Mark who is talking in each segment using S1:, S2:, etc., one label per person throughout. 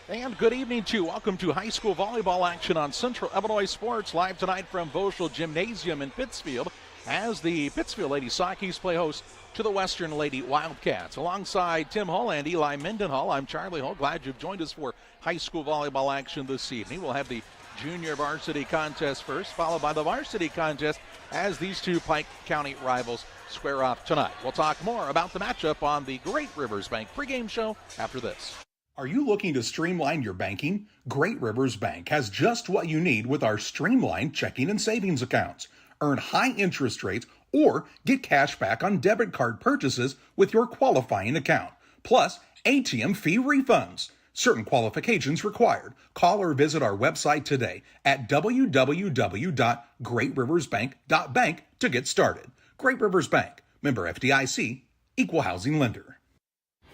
S1: And good evening to you. Welcome to high school volleyball action on Central Illinois Sports, live tonight from Voschel Gymnasium in Pittsfield as the Pittsfield Lady Sockies play host to the Western Lady Wildcats. Alongside Tim Hull and Eli Mendenhall, I'm Charlie Hull. Glad you've joined us for high school volleyball action this evening. We'll have the junior varsity contest first, followed by the varsity contest as these two Pike County rivals square off tonight. We'll talk more about the matchup on the Great Rivers Bank pregame show after this.
S2: Are you looking to streamline your banking? Great Rivers Bank has just what you need with our streamlined checking and savings accounts. Earn high interest rates or get cash back on debit card purchases with your qualifying account. Plus, ATM fee refunds. Certain qualifications required. Call or visit our website today at www.greatriversbank.bank to get started. Great Rivers Bank, member FDIC, equal housing lender.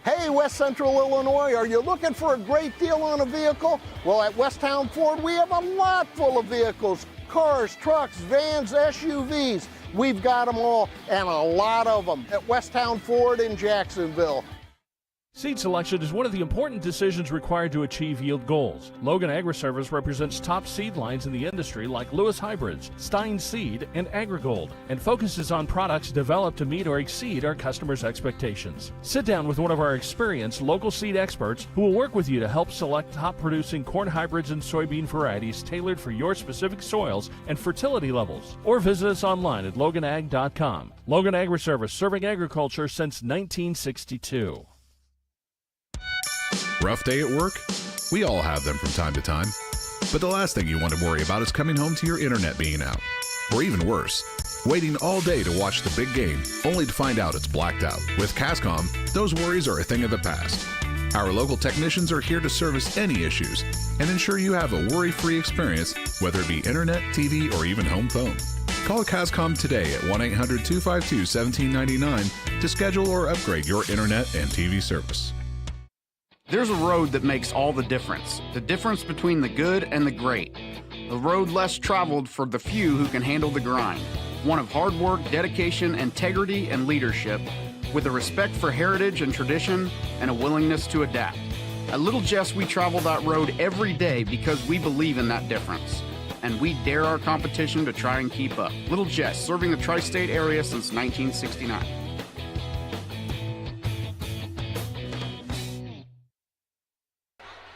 S3: Hey, West Central Illinois, are you looking for a great deal on a vehicle? Well, at Westtown Ford, we have a lot full of vehicles. Cars, trucks, vans, SUVs. We've got them all, and a lot of them at Westtown Ford in Jacksonville.
S4: Seed selection is one of the important decisions required to achieve yield goals. Logan Agri-Service represents top seed lines in the industry like Lewis Hybrids, Stein Seed, and AgriGold, and focuses on products developed to meet or exceed our customers' expectations. Sit down with one of our experienced local seed experts who will work with you to help select top-producing corn hybrids and soybean varieties tailored for your specific soils and fertility levels. Or visit us online at loganag.com. Logan Agri-Service, serving agriculture since 1962.
S5: Rough day at work? We all have them from time to time. But the last thing you want to worry about is coming home to your internet being out. Or even worse, waiting all day to watch the big game only to find out it's blacked out. With Cascom, those worries are a thing of the past. Our local technicians are here to service any issues and ensure you have a worry-free experience, whether it be internet, TV, or even home phone. Call Cascom today at 1-800-252-1799 to schedule or upgrade your internet and TV service.
S6: There's a road that makes all the difference between the good and the great. A road less traveled for the few who can handle the grind. One of hard work, dedication, integrity, and leadership, with a respect for heritage and tradition and a willingness to adapt. At Little Jess, we travel that road every day because we believe in that difference. And we dare our competition to try and keep up. Little Jess, serving the tri-state area since 1969.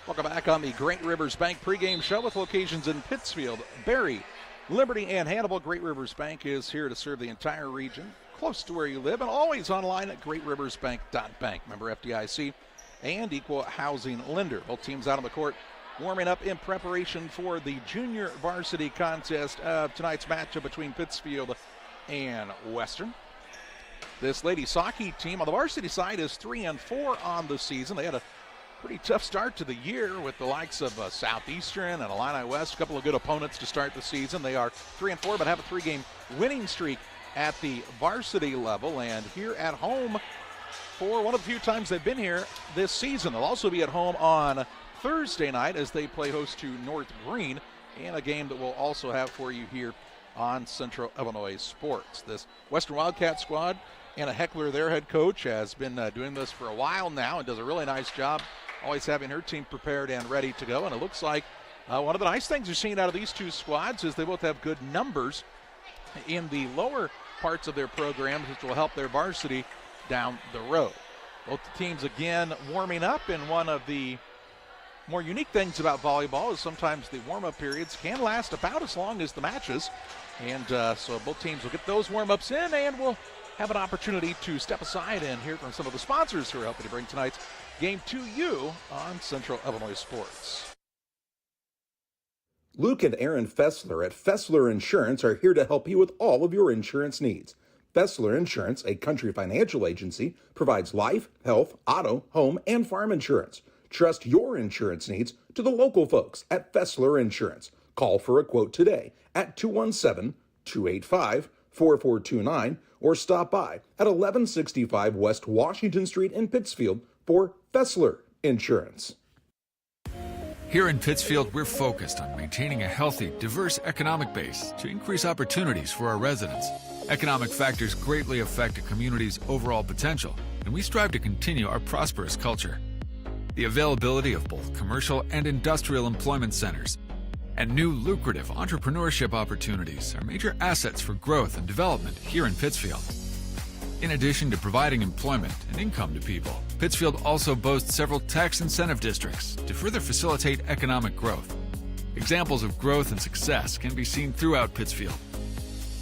S1: Welcome back on the Great Rivers Bank pregame show with locations in Pittsfield, Barry, Liberty, and Hannibal. Great Rivers Bank is here to serve the entire region, close to where you live, and always online at greatriversbank.bank. Member FDIC and equal housing lender. Both teams out on the court warming up in preparation for the junior varsity contest of tonight's matchup between Pittsfield and Western. This Lady Socky team on the varsity side is 3-4 on the season. They had a pretty tough start to the year with the likes of Southeastern and Illini West. A couple of good opponents to start the season. They are 3-4, but have a three-game winning streak at the varsity level. And here at home, for one of the few times they've been here this season. They'll also be at home on Thursday night as they play host to North Green in a game that we'll also have for you here on Central Illinois Sports. This Western Wildcat squad, Anna Heckler, their head coach, has been doing this for a while now and does a really nice job always having her team prepared and ready to go. And it looks like one of the nice things you're seeing out of these two squads is they both have good numbers in the lower parts of their programs, which will help their varsity down the road. Both the teams, again, warming up, and one of the more unique things about volleyball is sometimes the warm-up periods can last about as long as the matches. And so both teams will get those warm-ups in, and we'll have an opportunity to step aside and hear from some of the sponsors who are helping to bring tonight's game to you on Central Illinois Sports.
S2: Luke and Aaron Fessler at Fessler Insurance are here to help you with all of your insurance needs. Fessler Insurance, a Country Financial agency, provides life, health, auto, home, and farm insurance. Trust your insurance needs to the local folks at Fessler Insurance. Call for a quote today at 217-285-4429 or stop by at 1165 West Washington Street in Pittsfield for Fessler Insurance.
S7: Here in Pittsfield, we're focused on maintaining a healthy, diverse economic base to increase opportunities for our residents. Economic factors greatly affect a community's overall potential, and we strive to continue our prosperous culture. the availability of both commercial and industrial employment centers, and new lucrative entrepreneurship opportunities are major assets for growth and development here in Pittsfield. In addition to providing employment and income to people, Pittsfield also boasts several tax incentive districts to further facilitate economic growth. Examples of growth and success can be seen throughout Pittsfield.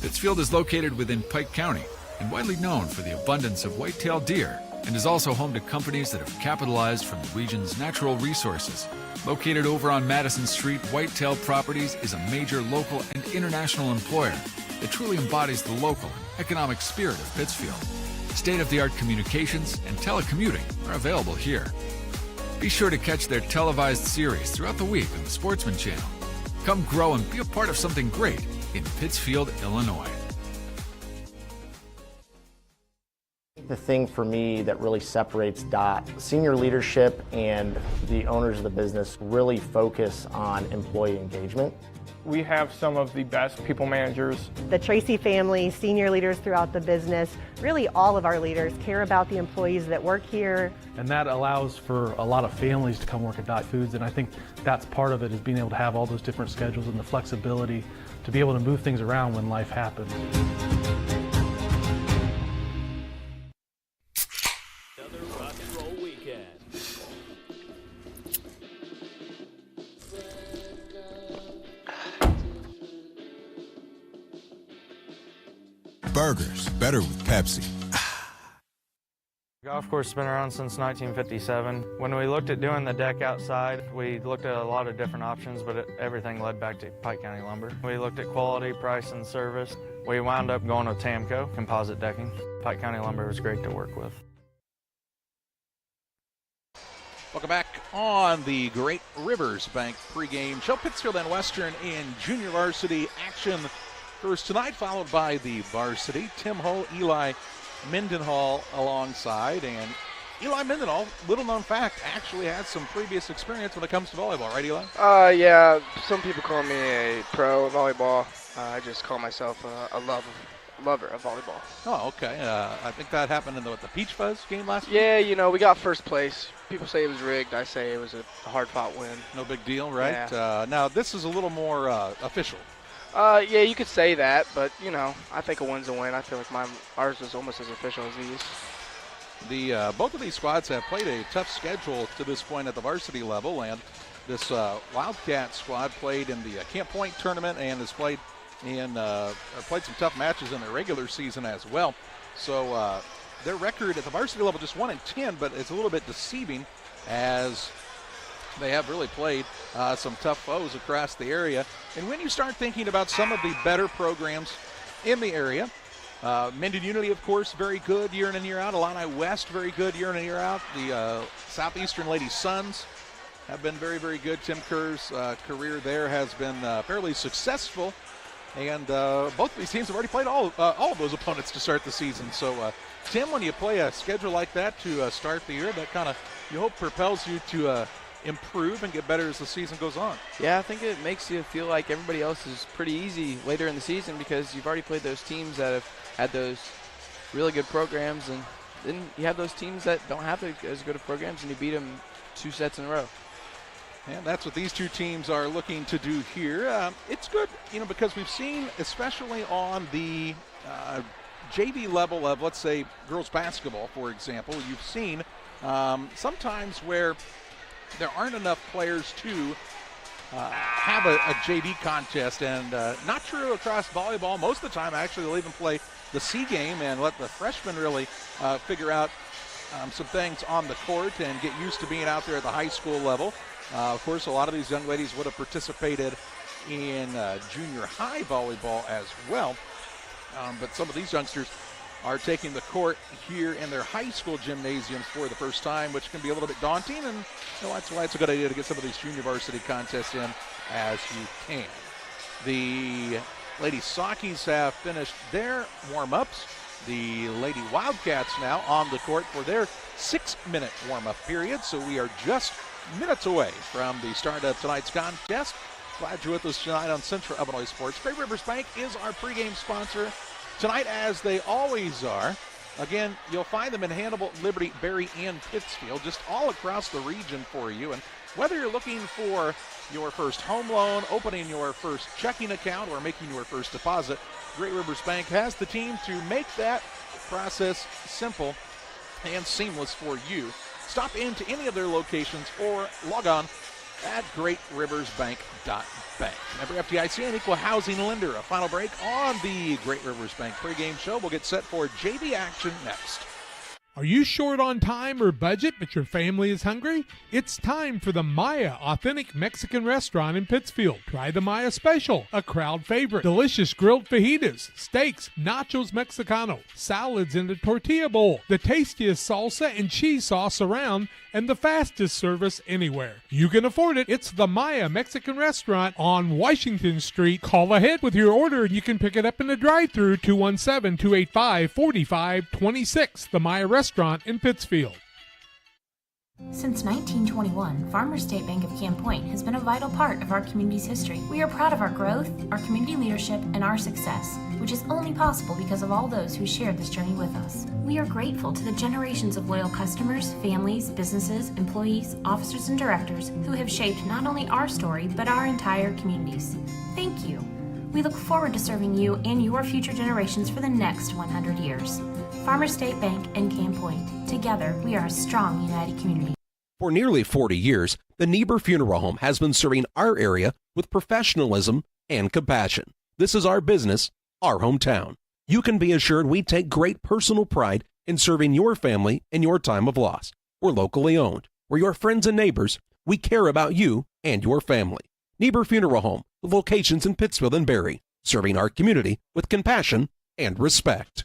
S7: Pittsfield is located within Pike County and widely known for the abundance of white-tailed deer, and is also home to companies that have capitalized from the region's natural resources. Located over on Madison Street, Whitetail Properties is a major local and international employer that truly embodies the local and economic spirit of Pittsfield. State-of-the-art communications and telecommuting are available here. Be sure to catch their televised series throughout the week on the Sportsman Channel. Come grow and be a part of something great in Pittsfield, Illinois.
S8: The thing for me that really separates DOT, senior leadership and the owners of the business really focus on employee engagement.
S9: We have some of the best people managers.
S10: The Tracy family, senior leaders throughout the business, really all of our leaders care about the employees that work here.
S11: And that allows for a lot of families to come work at Dot Foods, and I think that's part of it, is being able to have all those different schedules and the flexibility to be able to move things around when life happens.
S12: Burgers, better with Pepsi.
S13: Golf course has been around since 1957. When we looked at doing the deck outside, we looked at a lot of different options, but everything led back to Pike County Lumber. We looked at quality, price, and service. We wound up going with Tamco, composite decking. Pike County Lumber was great to work with.
S1: Welcome back on the Great Rivers Bank pregame show. Pittsfield and Western in junior varsity action first tonight, followed by the varsity. Tim Hull, Eli Mendenhall alongside, and Eli Mendenhall, little known fact, actually has some previous experience when it comes to volleyball, right, Eli?
S14: Yeah, some people call me a pro in volleyball. I just call myself a lover of volleyball.
S1: Oh, okay. I think that happened in the Peach Fuzz game last week?
S14: Yeah, you know, we got first place. People say it was rigged. I say it was a hard-fought win.
S1: No big deal, right?
S14: Yeah.
S1: Now, this is a little more official.
S14: Yeah, you could say that, but, you know, I think a win's a win. I feel like ours was almost as official as these.
S1: Both of these squads have played a tough schedule to this point at the varsity level, and this Wildcat squad played in the Camp Point tournament and has played some tough matches in the regular season as well. So their record at the varsity level just 1-10, but it's a little bit deceiving as they have really played some tough foes across the area. And when you start thinking about some of the better programs in the area, Minden Unity, of course, very good year in and year out. Illini West, very good year in and year out. The Southeastern Lady Suns have been very, very good. Tim Kerr's career there has been fairly successful. And both of these teams have already played all of those opponents to start the season. So, Tim, when you play a schedule like that to start the year, that kind of, you hope, propels you to improve and get better as the season goes on.
S15: Yeah, I think it makes you feel like everybody else is pretty easy later in the season because you've already played those teams that have had those really good programs, and then you have those teams that don't have as good of programs, and you beat them 2 sets in a row.
S1: And that's what these two teams are looking to do here. It's good, because we've seen, especially on the JV level of, let's say, girls basketball, for example, you've seen sometimes where there aren't enough players to have a JV contest, and not true across volleyball. Most of the time, actually, they'll even play the C game and let the freshmen really figure out some things on the court and get used to being out there at the high school level. Of course, a lot of these young ladies would have participated in junior high volleyball as well, but some of these youngsters are taking the court here in their high school gymnasiums for the first time, which can be a little bit daunting, and that's why it's a good idea to get some of these junior varsity contests in as you can. The Lady Sockies have finished their warm-ups. The Lady Wildcats now on the court for their 6-minute warm-up period, so we are just minutes away from the start of tonight's contest. Glad you're with us tonight on Central Illinois Sports. Great Rivers Bank is our pregame sponsor tonight, as they always are. Again, you'll find them in Hannibal, Liberty, Berry, and Pittsfield, just all across the region for you. And whether you're looking for your first home loan, opening your first checking account, or making your first deposit, Great Rivers Bank has the team to make that process simple and seamless for you. Stop into any of their locations or log on at greatriversbank.bank. Member FDIC, an equal housing lender. A final break on the Great Rivers Bank pregame show. We'll get set for JV action next.
S16: Are you short on time or budget, but your family is hungry? It's time for the Maya Authentic Mexican Restaurant in Pittsfield. Try the Maya Special, a crowd favorite. Delicious grilled fajitas, steaks, nachos Mexicano, salads in a tortilla bowl, the tastiest salsa and cheese sauce around, and the fastest service anywhere. You can afford it. It's the Maya Mexican Restaurant on Washington Street. Call ahead with your order and you can pick it up in the drive-thru, 217-285-4526. The Maya Restaurant in Pittsfield.
S17: Since 1921, Farmers State Bank of Camp Point has been a vital part of our community's history. We are proud of our growth, our community leadership, and our success, which is only possible because of all those who shared this journey with us. We are grateful to the generations of loyal customers, families, businesses, employees, officers, and directors who have shaped not only our story, but our entire communities. Thank you. We look forward to serving you and your future generations for the next 100 years. Farmers State Bank and Camp Point. Together, we are a strong, united community.
S18: For nearly 40 years, the Niebuhr Funeral Home has been serving our area with professionalism and compassion. This is our business, our hometown. You can be assured we take great personal pride in serving your family in your time of loss. We're locally owned. We're your friends and neighbors. We care about you and your family. Niebuhr Funeral Home, with locations in Pittsfield and Berry, serving our community with compassion and respect.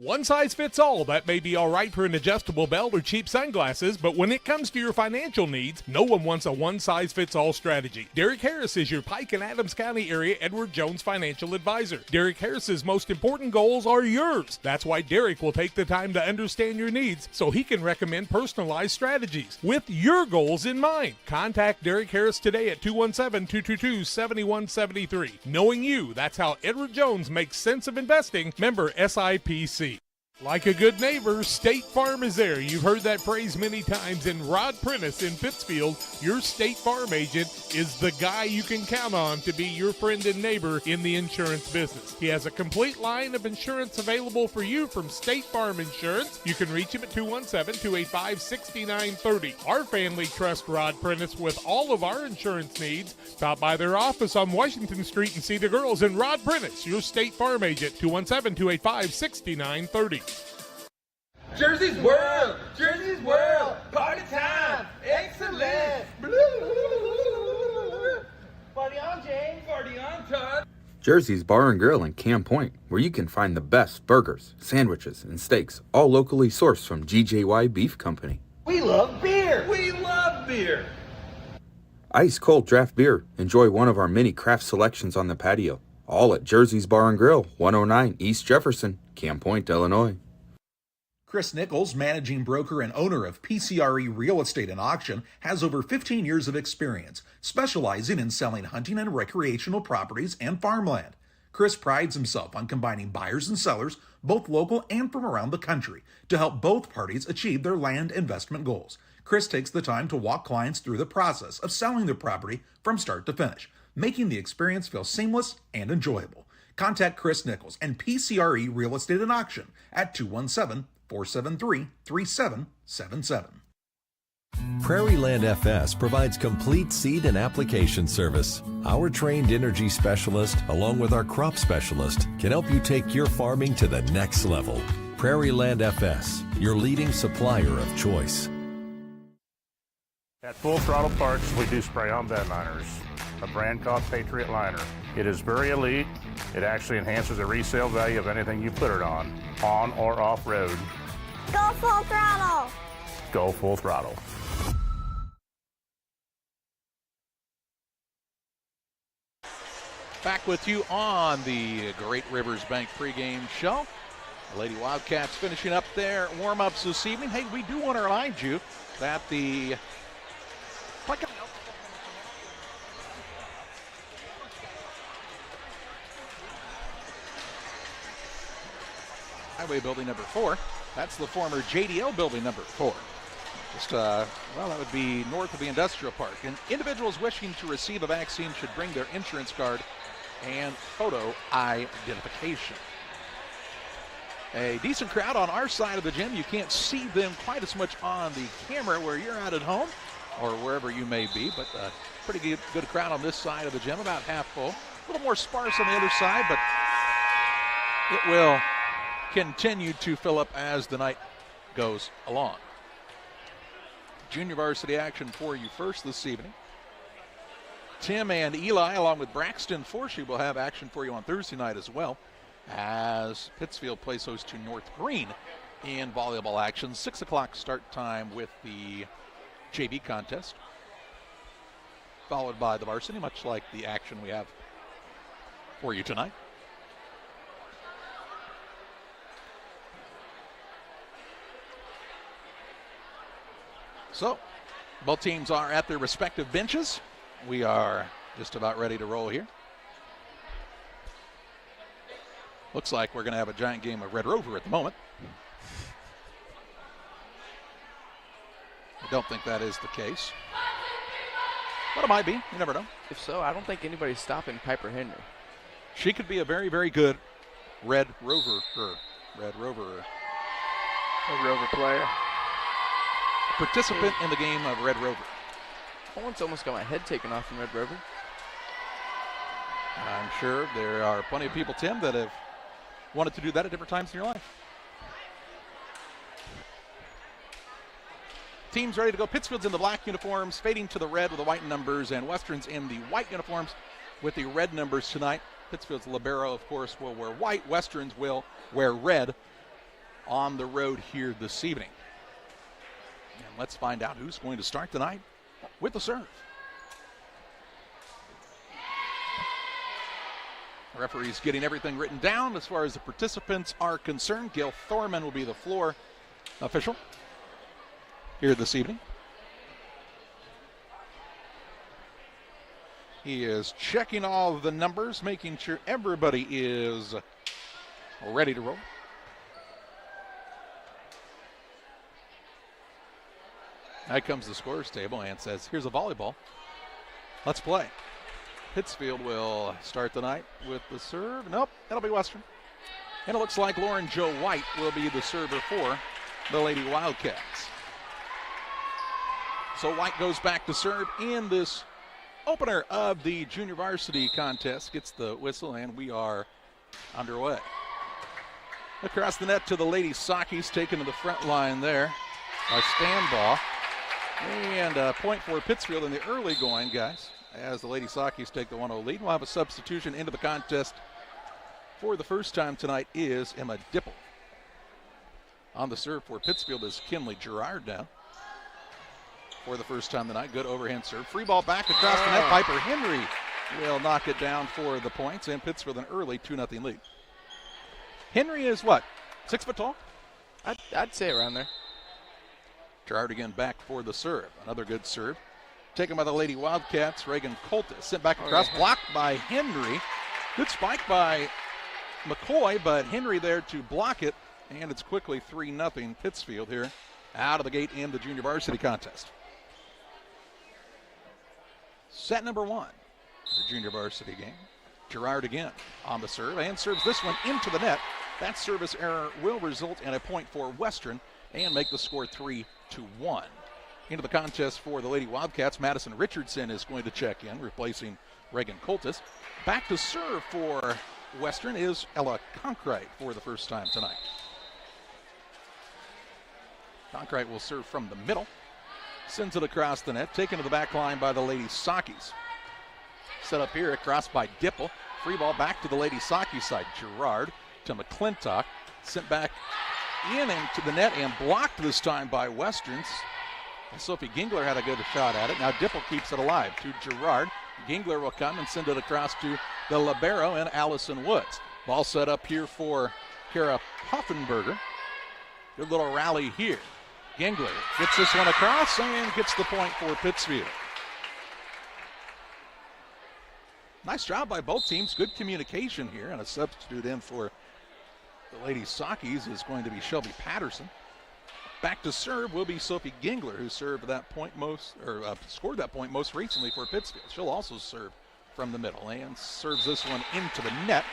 S16: One size fits all. That may be all right for an adjustable belt or cheap sunglasses, but when it comes to your financial needs, no one wants a one-size-fits-all strategy. Derek Harris is your Pike and Adams County area Edward Jones financial advisor. Derek Harris's most important goals are yours. That's why Derek will take the time to understand your needs so he can recommend personalized strategies with your goals in mind. Contact Derek Harris today at 217-222-7173. Knowing you, that's how Edward Jones makes sense of investing. Member SIPC. Like a good neighbor, State Farm is there. You've heard that phrase many times. And Rod Prentice in Pittsfield, your State Farm agent, is the guy you can count on to be your friend and neighbor in the insurance business. He has a complete line of insurance available for you from State Farm Insurance. You can reach him at 217-285-6930. Our family trusts Rod Prentice with all of our insurance needs. Stop by their office on Washington Street and see the girls. And Rod Prentice, your State Farm agent, 217-285-6930.
S19: Jersey's World! Jersey's World! Party time! Excellent! Party on, James! Party on, Todd!
S20: Jersey's Bar and Grill in Camp Point, where you can find the best burgers, sandwiches, and steaks, all locally sourced from GJY Beef Company.
S19: We love beer! We love beer!
S20: Ice cold draft beer. Enjoy one of our many craft selections on the patio. All at Jersey's Bar and Grill, 109 East Jefferson, Camp Point, Illinois.
S2: Chris Nichols, managing broker and owner of PCRE Real Estate and Auction, has over 15 years of experience, specializing in selling hunting and recreational properties and farmland. Chris prides himself on combining buyers and sellers, both local and from around the country, to help both parties achieve their land investment goals. Chris takes the time to walk clients through the process of selling their property from start to finish, making the experience feel seamless and enjoyable. Contact Chris Nichols and PCRE Real Estate and Auction at 217-473-3777.
S21: Prairieland FS provides complete seed and application service. Our trained energy specialist, along with our crop specialist, can help you take your farming to the next level. Prairieland FS, your leading supplier of choice.
S22: At Full Throttle Parts, we do spray-on bed liners, a brand called Patriot Liner. It is very elite. It actually enhances the resale value of anything you put it on or off-road.
S23: Go Full Throttle!
S22: Go Full Throttle.
S1: Back with you on the Great Rivers Bank pregame show. The Lady Wildcats finishing up their warm-ups this evening. Hey, we do want to remind you that the Highway Building number 4. That's the former JDL Building number 4. Just, that would be north of the industrial park. And individuals wishing to receive a vaccine should bring their insurance card and photo identification. A decent crowd on our side of the gym. You can't see them quite as much on the camera where you're out at home or wherever you may be, but pretty good crowd on this side of the gym, about half full. A little more sparse on the other side, but it will continue to fill up as the night goes along. Junior varsity action for you first this evening. Tim and Eli, along with Braxton Forshee, will have action for you on Thursday night as well, as Pittsfield plays host to North Green in volleyball action. 6 o'clock start time with the JV contest, followed by the varsity, much like the action we have for you tonight. So, both teams are at their respective benches. We are just about ready to roll here. Looks like we're going to have a giant game of Red Rover at the moment. I don't think that is the case, but it might be. You never know.
S15: If so, I don't think anybody's stopping Piper Henry.
S1: She could be a very, very good Red Rover
S14: player.
S1: Participant in the game of Red Rover.
S15: I once almost got my head taken off from Red Rover.
S1: I'm sure there are plenty of people, Tim, that have wanted to do that at different times in your life. Teams ready to go. Pittsfield's in the black uniforms, fading to the red with the white numbers, and Western's in the white uniforms with the red numbers tonight. Pittsfield's libero, of course, will wear white. Western's will wear red on the road here this evening. And let's find out who's going to start tonight with the serve. The referee's getting everything written down as far as the participants are concerned. Gail Thorman will be the floor official here this evening. He is checking all of the numbers, making sure everybody is ready to roll. Now comes the scorer's table and says, here's a volleyball. Let's play. Pittsfield will start the night with the serve. Nope, that'll be Western. And it looks like Lauren Jo White will be the server for the Lady Wildcats. So White goes back to serve in this opener of the junior varsity contest. Gets the whistle, and we are underway. Across the net to the Lady Sakis, taken to the front line there. A stand ball. And a point for Pittsfield in the early going, guys, as the Lady Sakis take the 1-0 lead. We'll have a substitution into the contest for the first time tonight is Emma Dipple. On the serve for Pittsfield is Kinley Gerard now. For the first time tonight, good overhand serve. Free ball back across the net. Piper Henry will knock it down for the points, and Pittsfield an early 2-0 lead. Henry is what, 6 foot tall?
S15: I'd say around there.
S1: Gerard again back for the serve. Another good serve. Taken by the Lady Wildcats. Reagan Coltis sent back across. Blocked by Henry. Good spike by McCoy, but Henry there to block it. And it's quickly 3-0 Pittsfield here out of the gate in the junior varsity contest. Set number 1, the junior varsity game. Gerard again on the serve and serves this one into the net. That service error will result in a point for Western and make the score 3-1. Into the contest for the Lady Wildcats, Madison Richardson is going to check in, replacing Reagan Coltis. Back to serve for Western is Ella Conkright for the first time tonight. Conkright will serve from the middle. Sends it across the net, taken to the back line by the Lady Sakis. Set up here, across by Dipple. Free ball back to the Lady Sakis side. Gerard to McClintock. Sent back in and to the net and blocked this time by Westerns. Sophie Gingler had a good shot at it. Now Dipple keeps it alive to Gerard. Gingler will come and send it across to the libero and Allison Woods. Ball set up here for Kara Hoffenberger. Good little rally here. Gingler gets this one across and gets the point for Pittsfield. Nice job by both teams. Good communication here, and a substitute in for the Lady Sakis is going to be Shelby Patterson. Back to serve will be Sophie Gingler, who served that point scored that point most recently for Pittsfield. She'll also serve from the middle and serves this one into the net.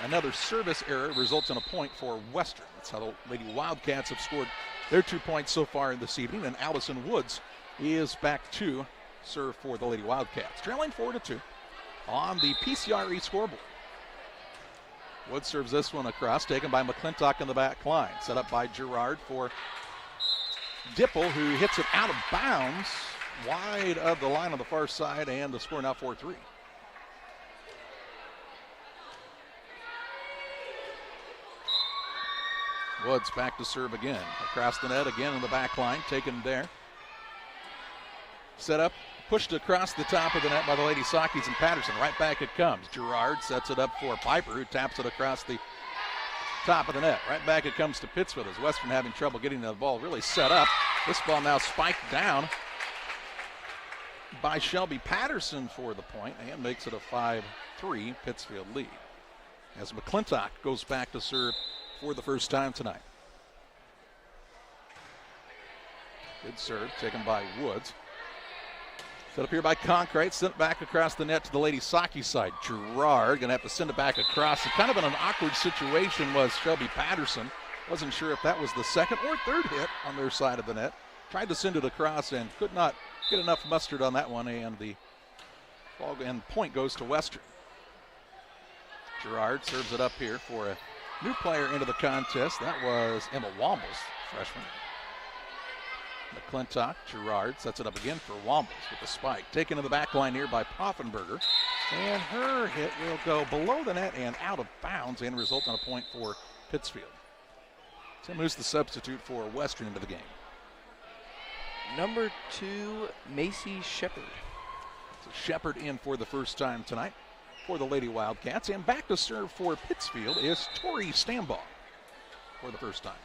S1: Another service error results in a point for Western. That's how the Lady Wildcats have scored their 2 points so far this evening. And Allison Woods is back to serve for the Lady Wildcats, trailing 4-2 on the PCRE scoreboard. Woods serves this one across, taken by McClintock in the back line. Set up by Gerard for Dipple, who hits it out of bounds, wide of the line on the far side, and the score now 4-3. Woods back to serve again. Across the net again in the back line, taken there. Set up, pushed across the top of the net by the Lady Sakis and Patterson. Right back it comes. Gerard sets it up for Piper, who taps it across the top of the net. Right back it comes to Pittsfield as Western having trouble getting the ball really set up. This ball now spiked down by Shelby Patterson for the point and makes it a 5-3 Pittsfield lead. As McClintock goes back to serve for the first time tonight. Good serve taken by Woods. Set up here by Concrete, sent back across the net to the Lady Saki side. Gerard gonna have to send it back across. And kind of in an awkward situation was Shelby Patterson. Wasn't sure if that was the second or third hit on their side of the net. Tried to send it across and could not get enough mustard on that one, and the ball and point goes to Western. Gerard serves it up here for a new player into the contest. That was Emma Wombles, freshman. McClintock, Gerard sets it up again for Wombles with the spike. Taken to the back line here by Poffenberger. And her hit will go below the net and out of bounds and result in a point for Pittsfield. Tim, who's the substitute for Western into the game?
S15: Number 2, Macy Shepard.
S1: So Shepard in for the first time tonight for the Lady Wildcats. And back to serve for Pittsfield is Tori Stambaugh for the first time.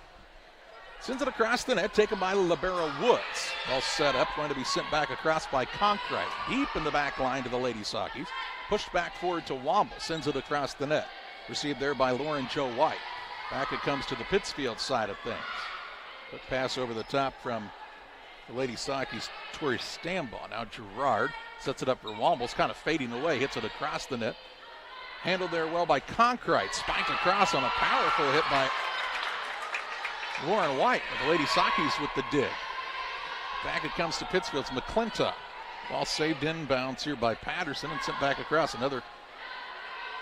S1: Sends it across the net, taken by Libera Woods. Ball set up, going to be sent back across by Concrete. Deep in the back line to the Lady Sakis. Pushed back forward to Womble, sends it across the net. Received there by Lauren Jo White. Back it comes to the Pittsfield side of things. Quick pass over the top from the Lady Sakis, Tori Stambaugh. Now Gerard sets it up for Womble, kind of fading away, hits it across the net. Handled there well by Concrete. Spiked across on a powerful hit by Lauren White. The Lady Sakis with the dig. Back it comes to Pittsfield's McClintock. Ball saved inbounds here by Patterson and sent back across. Another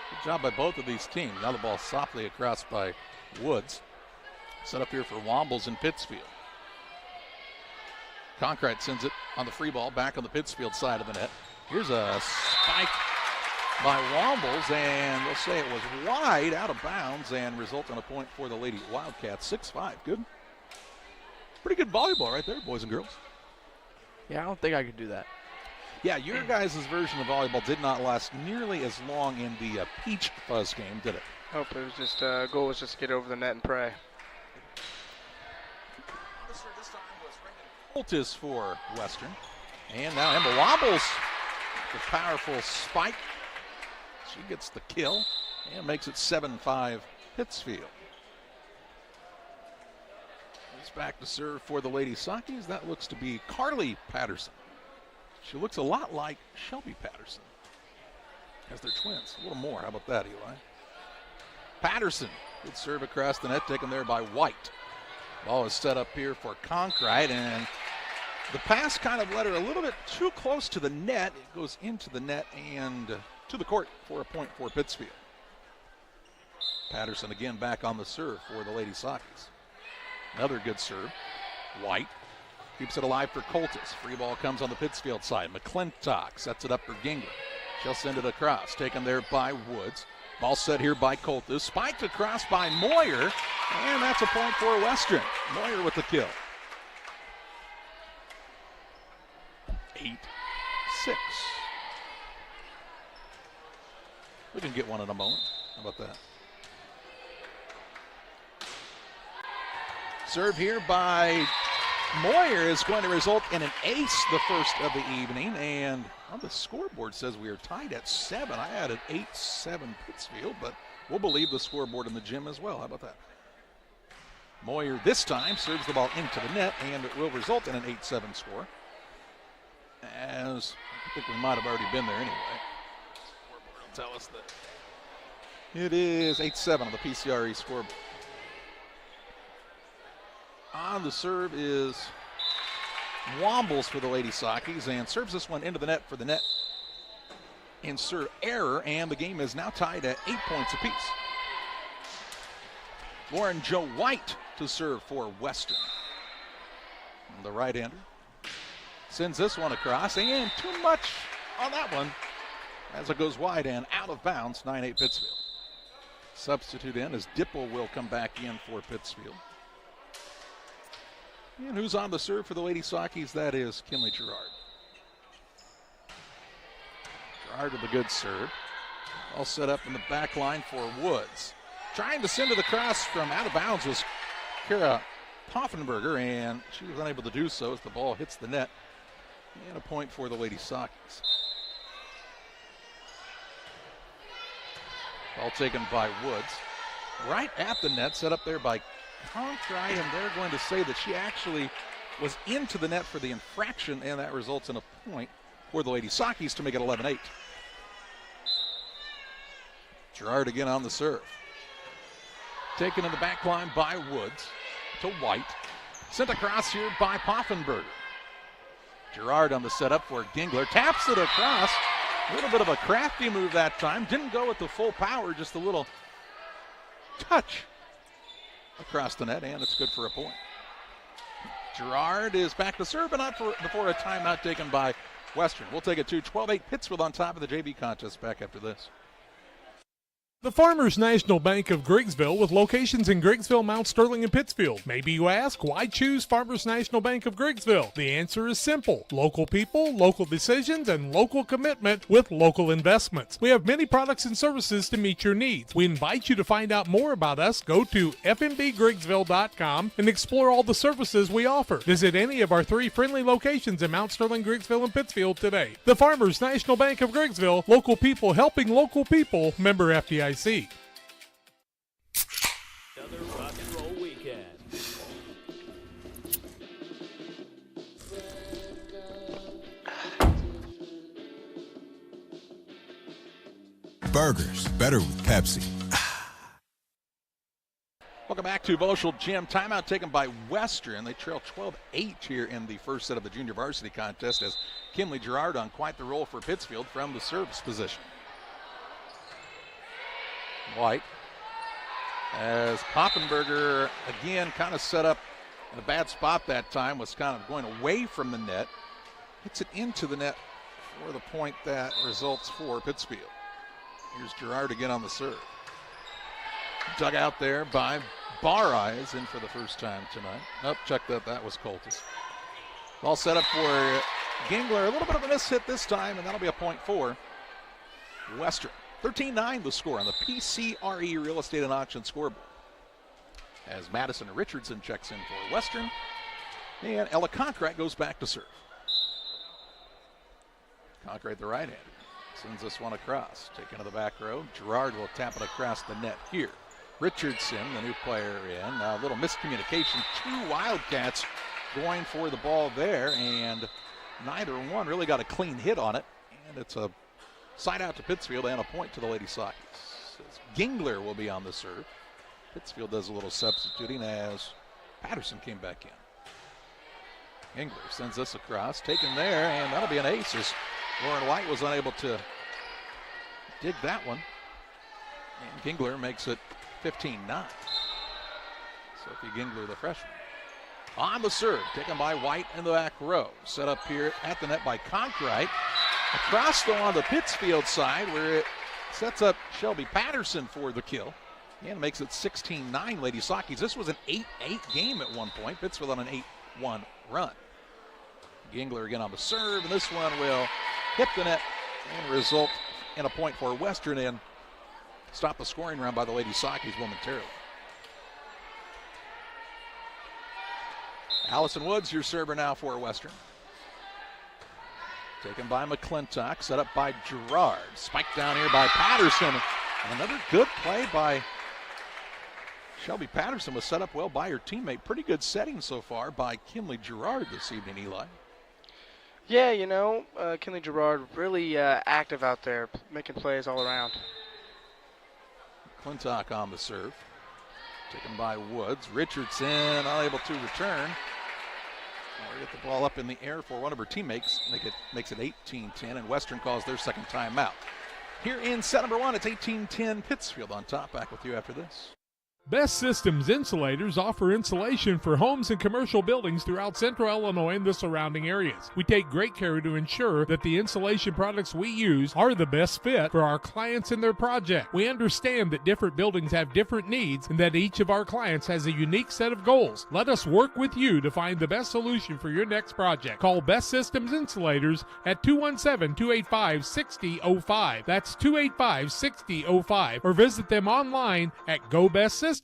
S1: good job by both of these teams. Now the ball softly across by Woods. Set up here for Wombles in Pittsfield. Concrete sends it on the free ball back on the Pittsfield side of the net. Here's a spike by Wombles, and we'll say it was wide out of bounds and result in a point for the Lady Wildcats. 6-5. Good. Pretty good volleyball right there, boys and girls.
S15: Yeah, I don't think I could do that.
S1: Yeah, your guys' version of volleyball did not last nearly as long in the Peach Fuzz game, did it?
S14: Nope, it was just goal was just to get over the net and pray.
S1: This time was Reagan Coltis for Western. And now Emma Wombles, the powerful spike. She gets the kill and makes it 7-5 Pittsfield. It's back to serve for the Lady Sakis. That looks to be Carly Patterson. She looks a lot like Shelby Patterson, as they're twins. A little more. How about that, Eli? Patterson, good serve across the net, taken there by White. Ball is set up here for Concrete, and the pass kind of led her a little bit too close to the net. It goes into the net and to the court for a point for Pittsfield. Patterson again back on the serve for the Lady Sakis. Another good serve. White keeps it alive for Coltis. Free ball comes on the Pittsfield side. McClintock sets it up for Gingler. She'll send it across. Taken there by Woods. Ball set here by Coltis. Spiked across by Moyer. And that's a point for Western. Moyer with the kill. 8-6. We can get one in a moment. How about that? Serve here by Moyer is going to result in an ace, the first of the evening. And on the scoreboard says we are tied at 7. I had an 8-7 Pittsfield, but We'll believe the scoreboard in the gym as well. How about that? Moyer this time serves the ball into the net, and it will result in an 8-7 score. As I think we might have already been there anyway. Scoreboard will tell us that it is 8-7 on the PCRE scoreboard. On the serve is Wombles for the Lady Sockies, and serves this one into the net for the net in serve error, and the game is now tied at 8 points apiece. Lauren Jo White to serve for Western. The right-hander sends this one across, and too much on that one as it goes wide and out of bounds, 9-8 Pittsfield. Substitute in as Dipple will come back in for Pittsfield. And who's on the serve for the Lady Sockies? That is Kinley Gerard. Gerard with a good serve. All set up in the back line for Woods. Trying to send to the cross from out of bounds was Kara Poffenberger, and she was unable to do so as the ball hits the net. And a point for the Lady Sockies. Ball taken by Woods. Right at the net, set up there by Conkright, and they're going to say that she actually was into the net for the infraction, and that results in a point for the Lady Sockies to make it 11-8. Gerard again on the serve. Taken in the back line by Woods to White. Sent across here by Poffenberger. Gerard on the setup for Gingler. Taps it across. A little bit of a crafty move that time. Didn't go with the full power, just a little touch across the net, and it's good for a point. Gerard is back to serve, but not before a timeout taken by Western. We'll take it to 12-8 Pittsfield on top of the JV contest back after this.
S16: The Farmers National Bank of Griggsville, with locations in Griggsville, Mount Sterling, and Pittsfield. Maybe you ask, why choose Farmers National Bank of Griggsville? The answer is simple. Local people, local decisions, and local commitment with local investments. We have many products and services to meet your needs. We invite you to find out more about us. Go to fmbgriggsville.com and explore all the services we offer. Visit any of our 3 friendly locations in Mount Sterling, Griggsville, and Pittsfield today. The Farmers National Bank of Griggsville, local people helping local people, member FDIC.
S3: Another rock and roll weekend.
S12: Burgers, better with Pepsi.
S1: Welcome back to Voschel Gym. Timeout taken by Western. They trail 12-8 here in the first set of the junior varsity contest as Kinley Gerard on quite the roll for Pittsfield from the service position. White, as Poffenberger again kind of set up in a bad spot that time, was kind of going away from the net, hits it into the net for the point that results for Pittsfield. Here's Gerard again on the serve. Dug out there by Bar Eyes, in for the first time tonight. Nope, check that, that was Coltis. Ball set up for Gingler, a little bit of a miss hit this time, and that'll be a point for Western. 13-9 the score on the PCRE Real Estate and Auction scoreboard. As Madison Richardson checks in for Western, and Ella Conkright goes back to serve. Conkright, the right-hander, sends this one across. Taken to the back row. Gerard will tap it across the net here. Richardson, the new player in. A little miscommunication. 2 Wildcats going for the ball there, and neither one really got a clean hit on it. And it's a side out to Pittsfield and a point to the Lady Sockies. Gingler will be on the serve. Pittsfield does a little substituting as Patterson came back in. Gingler sends this across, taken there, and that'll be an ace as Lauren White was unable to dig that one. And Gingler makes it 15-9. Sophie Gingler, the freshman. On the serve, taken by White in the back row. Set up here at the net by Conkright. Across though on the Pittsfield side where it sets up Shelby Patterson for the kill. And makes it 16-9 Lady Sockies. This was an 8-8 game at one point. Pittsfield on an 8-1 run. Gingler again on the serve, and this one will hit the net and result in a point for Western and stop the scoring run by the Lady Sockies momentarily. Allison Woods, your server now for Western. Taken by McClintock, set up by Gerard. Spiked down here by Patterson. Another good play by Shelby Patterson, was set up well by her teammate. Pretty good setting so far by Kinley Gerard this evening, Eli.
S14: Yeah, you know, Kinley Gerard really active out there, making plays all around.
S1: McClintock on the serve. Taken by Woods. Richardson unable to return. Or get the ball up in the air for one of her teammates. Makes it 18-10, and Western calls their second timeout. Here in set number 1, it's 18-10 Pittsfield on top. Back with you after this.
S16: Best Systems Insulators offer insulation for homes and commercial buildings throughout central Illinois and the surrounding areas. We take great care to ensure that the insulation products we use are the best fit for our clients and their project. We understand that different buildings have different needs and that each of our clients has a unique set of goals. Let us work with you to find the best solution for your next project. Call Best Systems Insulators at 217-285-6005. That's 285-6005. Or visit them online at GoBestSystems.com.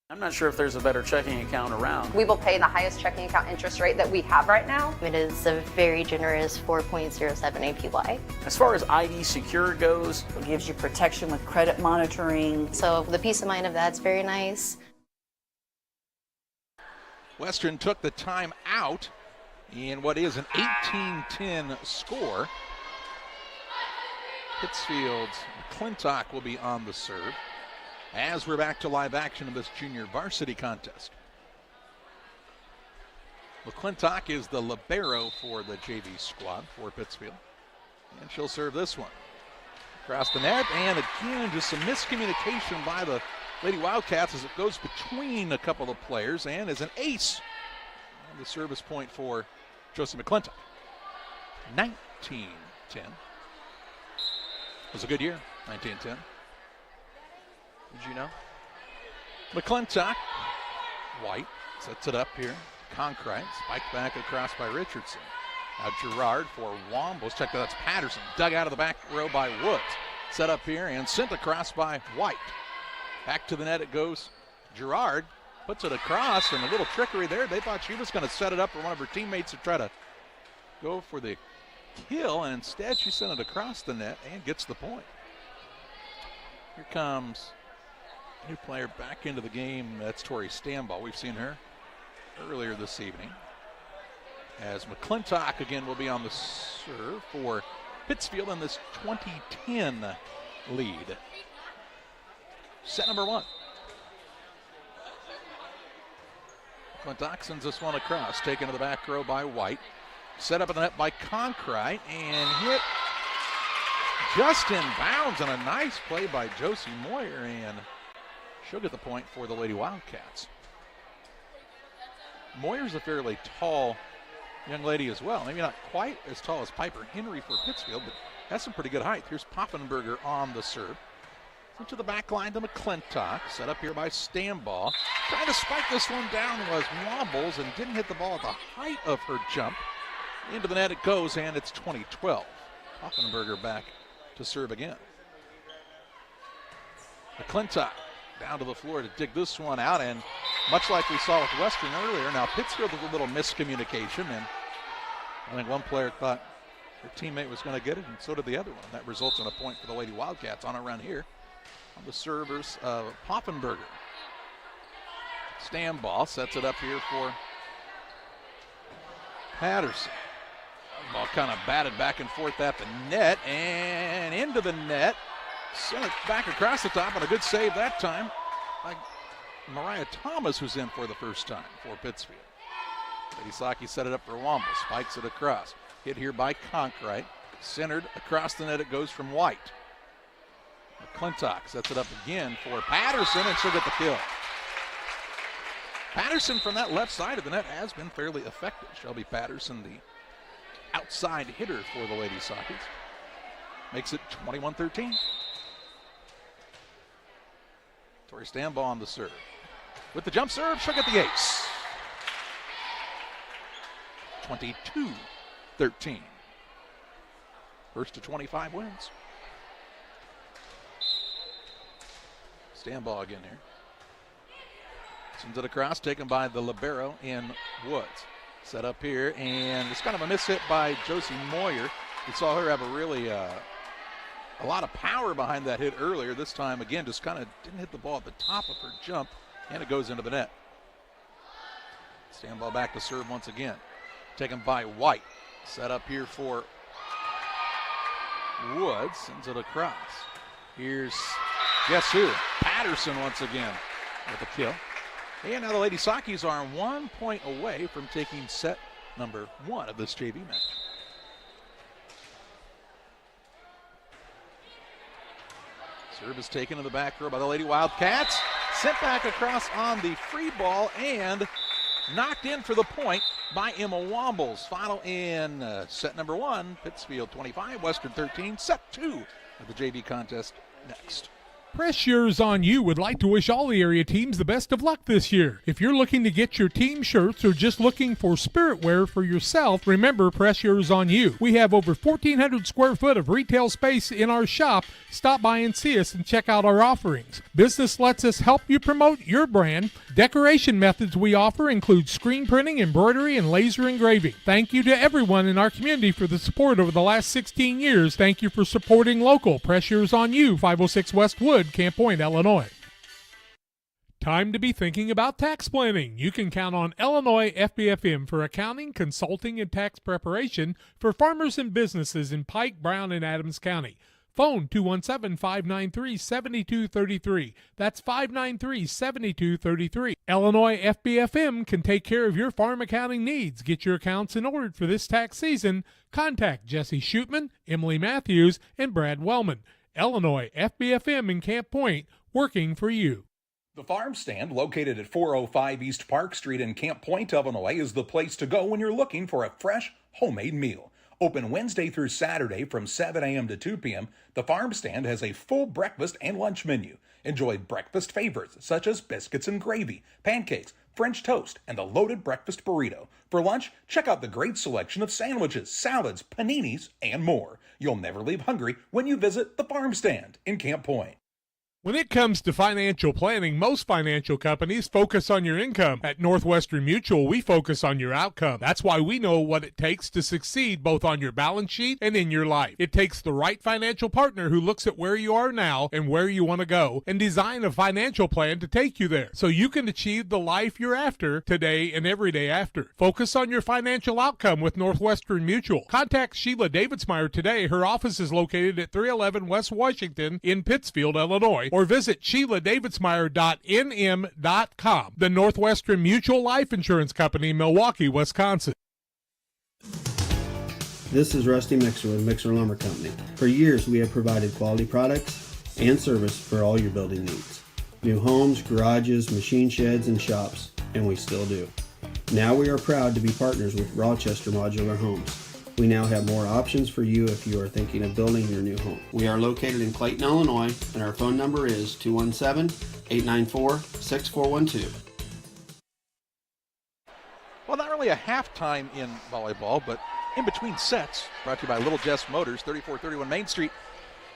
S4: I'm not sure if there's a better checking account around.
S5: We will pay the highest checking account interest rate that we have right now. It is a very generous 4.07 APY.
S4: As far as ID Secure goes,
S6: it gives you protection with credit monitoring.
S5: So the peace of mind of that's very nice.
S1: Western took the time out in what is an 18-10 score. Pittsfield's McClintock will be on the serve as we're back to live action in this junior varsity contest. McClintock is the libero for the JV squad for Pittsfield. And she'll serve this one. Across the net, and again, just some miscommunication by the Lady Wildcats as it goes between a couple of players and is an ace. And the service point for Josie McClintock. 19-10. It was a good year, 19-10.
S15: Did you know?
S1: McClintock, White, sets it up here. Concrete, spiked back across by Richardson. Now Gerard for Wombles. Check that, that's Patterson. Dug out of the back row by Woods. Set up here and sent across by White. Back to the net it goes. Gerard puts it across, and a little trickery there. They thought she was going to set it up for one of her teammates to try to go for the kill, and instead she sent it across the net and gets the point. Here comes a new player back into the game. That's Tori Stambaugh. We've seen her earlier this evening. As McClintock again will be on the serve for Pittsfield in this 2010 lead. Set number 1. McClintock sends this one across, taken to the back row by White. Set up in the net by Concrete and hit just in bounds, and a nice play by Josie Moyer, and she'll get the point for the Lady Wildcats. Moyer's a fairly tall young lady as well. Maybe not quite as tall as Piper Henry for Pittsfield, but has some pretty good height. Here's Poffenberger on the serve. Into the back line to McClintock. Set up here by Stambaugh. Trying to spike this one down was Wombles and didn't hit the ball at the height of her jump. Into the net it goes, and it's 20-12. Poffenberger back to serve again. McClintock down to the floor to dig this one out, and much like we saw with Western earlier, now Pittsfield with a little miscommunication, and I think one player thought her teammate was going to get it, and so did the other one. That results in a point for the Lady Wildcats on a run here. On the servers, Poffenberger. Stambaugh sets it up here for Patterson. Ball kind of batted back and forth at the net and into the net. Sent it back across the top, and a good save that time by Mariah Thomas, who's in for the first time for Pittsfield. Lady Saki set it up for Womble, spikes it across. Hit here by Concrete. Centered across the net, it goes from White. McClintock sets it up again for Patterson, and she'll get the kill. Patterson from that left side of the net has been fairly effective. Shelby Patterson, the outside hitter for the Lady Sockets. Makes it 21-13. Tori Stambaugh on the serve. With the jump serve, she'll get the ace. 22-13. First to 25 wins. Stambaugh again here. Sends it across, taken by the libero in Woods. Set up here, and it's kind of a miss hit by Josie Moyer. We saw her have a really A lot of power behind that hit earlier. This time, again, just kind of didn't hit the ball at the top of her jump, and it goes into the net. Stand ball back to serve once again. Taken by White. Set up here for Woods. Sends it across. Here's, guess who? Patterson once again with a kill. And now the Lady Sakis are 1 point away from taking set number 1 of this JV match. Serve is taken in the back row by the Lady Wildcats. Sent back across on the free ball and knocked in for the point by Emma Wombles. Final in set number 1, Pittsfield 25, Western 13. Set 2 of the JV contest next.
S16: Pressure's on You would like to wish all the area teams the best of luck this year. If you're looking to get your team shirts or just looking for spirit wear for yourself, remember Pressure's on You. We have over 1,400 square foot of retail space in our shop. Stop by and see us and check out our offerings. Business lets us help you promote your brand. Decoration methods we offer include screen printing, embroidery, and laser engraving. Thank you to everyone in our community for the support over the last 16 years. Thank you for supporting local. Pressure's on You, 506 West Wood, Camp Point, Illinois. Time to be thinking about tax planning. You can count on Illinois FBFM for accounting, consulting, and tax preparation for farmers and businesses in Pike, Brown, and Adams County. Phone 217-593-7233. That's 593-7233. Illinois FBFM can take care of your farm accounting needs. Get your accounts in order for this tax season. Contact Jesse Shootman, Emily Matthews, and Brad Wellman. Illinois FBFM in Camp Point, working for you.
S2: The Farm Stand, located at 405 East Park Street in Camp Point, Illinois, is the place to go when you're looking for a fresh, homemade meal. Open Wednesday through Saturday from 7 a.m. to 2 p.m., the Farm Stand has a full breakfast and lunch menu. Enjoy breakfast favorites such as biscuits and gravy, pancakes, French toast, and the loaded breakfast burrito. For lunch, check out the great selection of sandwiches, salads, paninis, and more. You'll never leave hungry when you visit the Farm Stand in Camp Point.
S16: When it comes to financial planning, most financial companies focus on your income. At Northwestern Mutual, we focus on your outcome. That's why we know what it takes to succeed both on your balance sheet and in your life. It takes the right financial partner who looks at where you are now and where you want to go and design a financial plan to take you there so you can achieve the life you're after today and every day after. Focus on your financial outcome with Northwestern Mutual. Contact Sheila Davidsmeyer today. Her office is located at 311 West Washington in Pittsfield, Illinois, or visit SheilaDavidsmeyer.nm.com. The Northwestern Mutual Life Insurance Company, Milwaukee, Wisconsin.
S7: This is Rusty Mixer with Mixer Lumber Company. For years, we have provided quality products and service for all your building needs. New homes, garages, machine sheds, and shops, and we still do. Now we are proud to be partners with Rochester Modular Homes. We now have more options for you if you are thinking of building your new home. We are located in Clayton, Illinois, and our phone number is 217-894-6412.
S1: Well, not really a halftime in volleyball, but in between sets, brought to you by Little Jess Motors, 3431 Main Street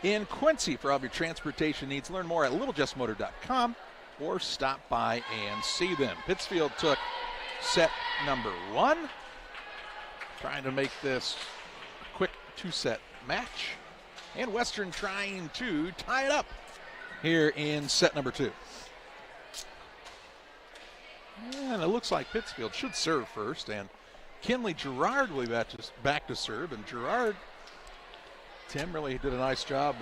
S1: in Quincy. For all of your transportation needs, learn more at littlejessmotor.com or stop by and see them. Pittsfield took set number 1. Trying to make this a quick 2-set match. And Western trying to tie it up here in set number 2. And it looks like Pittsfield should serve first. And Kinley Gerard will be back to serve. And Gerard, Tim really did a nice job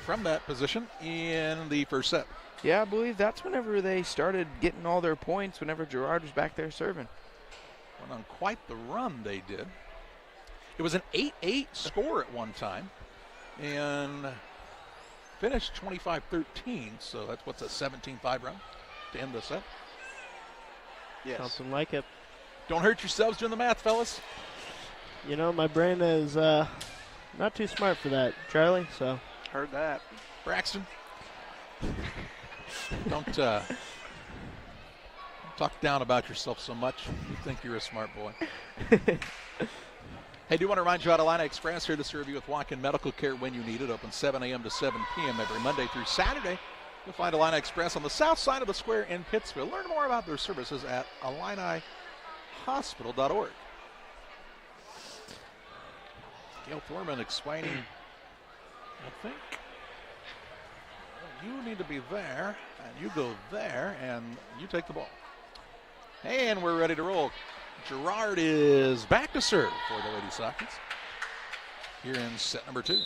S1: from that position in the first set.
S15: Yeah, I believe that's whenever they started getting all their points, whenever Gerard was back there serving.
S1: Went on quite the run they did. It was an 8-8 score at one time and finished 25-13, so that's what's a 17-5 run to end the set.
S8: Yes. Something like it.
S1: Don't hurt yourselves doing the math, fellas.
S8: You know, my brain is not too smart for that, Charlie, so.
S14: Heard that.
S1: Braxton, don't talk down about yourself so much. You think you're a smart boy. Hey, do want to remind you about Illini Express, here to serve you with walk-in medical care when you need it. Open 7 a.m. to 7 p.m. every Monday through Saturday. You'll find Illini Express on the south side of the square in Pittsfield. Learn more about their services at IlliniHospital.org. Gail Thorman explaining I think you need to be there, and you go there, and you take the ball. And we're ready to roll. Gerard is back to serve for the Lady Sockets here in set number 2.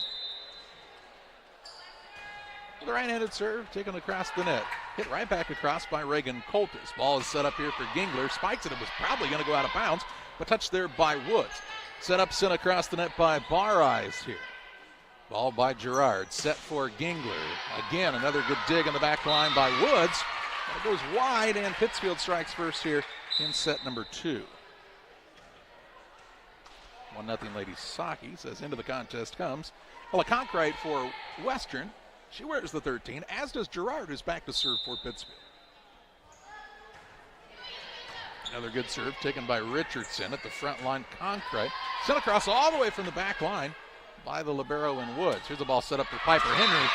S1: The right-handed serve taken across the net. Hit right back across by Reagan Coltis. Ball is set up here for Gingler. Spikes it. It was probably going to go out of bounds, but touched there by Woods. Set up, sent across the net by Bar-Eyes here. Ball by Gerard. Set for Gingler. Again, another good dig in the back line by Woods. It goes wide, and Pittsfield strikes first here in set number 2. 1-0 Lady Sockies as into the contest comes Ella Conkright for Western. She wears the 13, as does Gerard, who's back to serve for Pittsfield. Another good serve taken by Richardson at the front line. Conkright sent across all the way from the back line by the libero in Woods. Here's the ball set up for Piper Henry,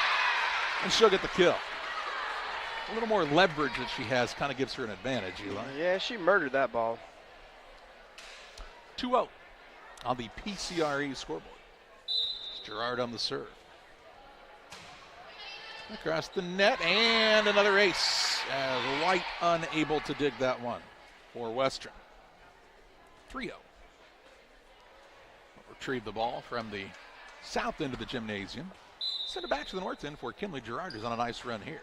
S1: and she'll get the kill. A little more leverage that she has kind of gives her an advantage, Eli.
S14: Yeah, she murdered that ball.
S1: 2-0 on the PCRE scoreboard. It's Gerard on the serve. Across the net, and another ace. White unable to dig that one for Western. 3-0. Retrieve the ball from the south end of the gymnasium. Send it back to the north end for Kinley Gerard, who's on a nice run here.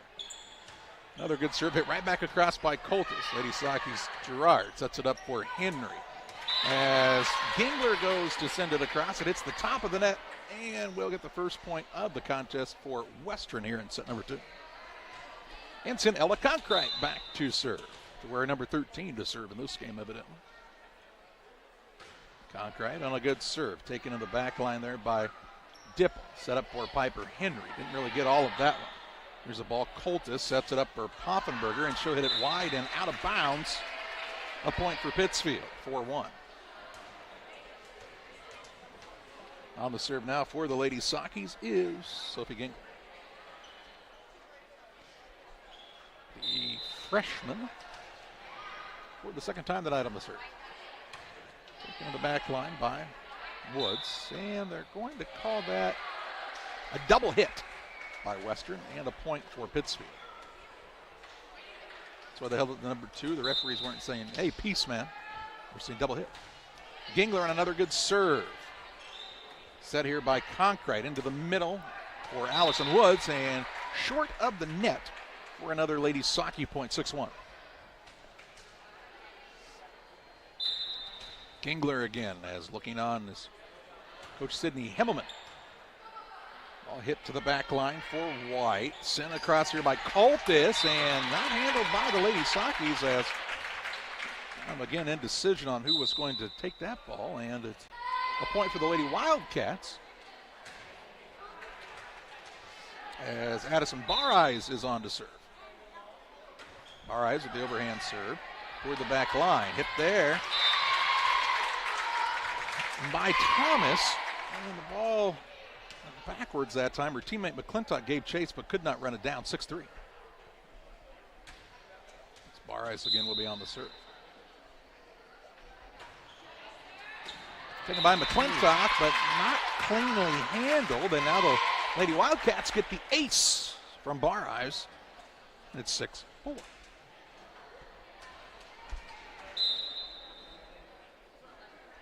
S1: Another good serve hit right back across by Coltis. Lady Sockies Gerard sets it up for Henry. As Gingler goes to send it across, it hits the top of the net, and we'll get the first point of the contest for Western here in set number 2. And send Ella Conkright back to serve, to wear number 13 to serve in this game, evidently. Conkright on a good serve, taken in the back line there by Dipple. Set up for Piper Henry. Didn't really get all of that one. Here's the ball. Coltis sets it up for Poffenberger, and she'll hit it wide and out of bounds. A point for Pittsfield, 4-1. On the serve now for the Lady Sockies is Sophie Gingler. The freshman for the second time tonight on the serve. Taken to the back line by Woods, and they're going to call that a double hit by Western and a point for Pittsfield. That's why they held it to number 2. The referees weren't saying, hey, peace, man. We're seeing double hit. Gingler on another good serve. Set here by Conkright into the middle for Allison Woods, and short of the net for another Lady Socky point, 6-1. Gingler again, as looking on is Coach Sidney Himmelman. Ball hit to the back line for White. Sent across here by Coltis, and not handled by the Lady Sockies, as again indecision on who was going to take that ball, and it's a point for the Lady Wildcats, as Addison Bar-Eyes is on to serve. Bar-Eyes with the overhand serve toward the back line. Hit there by Thomas, and the ball backwards that time. Her teammate McClintock gave chase but could not run it down. 6-3. Bar-Eyes again will be on the serve. Taken by McClintock, but not cleanly handled. And now the Lady Wildcats get the ace from Bar-Eyes. It's 6-4.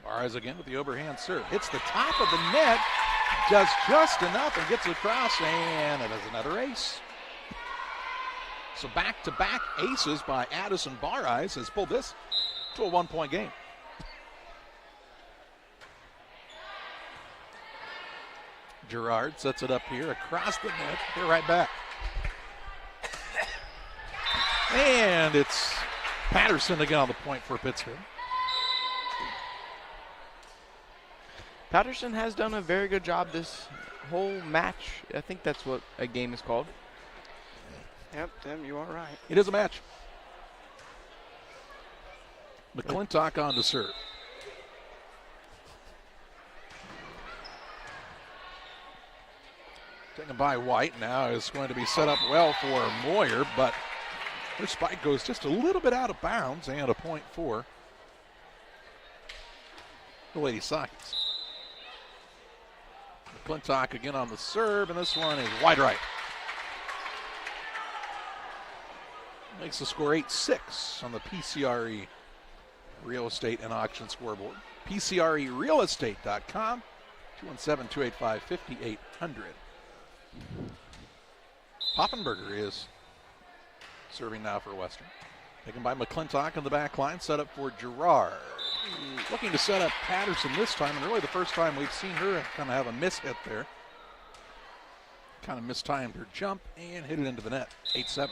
S1: Bar-Eyes again with the overhand serve. Hits the top of the net, does just enough and gets it across, and it is another ace. So back-to-back aces by Addison Bar-Eyes has pulled this to a 1-point game. Gerard sets it up here across the net. They're right back. And it's Patterson again on the point for Pittsfield.
S15: Patterson has done a very good job this whole match. I think that's what a game is called.
S14: Yep, Tim, you are right.
S1: It is a match. McClintock on to serve. Taken by White now is going to be set up well for Moyer, but her spike goes just a little bit out of bounds, and a point for the Lady Sockets. McClintock again on the serve, and this one is wide right. Makes the score 8-6 on the PCRE Real Estate and Auction scoreboard. PCRErealestate.com, 217-285-5800. Poffenberger is serving now for Western. Taken by McClintock in the back line, set up for Gerard. Looking to set up Patterson this time, and really the first time we've seen her kind of have a mishit there. Kind of mistimed her jump and hit it into the net, 8-7.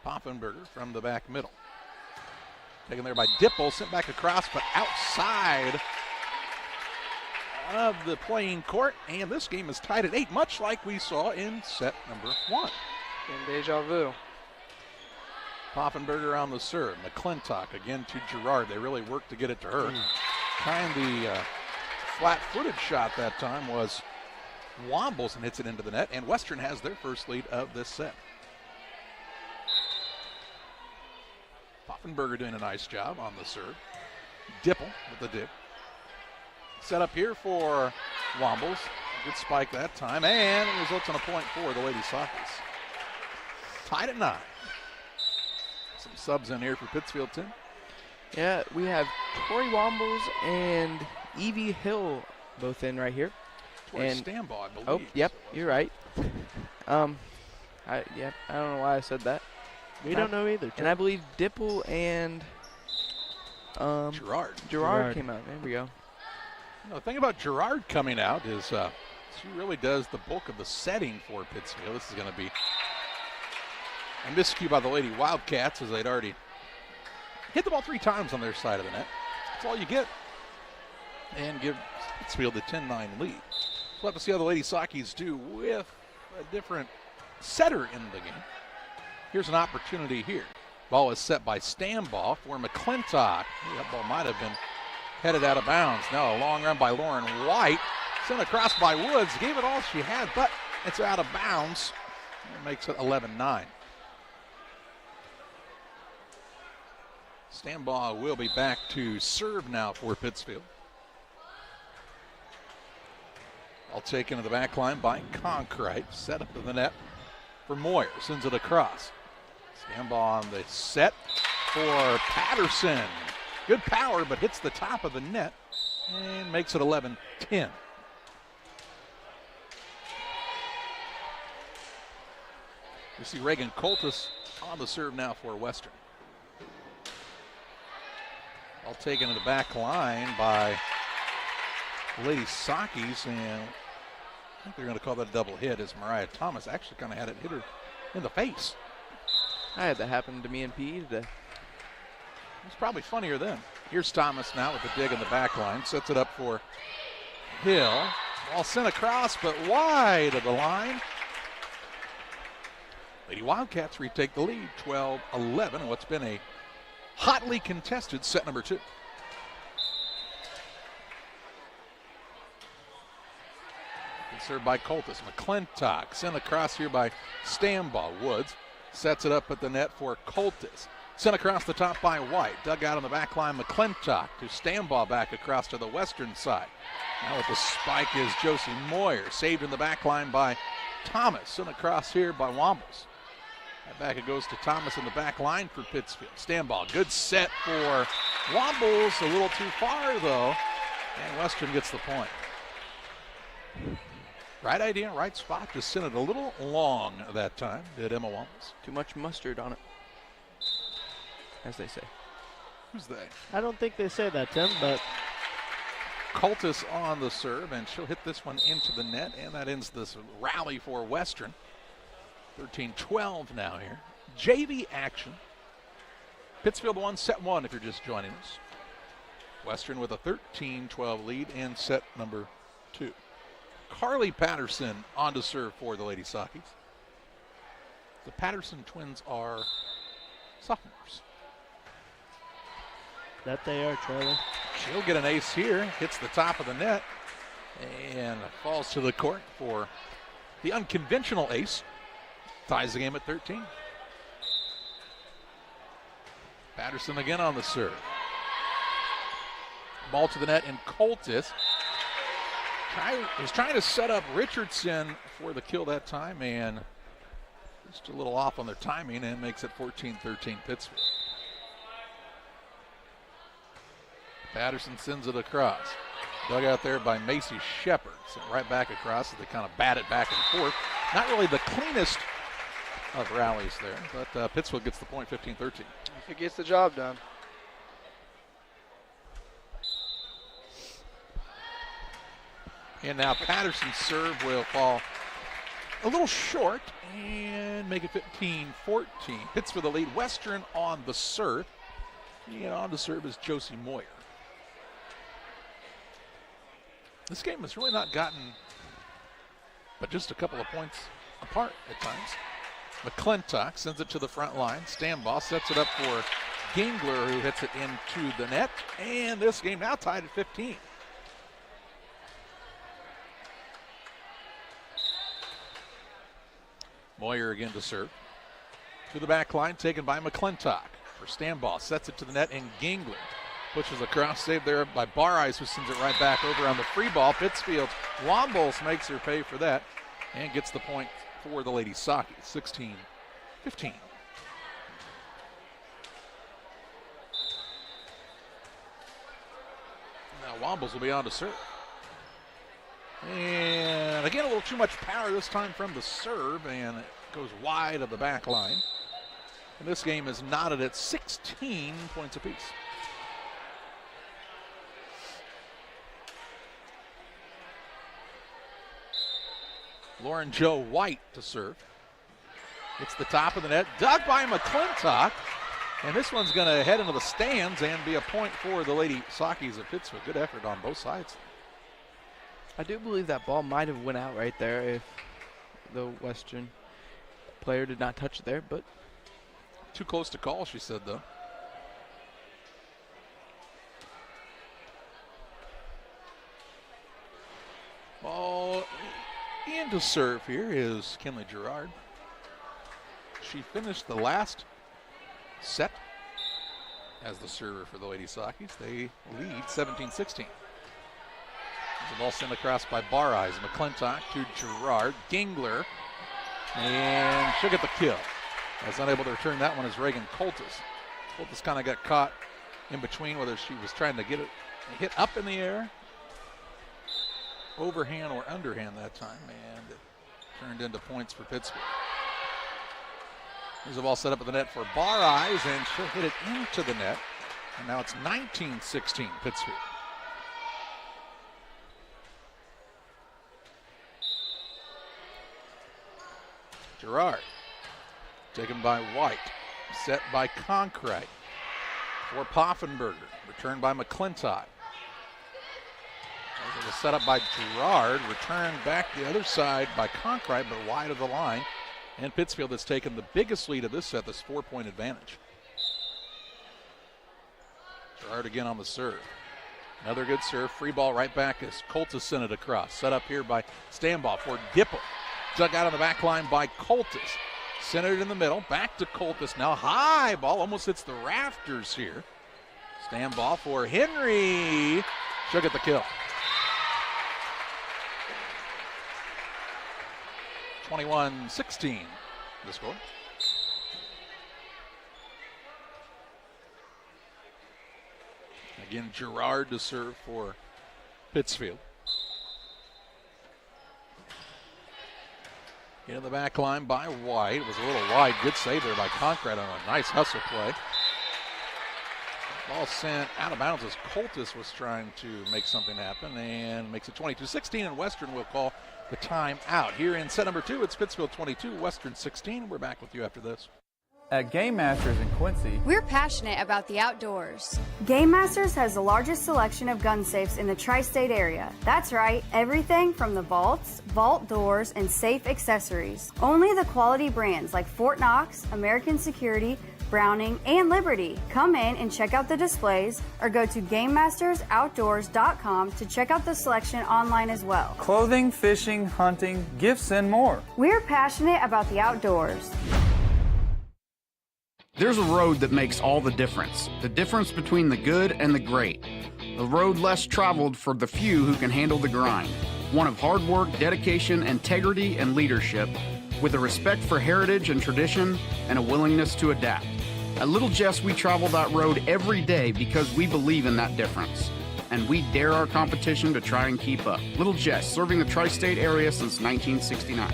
S1: Poffenberger from the back middle. Taken there by Dipple, sent back across, but outside of the playing court. And this game is tied at 8, much like we saw in set number 1.
S14: And deja vu.
S1: Poffenberger on the serve. McClintock again to Gerard. They really worked to get it to her. The flat-footed shot that time was Wombles and hits it into the net. And Western has their first lead of this set. Poffenberger doing a nice job on the serve. Dipple with the dip. Set up here for Wombles. Good spike that time. And it results in a point for the Lady Sockers. Tied at 9. Some subs in here for Pittsfield, Tim.
S15: Yeah, we have Tori Wombles and Evie Hill both in right here.
S1: Tori Stambaugh, I believe.
S15: Oh, yep, you're right. I don't know why I said that.
S8: We don't know either.
S15: And I believe Dipple and Gerard came out. There we go.
S1: The thing about Gerard coming out is she really does the bulk of the setting for Pittsfield. This is going to be a miscue by the Lady Wildcats, as they'd already hit the ball 3 times on their side of the net. That's all you get. And give Pittsfield the 10-9 lead. We'll have to see how the Lady Sockies do with a different setter in the game. Here's an opportunity here. Ball is set by Stambaugh for McClintock. That ball might have been headed out of bounds. Now a long run by Lauren White. Sent across by Woods. Gave it all she had, but it's out of bounds. It makes it 11-9. Stambaugh will be back to serve now for Pittsfield. All taken to the back line by Conkrite. Set up in the net for Moyer. Sends it across. Stambaugh on the set for Patterson. Good power, but hits the top of the net and makes it 11-10. You see Reagan Coltis on the serve now for Western. All taken to the back line by Lady Sockies, and I think they're going to call that a double hit as Mariah Thomas actually kind of had it hit her in the face.
S15: I had that happen to me and P today.
S1: It's probably funnier then. Here's Thomas now with the dig in the back line. Sets it up for Hill. Ball sent across, but wide of the line. Lady Wildcats retake the lead, 12-11, in what's been a hotly contested set number 2. Served by Coltis. McClintock sent across here by Stambaugh. Woods sets it up at the net for Coltis. Sent across the top by White. Dug out on the back line. McClintock to Stambaugh back across to the Western side. Now with the spike is Josie Moyer. Saved in the back line by Thomas. Sent across here by Wombles. That back it goes to Thomas in the back line for Pittsfield. Stambaugh, good set for Wombles. A little too far though. And Western gets the point. Right idea, right spot. Just sent it a little long that time, did Emma Wombles.
S15: Too much mustard on it, as they say.
S1: Who's they?
S8: I don't think they say that, Tim, but
S1: Coltis on the serve, and she'll hit this one into the net, and that ends this rally for Western. 13-12 now here. JV action. Pittsfield won set 1 if you're just joining us. Western with a 13-12 lead in set number 2. Carly Patterson on to serve for the Lady Sockies. The Patterson twins are sophomores.
S8: That they are, Charlie.
S1: She'll get an ace here. Hits the top of the net and falls to the court for the unconventional ace. Ties the game at 13. Patterson again on the serve. Ball to the net, and Coltis He's trying to set up Richardson for the kill that time, and just a little off on their timing, and makes it 14-13 Pittsfield. Patterson sends it across. Dug out there by Macy Shepard. Sent right back across as they kind of bat it back and forth. Not really the cleanest of rallies there, but Pittsfield gets the point, 15-13.
S14: If it gets the job done.
S1: And now Patterson's serve will fall a little short and make it 15-14. Pittsfield the lead. Western on the serve. And on the serve is Josie Moyer. This game has really not gotten but just a couple of points apart at times. McClintock sends it to the front line. Stambaugh sets it up for Gingler, who hits it into the net. And this game now tied at 15. Moyer again to serve. To the back line, taken by McClintock. For Stambaugh, sets it to the net, and Gingler pushes across, saved there by Bar-Eyes, who sends it right back over on the free ball. Pittsfield Wombles makes her pay for that and gets the point for the Lady Sockey, 16-15. Now Wombles will be on to serve. And again, a little too much power this time from the serve, and it goes wide of the back line. And this game is knotted at 16 points apiece. Lauren Jo White to serve. It's the top of the net, dug by McClintock. And this one's going to head into the stands and be a point for the Lady Sockies of Pittsfield. Good effort on both sides.
S15: I do believe that ball might have went out right there if the Western player did not touch it there, but
S1: too close to call, she said, though. Ball in to serve here is Kinley Gerard. She finished the last set as the server for the Lady Sockies. They lead 17-16. The ball sent across by Bar-Eyes. McClintock to Gerard. Gingler. And she'll get the kill. Was unable to return that one is Reagan Coltis. Coltis kind of got caught in between whether she was trying to get it hit up in the air, overhand or underhand that time, and it turned into points for Pittsfield. There's a ball set up at the net for Bar-Eyes, and she'll hit it into the net. And now it's 19-16 Pittsfield. Gerard, taken by White, set by Concrete for Poffenberger, returned by McClintock. It was set up by Gerard, returned back the other side by Concrete, but wide of the line. And Pittsfield has taken the biggest lead of this set, this 4-point advantage. Gerard again on the serve. Another good serve, free ball right back as Coltis sent it across. Set up here by Stambaugh for Dipple. Dug out on the back line by Coltis. Centered in the middle, back to Coltis. Now high ball, almost hits the rafters here. Stambaugh for Henry. She'll get the kill. 21-16 the score. Again, Gerard to serve for Pittsfield. In the back line by White. It was a little wide. Good save there by Concrete on a nice hustle play. Ball sent out of bounds as Coltis was trying to make something happen, and makes it 22-16, and Western will call the time out. Here in set number 2, it's Pittsfield 22, Western 16. We're back with you after this.
S9: At Game Masters in Quincy,
S10: we're passionate about the outdoors.
S23: Game Masters has the largest selection of gun safes in the tri-state area. That's right, everything from the vaults, vault doors, and safe accessories. Only the quality brands like Fort Knox, American Security, Browning, and Liberty. Come in and check out the displays or go to GameMastersOutdoors.com to check out the selection online as well.
S9: Clothing, fishing, hunting, gifts, and more.
S23: We're passionate about the outdoors.
S11: There's a road that makes all the difference between the good and the great. A road less traveled for the few who can handle the grind. one of hard work, dedication, integrity, and leadership, with a respect for heritage and tradition and a willingness to adapt. At Little Jess, we travel that road every day because we believe in that difference, and we dare our competition to try and keep up. Little Jess, serving the tri-state area since 1969.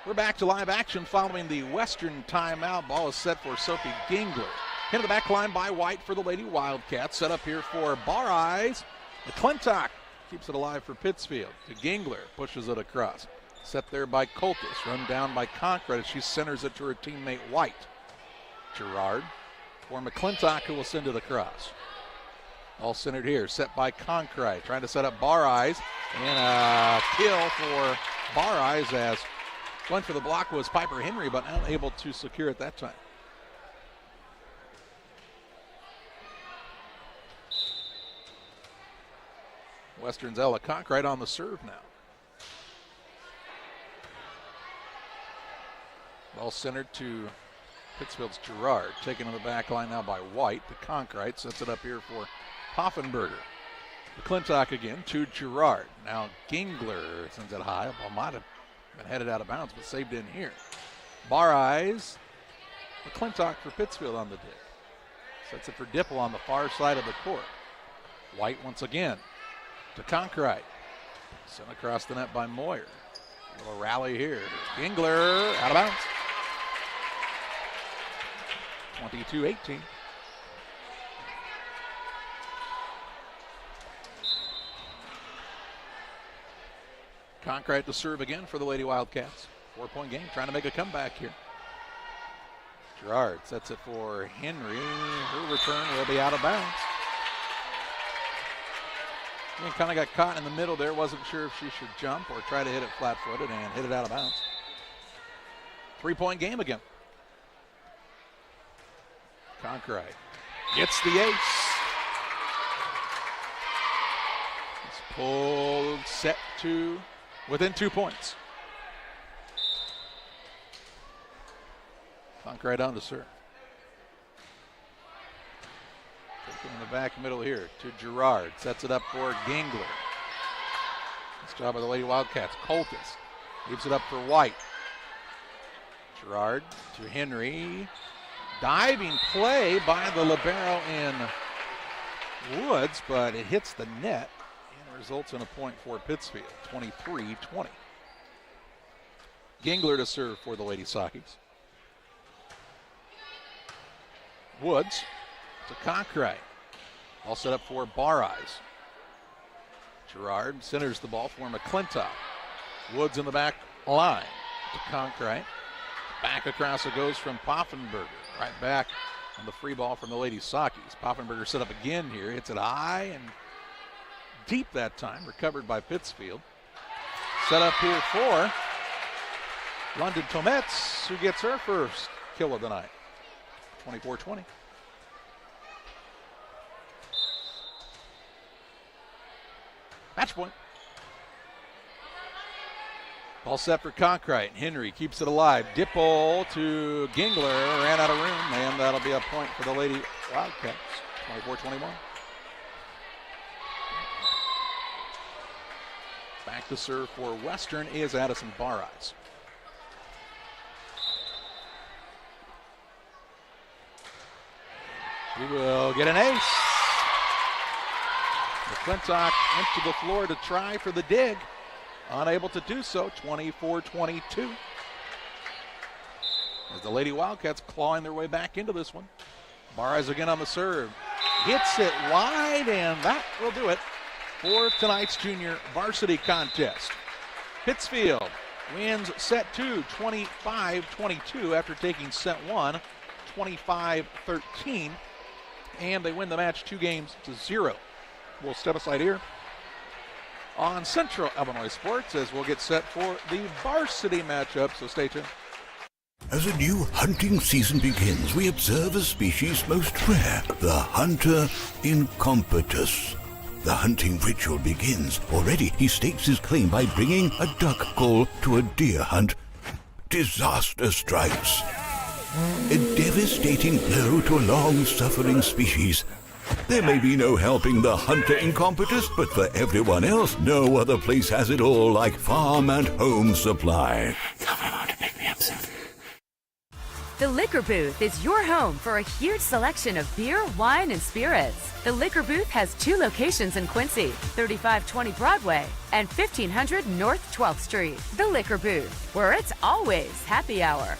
S1: We're back to live action following the Western timeout. Ball is set for Sophie Gingler. Into the back line by White for the Lady Wildcats. Set up here for Bar Eyes. McClintock keeps it alive for Pittsfield. To Gingler, pushes it across. Set there by Coltis, run down by Concrete as she centers it to her teammate White. Gerard for McClintock, who will send it across. All centered here, set by Concrete, trying to set up Bar Eyes. And a kill for Bar Eyes as going for the block was Piper Henry, but unable to secure it that time. Western's Ella Concrete on the serve now. Ball centered to Pittsfield's Gerard. Taken to the back line now by White. The Concrete sets it up here for Poffenberger. McClintock again to Gerard. Now Gingler sends it high. Ball might have been headed out of bounds, but saved in here. Bar Eyes. McClintock for Pittsfield on the dig. Sets it for Dipple on the far side of the court. White once again to Concrete. Sent across the net by Moyer. A little rally here. Gingler out of bounds. 22-18. Concrete to serve again for the Lady Wildcats. 4-point game, trying to make a comeback here. Gerard sets it for Henry. Her return will be out of bounds. And kind of got caught in the middle there. Wasn't sure if she should jump or try to hit it flat-footed and hit it out of bounds. 3-point game again. Concrete gets the ace. It's pulled, set to within 2 points. Concrete on to serve. Taken in the back middle here to Gerard. Sets it up for Gingler. Nice job by the Lady Wildcats. Coltis leaves it up for White. Gerard to Henry. Diving play by the libero in Woods, but it hits the net and results in a point for Pittsfield, 23-20. Gingler to serve for the Lady Sockies. Woods to Concrete. All set up for Bar Eyes. Gerard centers the ball for McClintock. Woods in the back line to Concrete. Back across it goes from Poffenberger. Right back on the free ball from the Lady Sockies. Poffenberger set up again here. Hits it high and deep that time. Recovered by Pittsfield. Set up here for London Tomets, who gets her first kill of the night. 24-20. Match point. Ball set for Concrete. Henry keeps it alive. Dipple to Gingler. Ran out of room, and that'll be a point for the Lady Wildcats. 24-21. Back to serve for Western is Addison Bar Eyes. We will get an ace. McClintock went to the floor to try for the dig. Unable to do so, 24-22. As the Lady Wildcats clawing their way back into this one. Bar Eyes again on the serve. Hits it wide, and that will do it for tonight's junior varsity contest. Pittsfield wins set 2, 25-22 after taking set 1, 25-13. And they win the match 2-0. We'll step aside here on Central Illinois Sports as we'll get set for the varsity matchup, so stay tuned.
S13: As a new hunting season begins, we observe a species most rare, the hunter incompetus. The hunting ritual begins. Already he stakes his claim by bringing a duck call to a deer hunt. Disaster strikes. A devastating blow to a long-suffering species. There may be no helping the hunter incompetus, but for everyone else, no other place has it all like Farm and Home Supply.
S17: The Liquor Booth is your home for a huge selection of beer, wine, and spirits. The Liquor Booth has 2 locations in Quincy, 3520 Broadway and 1500 North 12th Street. The Liquor Booth, where it's always happy hour.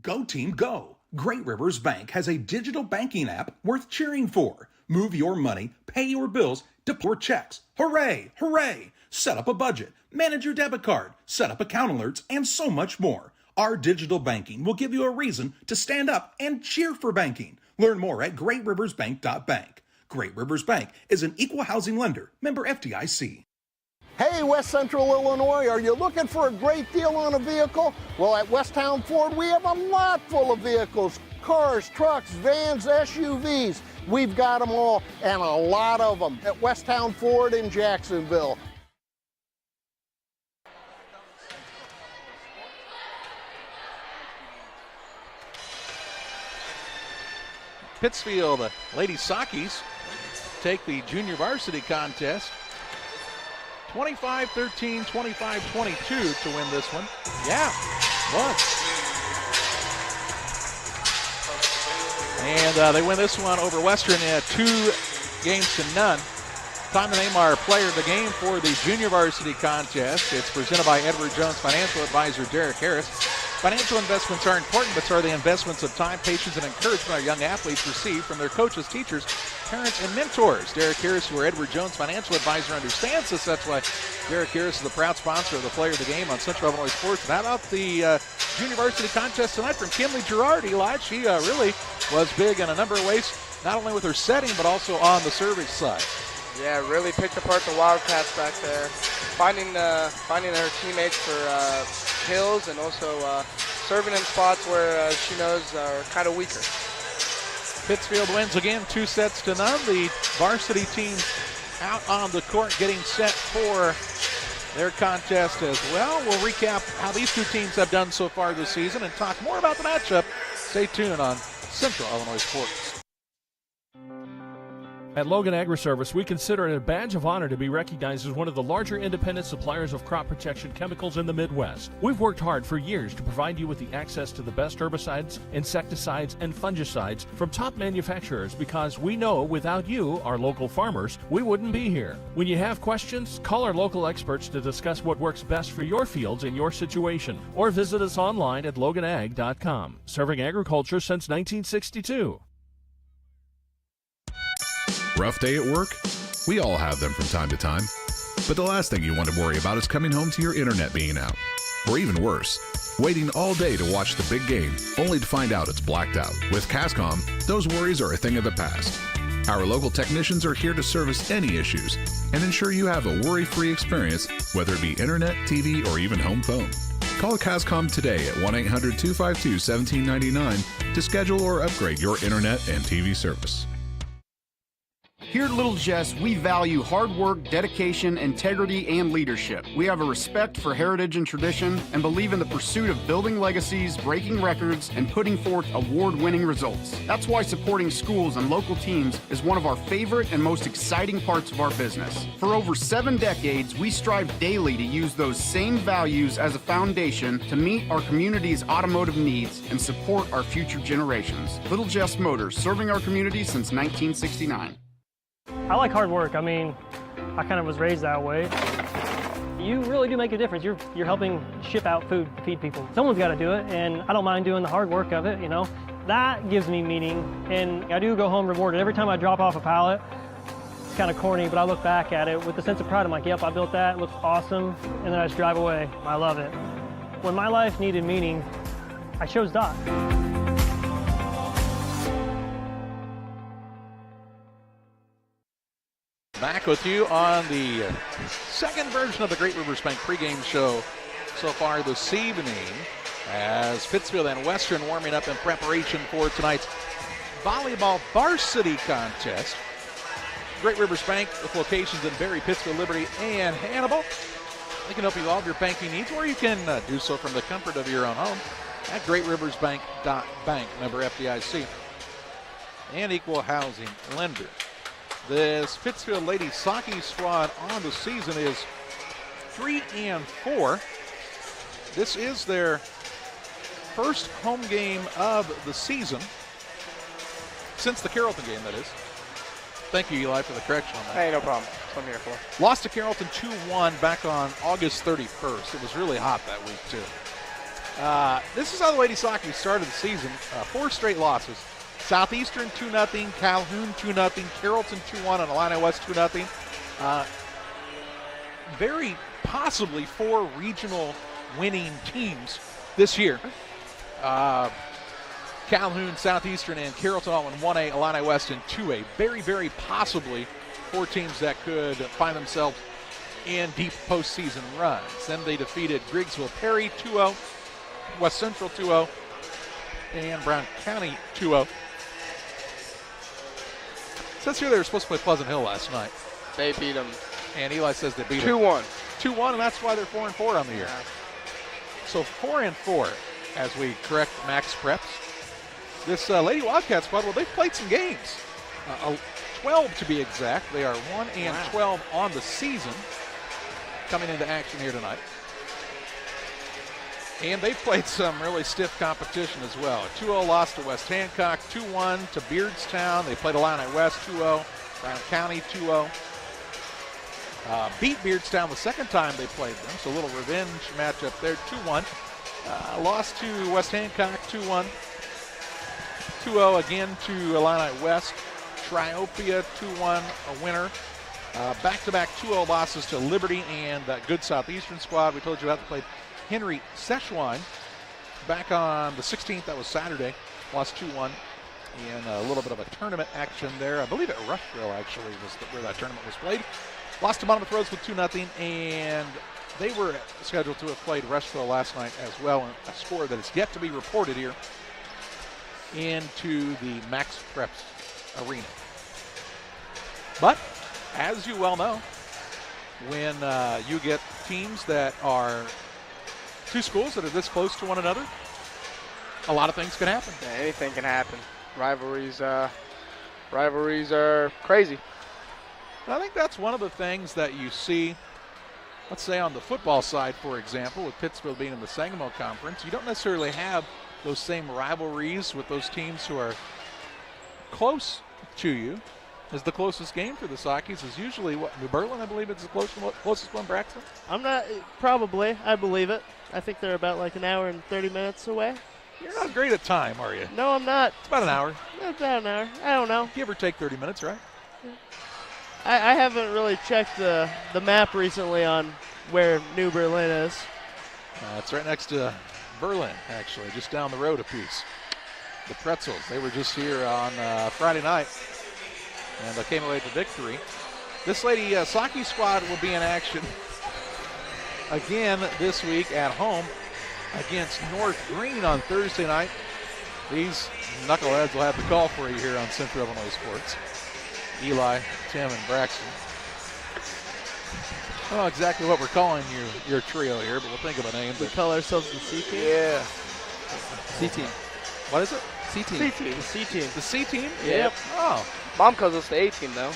S2: Go team, go! Great Rivers Bank has a digital banking app worth cheering for. Move your money, pay your bills, deposit checks. Hooray! Hooray! Set up a budget, manage your debit card, set up account alerts, and so much more. Our digital banking will give you a reason to stand up and cheer for banking. Learn more at greatriversbank.bank. Great Rivers Bank is an equal housing lender, member FDIC.
S18: Hey, West Central Illinois, are you looking for a great deal on a vehicle? Well, at Westtown Ford, we have a lot full of vehicles. Cars, trucks, vans, SUVs. We've got them all, and a lot of them at Westtown Ford in Jacksonville.
S1: Pittsfield Lady Sockies take the junior varsity contest 25-13, 25-22 to win this one. Yeah, won. And they win this one over Western 2-0. Time to name our player of the game for the junior varsity contest. It's presented by Edward Jones Financial Advisor Derek Harris. Financial investments are important, but so are the investments of time, patience, and encouragement our young athletes receive from their coaches, teachers, parents, and mentors. Derek Harris, who are Edward Jones Financial Advisor, understands this. That's why Derek Harris is the proud sponsor of the Player of the Game on Central Illinois Sports. And how about the junior varsity contest tonight from Kinley Girard, Eli? She really was big in a number of ways, not only with her setting, but also on the service side.
S14: Yeah, really picked apart the Wildcats back there. Finding her teammates for kills and also serving in spots where she knows are kind of weaker.
S1: Pittsfield wins again, 2-0. The varsity team out on the court getting set for their contest as well. We'll recap how these two teams have done so far this season and talk more about the matchup. Stay tuned on Central Illinois Sports.
S19: At Logan Agri-Service, we consider it a badge of honor to be recognized as one of the larger independent suppliers of crop protection chemicals in the Midwest. We've worked hard for years to provide you with the access to the best herbicides, insecticides, and fungicides from top manufacturers because we know without you, our local farmers, we wouldn't be here. When you have questions, call our local experts to discuss what works best for your fields and your situation, or visit us online at loganag.com. Serving agriculture since 1962.
S24: Rough day at work? We all have them from time to time. But the last thing you want to worry about is coming home to your internet being out. Or even worse, waiting all day to watch the big game only to find out it's blacked out. With Cascom, those worries are a thing of the past. Our local technicians are here to service any issues and ensure you have a worry-free experience, whether it be internet, TV, or even home phone. Call Cascom today at 1-800-252-1799 to schedule or upgrade your internet and TV service.
S11: Here at Little Jess, we value hard work, dedication, integrity, and leadership. We have a respect for heritage and tradition and believe in the pursuit of building legacies, breaking records, and putting forth award-winning results. That's why supporting schools and local teams is one of our favorite and most exciting parts of our business. For over 7 decades, we strive daily to use those same values as a foundation to meet our community's automotive needs and support our future generations. Little Jess Motors, serving our community since 1969.
S25: I like hard work. I mean, I kind of was raised that way. You really do make a difference. You're helping ship out food to feed people. Someone's got to do it, and I don't mind doing the hard work of it, you know. That gives me meaning, and I do go home rewarded. Every time I drop off a pallet, it's kind of corny, but I look back at it with a sense of pride. I'm like, yep, I built that. It looks awesome, and then I just drive away. I love it. When my life needed meaning, I chose Doc.
S1: Back with you on the second version of the Great Rivers Bank pregame show so far this evening, as Pittsfield and Western warming up in preparation for tonight's volleyball varsity contest. Great Rivers Bank with locations in Barry, Pittsfield, Liberty, and Hannibal. They can help you with all of your banking needs, or you can do so from the comfort of your own home at greatriversbank.bank, member FDIC. and equal housing lender. This Pittsfield ladies hockey squad on the season is 3-4. This is their first home game of the season since the Carrollton game, that is. Thank you, Eli, for the correction on that.
S14: Hey, no problem. That's what I'm here for.
S1: Lost to Carrollton 2-1 back on August 31st. It was really hot that week, too. This is how the ladies hockey started the season. 4 straight losses. Southeastern 2-0, Calhoun 2-0, Carrollton 2-1, and Illini West 2-0. Very possibly 4 regional winning teams this year. Calhoun, Southeastern, and Carrollton all in 1A, Illini West in 2A. Very, very possibly 4 teams that could find themselves in deep postseason runs. Then they defeated Griggsville Perry 2-0, West Central 2-0, and Brown County 2-0. Says here they were supposed to play Pleasant Hill last night.
S14: They beat them.
S1: And Eli says they beat them
S14: 2-1.
S1: 2-1, and that's why they're 4-4 on the year. So 4-4 as we correct Max Preps. This Lady Wildcat squad, well, they've played some games. 12 to be exact. They are 1-12 on the season coming into action here tonight. And they've played some really stiff competition as well. A 2-0 loss to West Hancock, 2-1 to Beardstown. They played Illini West 2-0, Brown County 2-0. Beat Beardstown the second time they played them, so a little revenge matchup there, 2-1. Lost to West Hancock 2-1. 2-0 again to Illini West. Triopia 2-1, a winner. Back-to-back 2-0 losses to Liberty and that good Southeastern squad. We told you about to play Henry Szechuan back on the 16th. That was Saturday. Lost 2-1 in a little bit of a tournament action there. I believe at Rushville actually was where that tournament was played. Lost to Monmouth Rose with 2-0, and they were scheduled to have played Rushville last night as well, a score that is yet to be reported here into the Max Preps arena. But as you well know, when you get teams that are 2 schools that are this close to one another, a lot of things can happen.
S14: Yeah, anything can happen. Rivalries are crazy.
S1: I think that's one of the things that you see, let's say on the football side, for example, with Pittsfield being in the Sangamo Conference. You don't necessarily have those same rivalries with those teams who are close to you. Is the closest game for the Sockies is usually what, New Berlin, I believe it's the closest one, Braxton?
S8: I'm not, probably, I believe it. I think they're about like an hour and 30 minutes away.
S1: You're not great at time, are you?
S8: No, I'm not.
S1: It's about an hour.
S8: About an hour. I don't know.
S1: Give or take 30 minutes, right?
S8: I haven't really checked the map recently on where New Berlin is.
S1: It's right next to Berlin, actually, just down the road a piece. The Pretzels, they were just here on Friday night, and they came away with the victory. This lady Saki squad will be in action again this week at home against North Green on Thursday night. These knuckleheads will have the call for you here on Central Illinois Sports. Eli, Tim, and Braxton. I don't know exactly what we're calling your trio here, but we'll think of a name.
S8: We call ourselves the C team?
S14: Yeah.
S15: C team.
S1: What is it?
S15: C team.
S8: C team. The C team.
S1: The C team?
S14: Yep.
S1: Oh.
S14: Mom calls us the A team, though.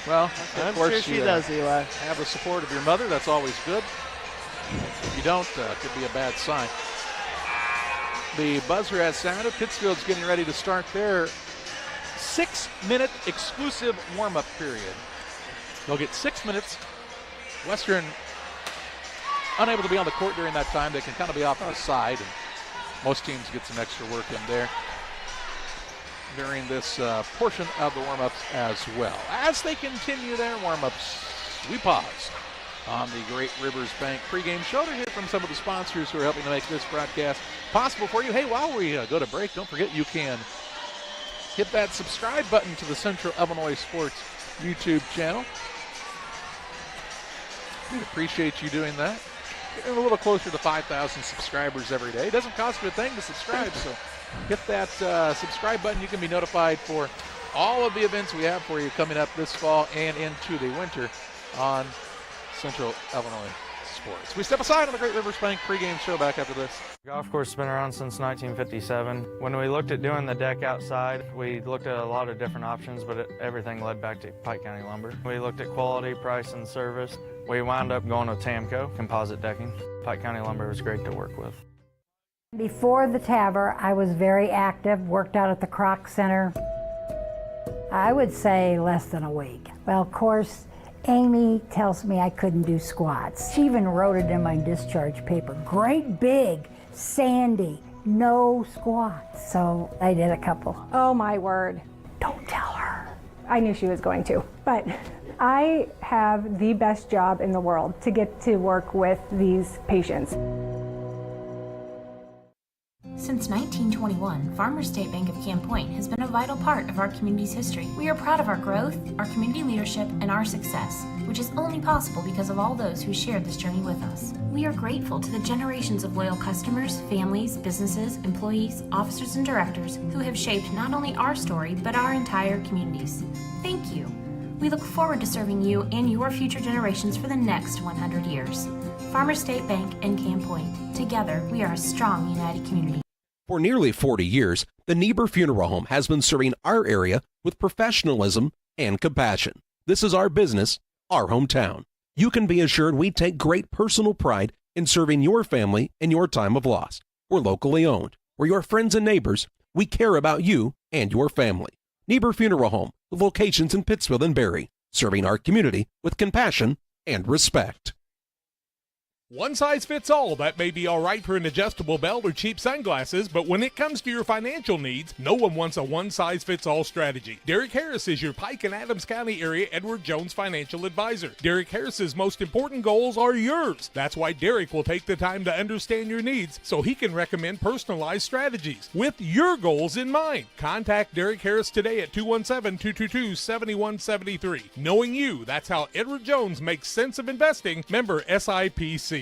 S1: Well,
S8: I'm
S1: of course
S8: sure she does, Eli.
S1: Have the support of your mother. That's always good. If you don't, it could be a bad sign. The buzzer has sounded. Pittsfield's getting ready to start their 6-minute exclusive warm-up period. They'll get 6 minutes. Western unable to be on the court during that time. They can kind of be off to the side, and most teams get some extra work in there during this portion of the warm-ups as well. As they continue their warm-ups, we pause on the Great Rivers Bank pregame show to hear from some of the sponsors who are helping to make this broadcast possible for you. Hey, while we go to break, don't forget you can hit that subscribe button to the Central Illinois Sports YouTube channel. We appreciate you doing that. Getting a little closer to 5,000 subscribers every day. It doesn't cost you a thing to subscribe, so hit that subscribe button. You can be notified for all of the events we have for you coming up this fall and into the winter on Central Illinois sports. We step aside on the Great Rivers Bank pregame show. Back after this.
S3: Golf course has been around since 1957. When we looked at doing the deck outside, we looked at a lot of different options, but everything led back to Pike County Lumber. We looked at quality, price, and service. We wound up going with Tamco, composite decking. Pike County Lumber was great to work with.
S12: Before the TAVR, I was very active, worked out at the Croc Center. I would say less than a week. Well, of course, Amy tells me I couldn't do squats. She even wrote it in my discharge paper. Great big, sandy, no squats. So I did a couple.
S20: Oh my word.
S12: Don't tell her.
S20: I knew she was going to, but I have the best job in the world to get to work with these patients.
S21: Since 1921, Farmers State Bank of Camp Point has been a vital part of our community's history. We are proud of our growth, our community leadership, and our success, which is only possible because of all those who shared this journey with us. We are grateful to the generations of loyal customers, families, businesses, employees, officers, and directors who have shaped not only our story, but our entire communities. Thank you. We look forward to serving you and your future generations for the next 100 years. Farmers State Bank and Camp Point. Together, we are a strong, united community.
S22: For nearly 40 years, the Niebuhr Funeral Home has been serving our area with professionalism and compassion. This is our business, our hometown. You can be assured we take great personal pride in serving your family in your time of loss. We're locally owned. We're your friends and neighbors. We care about you and your family. Niebuhr Funeral Home, with locations in Pittsfield and Barry, serving our community with compassion and respect.
S16: One size fits all. That may be all right for an adjustable belt or cheap sunglasses, but when it comes to your financial needs, no one wants a one-size-fits-all strategy. Derek Harris is your Pike and Adams County area Edward Jones financial advisor. Derek Harris's most important goals are yours. That's why Derek will take the time to understand your needs so he can recommend personalized strategies with your goals in mind. Contact Derek Harris today at 217-222-7173. Knowing you, that's how Edward Jones makes sense of investing. Member SIPC.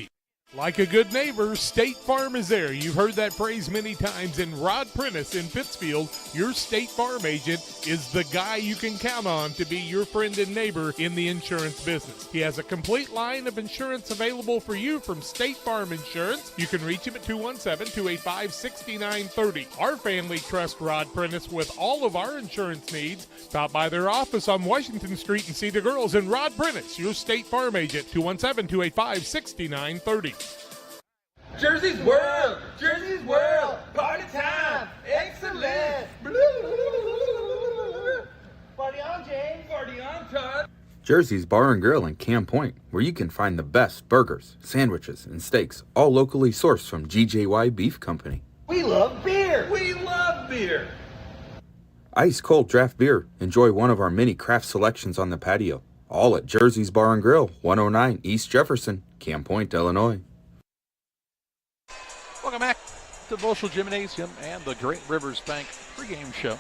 S16: Like a good neighbor, State Farm is there. You've heard that phrase many times, and Rod Prentice in Pittsfield, your State Farm agent, is the guy you can count on to be your friend and neighbor in the insurance business. He has a complete line of insurance available for you from State Farm Insurance. You can reach him at 217-285-6930. Our family trusts Rod Prentice with all of our insurance needs. Stop by their office on Washington Street and see the girls. And Rod Prentice, your State Farm agent, 217-285-6930.
S26: Jersey's World! Jersey's World! Party time! Excellent! Party on, James! Party on, Todd!
S27: Jersey's Bar and Grill in Camp Point, where you can find the best burgers, sandwiches, and steaks, all locally sourced from GJY Beef Company.
S26: We love beer! We love beer!
S27: Ice cold draft beer. Enjoy one of our many craft selections on the patio. All at Jersey's Bar and Grill, 109 East Jefferson, Camp Point, Illinois.
S1: Welcome back to the Volleyball Gymnasium and the Great Rivers Bank pregame show.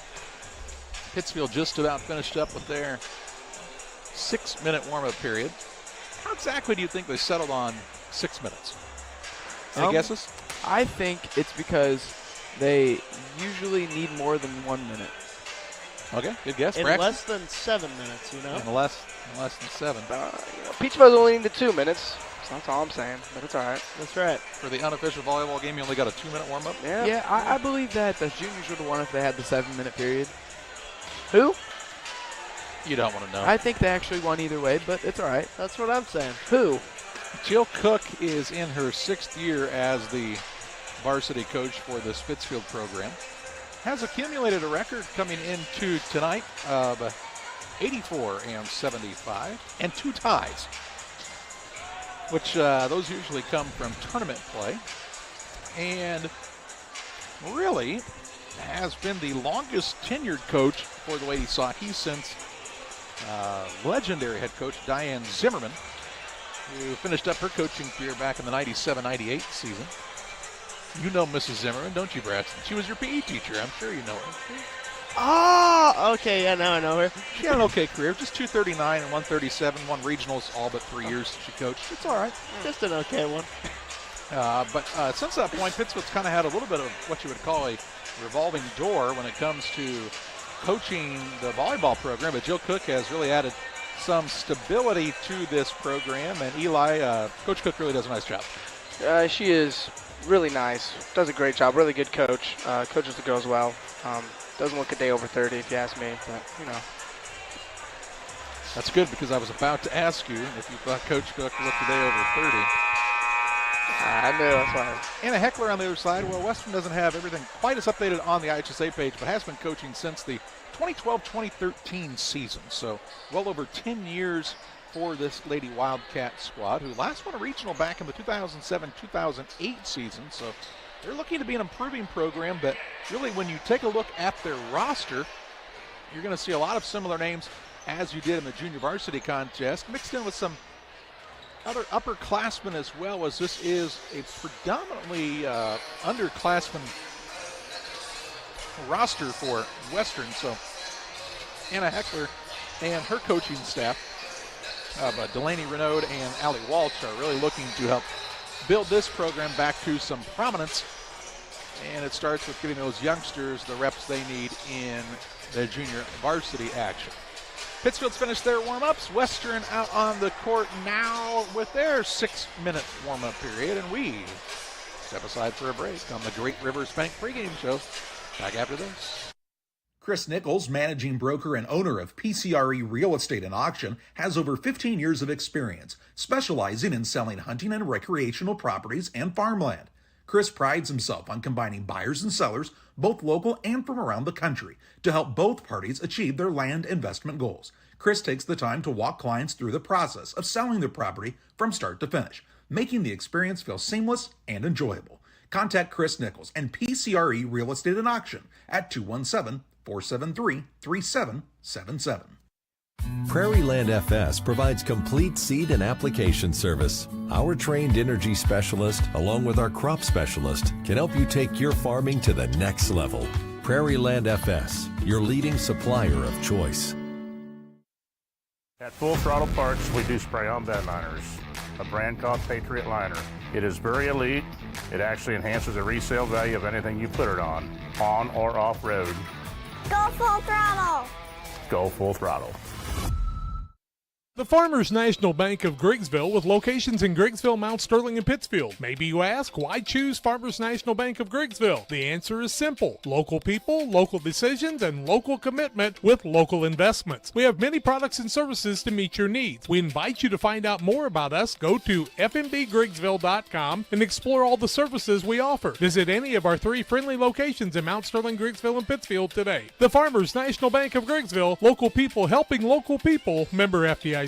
S1: Pittsfield just about finished up with their 6-minute warm-up period. How exactly do you think they settled on 6 minutes? Any guesses?
S15: I think it's because they usually need more than 1 minute.
S1: Okay, good guess.
S8: In
S1: Braxton?
S8: less than 7 minutes, you know?
S1: In less than 7.
S14: Peach Buzz only needed 2 minutes. That's all I'm saying, but it's all right.
S8: That's right.
S1: For the unofficial volleyball game, you only got a 2-minute warm-up?
S14: Yeah,
S15: I believe that the juniors would have won if they had the 7-minute period.
S14: Who?
S1: You don't want to know.
S15: I think they actually won either way, but it's all right.
S8: That's what I'm saying.
S14: Who?
S1: Jill Cook is in her 6th year as the varsity coach for the Pittsfield program. Has accumulated a record coming into tonight of 84 and 75 and 2 ties, which those usually come from tournament play, and really has been the longest tenured coach for the Lady Sockeye since legendary head coach Diane Zimmerman, who finished up her coaching career back in the 97-98 season. You know Mrs. Zimmerman, don't you, Braxton? She was your PE teacher. I'm sure you know her.
S8: Oh, okay, yeah, now I know her.
S1: She had an okay career, just 239 and 137, won regionals all but 3 years she coached. It's all right.
S8: Just an okay one.
S1: But since that point, Pittsfield's kind of had a little bit of what you would call a revolving door when it comes to coaching the volleyball program. But Jill Cook has really added some stability to this program. And Eli, Coach Cook really does a nice job.
S14: She is really nice. Does a great job. Really good coach. Coaches the girls well. Doesn't look a day over 30 if you ask me, but you know.
S1: That's good because I was about to ask you if you thought Coach Cook looked a day over 30.
S14: I knew that's why.
S1: Anna Heckler on the other side. Well, Western doesn't have everything quite as updated on the IHSA page, but has been coaching since the 2012-2013 season. So well over 10 years for this Lady Wildcat squad, who last won a regional back in the 2007-2008 season. So they're looking to be an improving program, but really when you take a look at their roster, you're going to see a lot of similar names as you did in the junior varsity contest, mixed in with some other upperclassmen as well, as this is a predominantly underclassmen roster for Western. So Anna Heckler and her coaching staff of Delaney Renaud and Allie Walsh are really looking to help build this program back to some prominence. And it starts with giving those youngsters the reps they need in the junior varsity action. Pittsfield's finished their warm-ups. Western out on the court now with their 6-minute warm-up period. And we step aside for a break on the Great Rivers Bank pregame show. Back after this.
S2: Chris Nichols, managing broker and owner of PCRE Real Estate and Auction, has over 15 years of experience, specializing in selling hunting and recreational properties and farmland. Chris prides himself on combining buyers and sellers, both local and from around the country, to help both parties achieve their land investment goals. Chris takes the time to walk clients through the process of selling their property from start to finish, making the experience feel seamless and enjoyable. Contact Chris Nichols and PCRE Real Estate and Auction at 217-473-3777.
S4: Prairie Land FS provides complete seed and application service. Our trained energy specialist, along with our crop specialist, can help you take your farming to the next level. Prairie Land FS, your leading supplier of choice.
S5: At Full Throttle Parts, we do spray-on bed liners, a brand called Patriot Liner. It is very elite. It actually enhances the resale value of anything you put it on or off-road.
S6: Go Full Throttle!
S5: Go Full Throttle.
S16: The Farmers National Bank of Griggsville, with locations in Griggsville, Mount Sterling, and Pittsfield. Maybe you ask, why choose Farmers National Bank of Griggsville? The answer is simple. Local people, local decisions, and local commitment with local investments. We have many products and services to meet your needs. We invite you to find out more about us. Go to fmbgriggsville.com and explore all the services we offer. Visit any of our 3 friendly locations in Mount Sterling, Griggsville, and Pittsfield today. The Farmers National Bank of Griggsville, local people helping local people, member FDIC.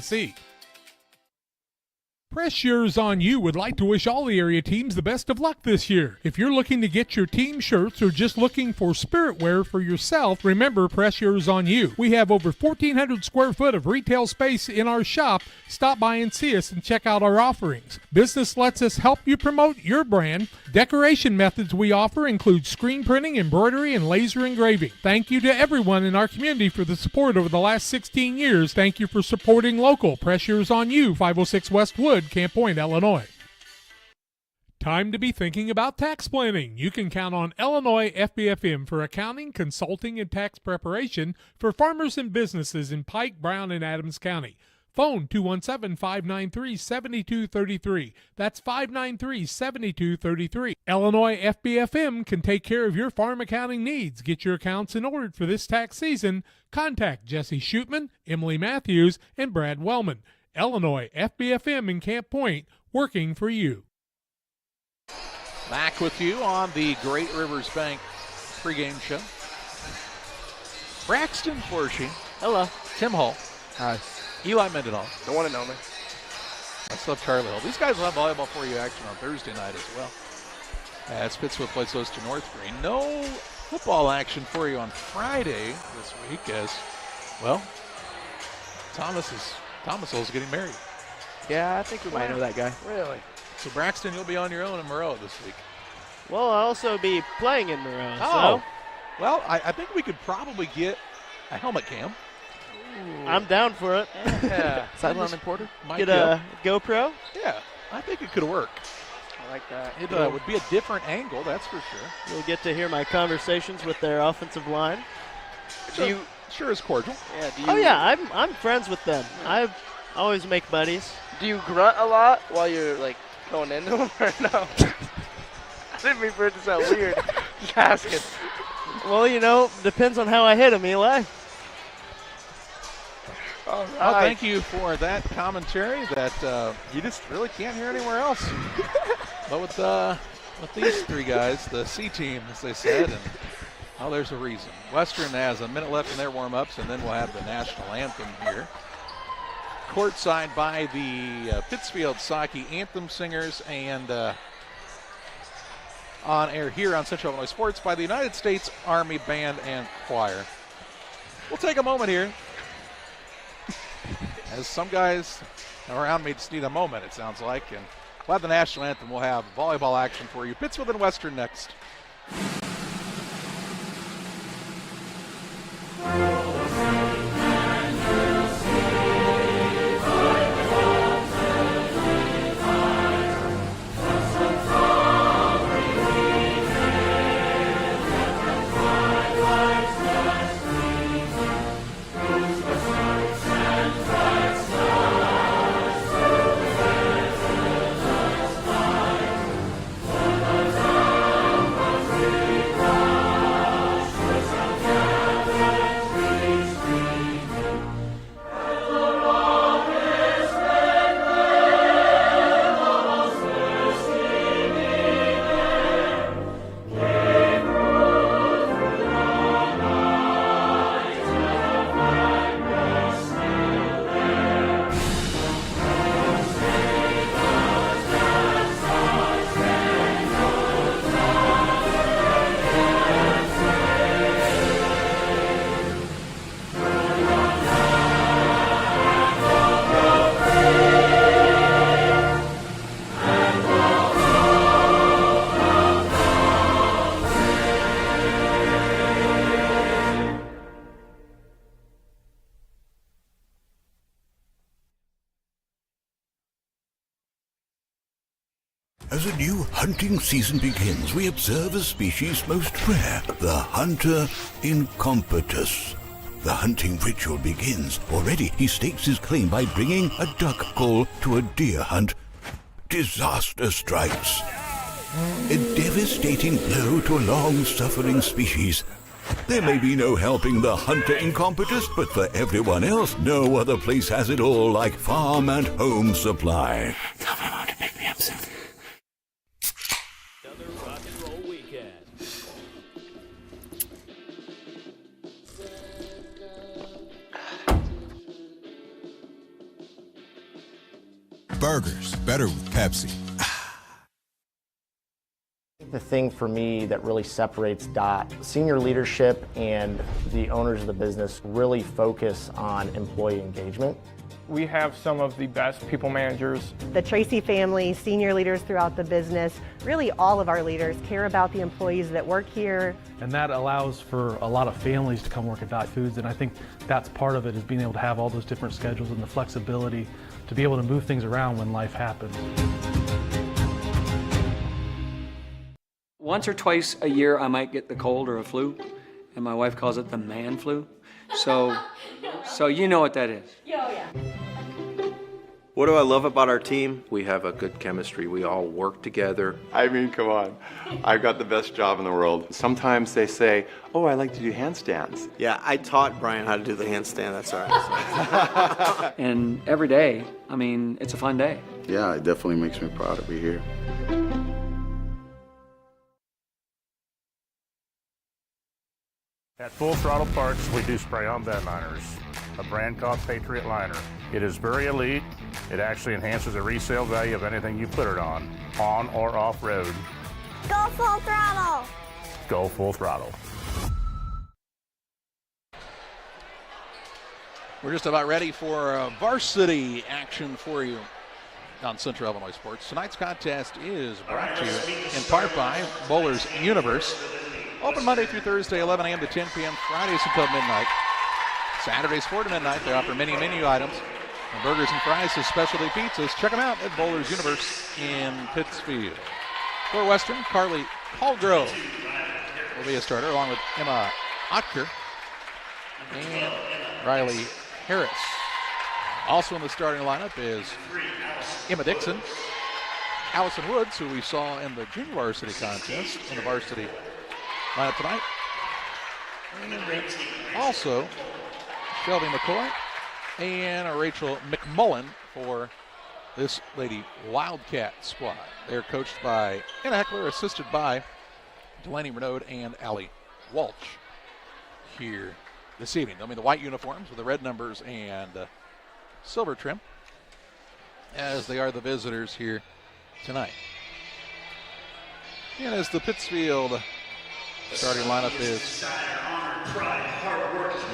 S16: Press Yours On You would like to wish all the area teams the best of luck this year. If you're looking to get your team shirts or just looking for spirit wear for yourself, remember Press Yours On You. We have over 1,400 square foot of retail space in our shop. Stop by and see us and check out our offerings. Business lets us help you promote your brand. Decoration methods we offer include screen printing, embroidery, and laser engraving. Thank you to everyone in our community for the support over the last 16 years. Thank you for supporting local. Press Yours On You, 506 West Wood, Camp Point, Illinois. Time to be thinking about tax planning. You can count on Illinois FBFM for accounting, consulting, and tax preparation for farmers and businesses in Pike, Brown, and Adams County. Phone 217-593-7233. That's 593-7233. Illinois FBFM can take care of your farm accounting needs. Get your accounts in order for this tax season. Contact Jesse Shootman, Emily Matthews, and Brad Wellman. Illinois FBFM in Camp Point, working for you.
S1: Back with you on the Great Rivers Bank pregame show. Braxton Forshee.
S8: Hello.
S1: Tim Hall.
S8: Hi.
S1: Eli Mendenhall.
S14: The one and only.
S1: I still have Charlie Hill. These guys will have volleyball for you action on Thursday night as well, as Pittsfield plays host to North Green. No football action for you on Friday this week, as, well, Thomas Hill's getting married.
S8: Yeah, I think we might know that guy.
S1: Really? So, Braxton, you'll be on your own in Moreau this week.
S8: Well, I'll also be playing in Moreau.
S1: Oh. So. Well, I think we could probably get a helmet cam.
S8: Ooh. I'm down for it.
S1: Yeah.
S8: Sideline reporter? Get a GoPro?
S1: Yeah, I think it could work.
S8: I like that.
S1: It would be a different angle, that's for sure.
S8: You'll get to hear my conversations with their offensive line.
S14: Do
S1: Sure is cordial.
S14: Yeah.
S8: Oh yeah, I'm friends with them. I always make buddies.
S14: Do you grunt a lot while you're like going into them or no? I didn't mean for it to sound weird. Just asking.
S8: Well, depends on how I hit them, Eli.
S14: All right.
S1: Well, thank you for that commentary that you just really can't hear anywhere else. But with these three guys, the C team, as they said, and there's a reason. Western has a minute left in their warm-ups, and then we'll have the national anthem here. Courtside by the Pittsfield Saki anthem singers, and on air here on Central Illinois Sports by the United States Army Band and Choir. We'll take a moment here. As some guys around me just need a moment, it sounds like. And we'll have the national anthem. We'll have volleyball action for you. Pittsfield and Western next.
S7: As a new hunting season begins, we observe a species most rare, the hunter incompetus. The hunting ritual begins. Already he stakes his claim by bringing a duck call to a deer hunt. Disaster strikes. A devastating blow to a long-suffering species. There may be no helping the hunter incompetus, but for everyone else, no other place has it all like Farm and Home Supply.
S9: Tell my mom to pick me up soon.
S10: Burgers, better with Pepsi.
S13: The thing for me that really separates DOT, senior leadership and the owners of the business really focus on employee engagement.
S17: We have some of the best people managers.
S18: The Tracy family, senior leaders throughout the business, really all of our leaders care about the employees that work here.
S23: And that allows for a lot of families to come work at Dot Foods, and I think that's part of it, is being able to have all those different schedules and the flexibility to be able to move things around when life happens.
S28: Once or twice a year I might get the cold or a flu, and my wife calls it the man flu. So you know what that is.
S18: Yeah.
S29: What do I love about our team? We have a good chemistry. We all work together.
S30: I mean, come on. I've got the best job in the world. Sometimes they say, oh, I like to do handstands.
S29: Yeah, I taught Brian how to do the handstand. That's all right.
S28: And every day, I mean, it's a fun day.
S30: Yeah, it definitely makes me proud to be here.
S5: At Full Throttle Parts, we do spray-on bed liners, a brand called Patriot Liner. It is very elite. It actually enhances the resale value of anything you put it on or off-road.
S6: Go full throttle!
S5: Go Full Throttle.
S1: We're just about ready for varsity action for you on Central Illinois Sports. Tonight's contest is brought to you in part by Bowler's Universe. Open Monday through Thursday, 11 a.m. to 10 p.m., Fridays until midnight. Saturdays 4 to midnight. They offer many menu items, and burgers and fries to specialty pizzas. Check them out at Bowler's Universe in Pittsfield. For Western, Carly Hallgrove will be a starter, along with Emma Otker. and Riley Harris. Also in the starting lineup is Emma Dixon, Allison Woods, who we saw in the junior varsity contest in the varsity lineup tonight. And also Shelby McCoy and Rachel McMullen for this Lady Wildcat squad. They're coached by Anna Heckler, assisted by Delaney Renaud and Allie Walsh here this evening. I mean, the white uniforms with the red numbers and silver trim, as they are the visitors here tonight. And as the Pittsfield starting lineup is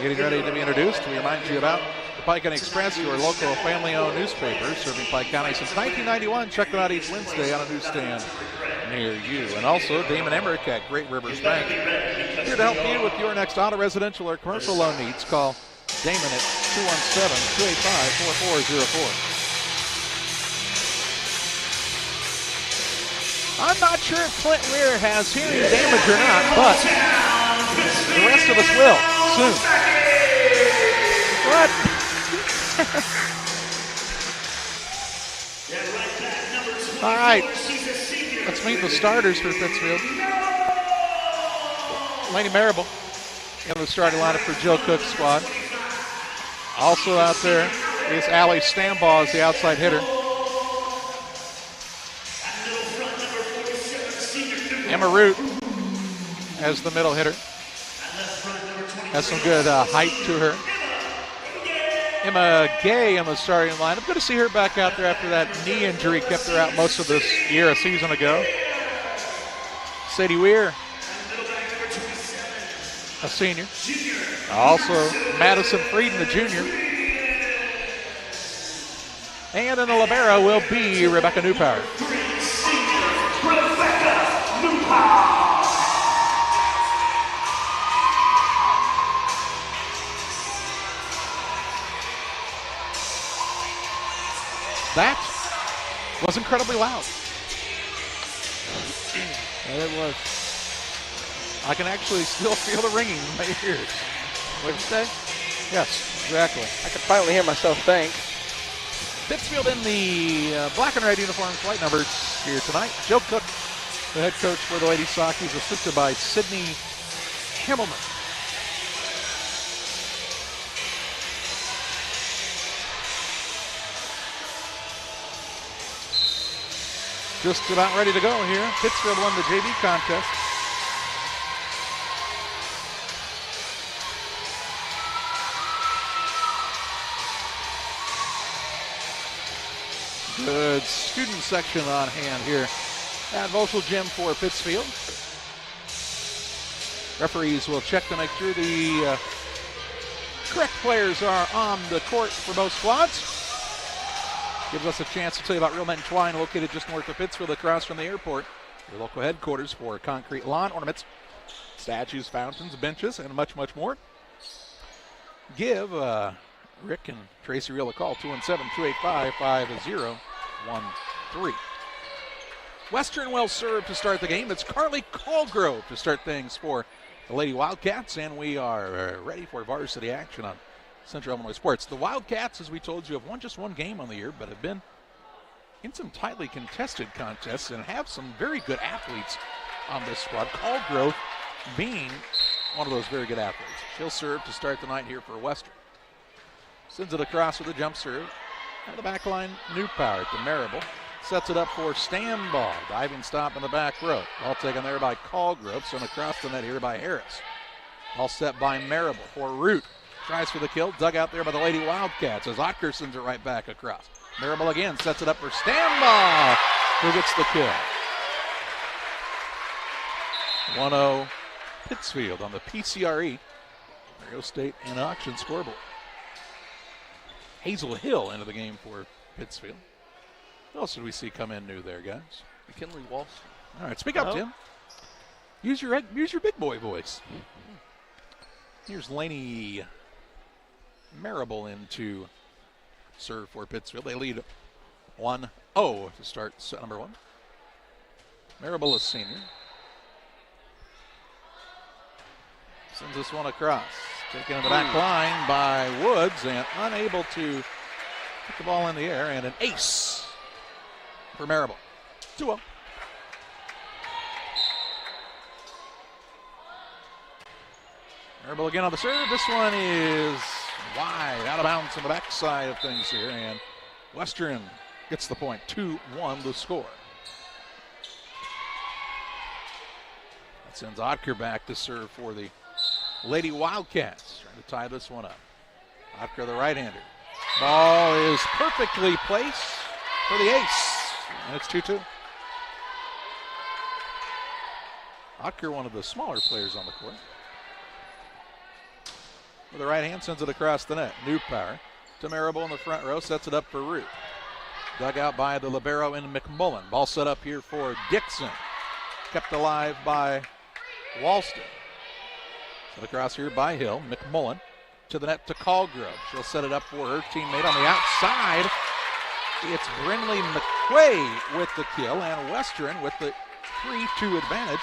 S1: getting ready to be introduced, we remind you about the Pike County Express, your local family-owned newspaper serving Pike County since 1991. Check them out each Wednesday on a newsstand near you. And also Damon Emmerich at Great Rivers Bank, here to help you with your next auto, residential, or commercial loan needs. Call Damon at 217-285-4404. I'm not sure if Clint Weir has hearing damage or not, but the rest of us will soon. What? All right, let's meet the starters for Pittsfield. Lainey Marable in the starting lineup for Joe Cook's squad. Also out there is Allie Stambaugh as the outside hitter. Emma Root as the middle hitter. Has some good height to her. Emma Gay in the starting lineup. Good to see her back out there after that knee injury kept her out most of this year, a season ago. Sadie Weir, a senior. Also Madison Frieden, the junior. And in the libero will be Rebecca Newpower. That was incredibly loud.
S8: And it was.
S1: I can actually still feel the ringing in my ears.
S14: What'd you say?
S1: Yes, exactly.
S14: I can finally hear myself think.
S1: Pittsfield in the black and red uniforms, white numbers here tonight. Joe Cook, the head coach for the Lady Sockies, assisted by Sydney Himmelman. Just about ready to go here. Pittsfield won the JV contest. Good student section on hand here at Volleyball Gym for Pittsfield. Referees will check to make sure the correct players are on the court for both squads. Gives us a chance to tell you about Real Net and Twine, located just north of Pittsfield, across from the airport. Your local headquarters for concrete lawn ornaments, statues, fountains, benches, and much, much more. Give Rick and Tracy Real a call, 217-285-5013. Western will serve to start the game. It's Carly Caldgrove to start things for the Lady Wildcats, and we are ready for varsity action on Central Illinois Sports. The Wildcats, as we told you, have won just one game on the year, but have been in some tightly contested contests and have some very good athletes on this squad. Caldgrove being one of those very good athletes. She'll serve to start the night here for Western. Sends it across with a jump serve. On the back line, Newpower to Marable. Sets it up for Stambaugh. Diving stop in the back row. Ball taken there by Caldgrove. Sent across the net here by Harris. All set by Marable for Root. Tries for the kill. Dug out there by the Lady Wildcats as Otker sends it right back across. Marable again sets it up for Stambaugh, who gets the kill. 1-0 Pittsfield on the PCRE Rio State and Auction scoreboard. Hazel Hill into the game for Pittsfield. What else did we see come in new there, guys?
S15: McKinley Walsh.
S1: All right, speak up, Tim. Use your big boy voice. Here's Lainey Marable in to serve for Pittsfield. They lead 1-0 to start set number one. Marable is senior. Sends this one across Taken in the back line by Woods and unable to put the ball in the air, and an ace for Marable. 2-0. Marable again on the serve. This one is wide, out of bounds on the backside of things here, and Western gets the point. 2-1 the score. That sends Otker back to serve for the Lady Wildcats, trying to tie this one up. Otker, the right-hander. Ball is perfectly placed for the ace, and it's 2-2. Otker, one of the smaller players on the court. With the right hand, sends it across the net. Newpower to Marable in the front row, sets it up for Root. Dug out by the libero in McMullen. Ball set up here for Dixon. Kept alive by Walston. Set across here by Hill. McMullen to the net to Callgrove. She'll set it up for her teammate on the outside. It's Brinley McQuay with the kill, and Western with the 3-2 advantage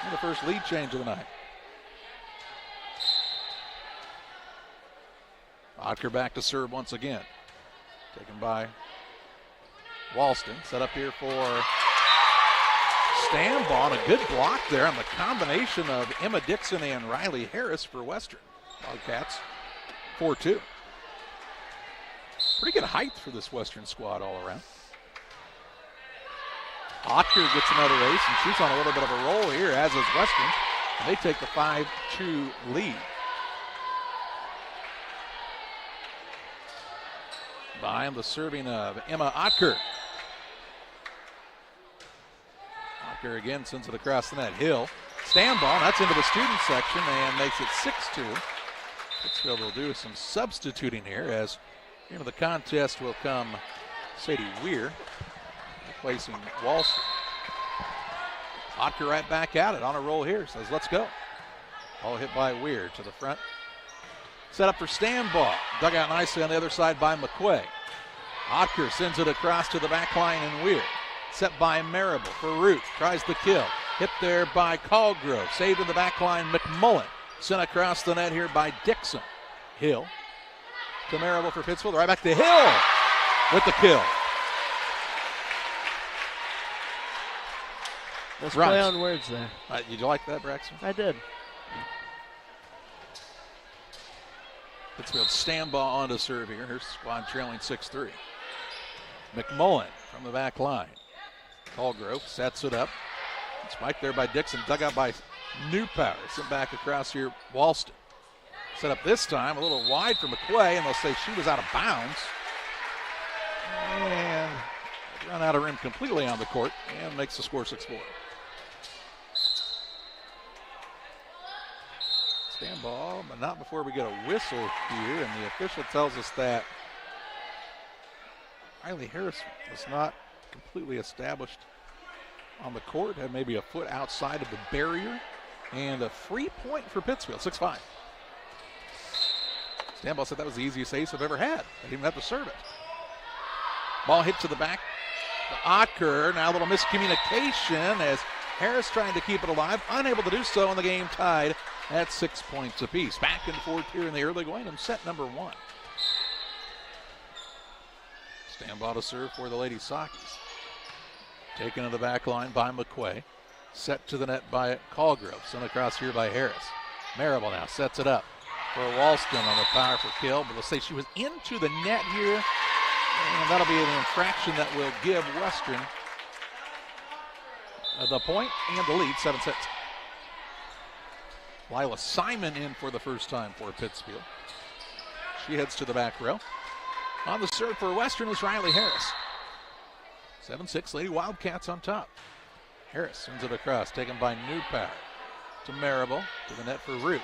S1: in the first lead change of the night. Otker back to serve once again. Taken by Walston. Set up here for Stanbaugh. A good block there on the combination of Emma Dixon and Riley Harris for Western. Wildcats 4-2. Pretty good height for this Western squad all around. Otker gets another ace, and she's on a little bit of a roll here, as is Western. And they take the 5-2 lead. Behind the serving of Emma Otker. Otker again sends it across the net. Hill. Stanbaugh, that's into the student section and makes it 6-2. Pittsfield will do some substituting here, as into the contest will come Sadie Weir, replacing Walston. Otker right back at it on a roll here. Says, let's go. Ball hit by Weir to the front. Set up for Stanbaugh. Dug out nicely on the other side by McQuay. Otker sends it across to the back line and Weir. Set by Marable for Root. Tries the kill. Hit there by Callgrove. Saved in the back line, McMullen. Sent across the net here by Dixon. Hill to Marable for Pittsfield. Right back to Hill with the kill.
S8: Let's play on words there.
S1: Did you like that, Braxton?
S8: I did.
S1: Pittsfield Stanbaugh on to serve here. Her squad trailing 6-3. McMullen from the back line. Callgrove sets it up. Spiked there by Dixon. Dug out by Newpower. Sent back across here, Walston. Set up this time a little wide for McQuay, and they'll say she was out of bounds. And run out of rim completely on the court and makes the score 6-4. Stanbaugh, but not before we get a whistle here, and the official tells us that Riley Harris was not completely established on the court, had maybe a foot outside of the barrier, and a free point for Pittsfield, 6-5. Stanbaugh said that was the easiest ace I've ever had. I didn't even have to serve it. Ball hit to the back. Otker, now a little miscommunication as Harris trying to keep it alive, unable to do so, and the game tied at 6 points apiece. Back and forth here in the early going and set number one. Stanbaugh to serve for the Lady Sockies. Taken to the back line by McQuay. Set to the net by Callgrove. Sent across here by Harris. Marable now sets it up for Walston on the powerful kill, but they'll say she was into the net here, and that'll be an infraction that will give Western the point and the lead, 7-6. Lila Simon in for the first time for Pittsfield. She heads to the back row. On the serve for Western is Riley Harris. 7-6, Lady Wildcats on top. Harris sends it across, taken by Newpower to Marable, to the net for Root.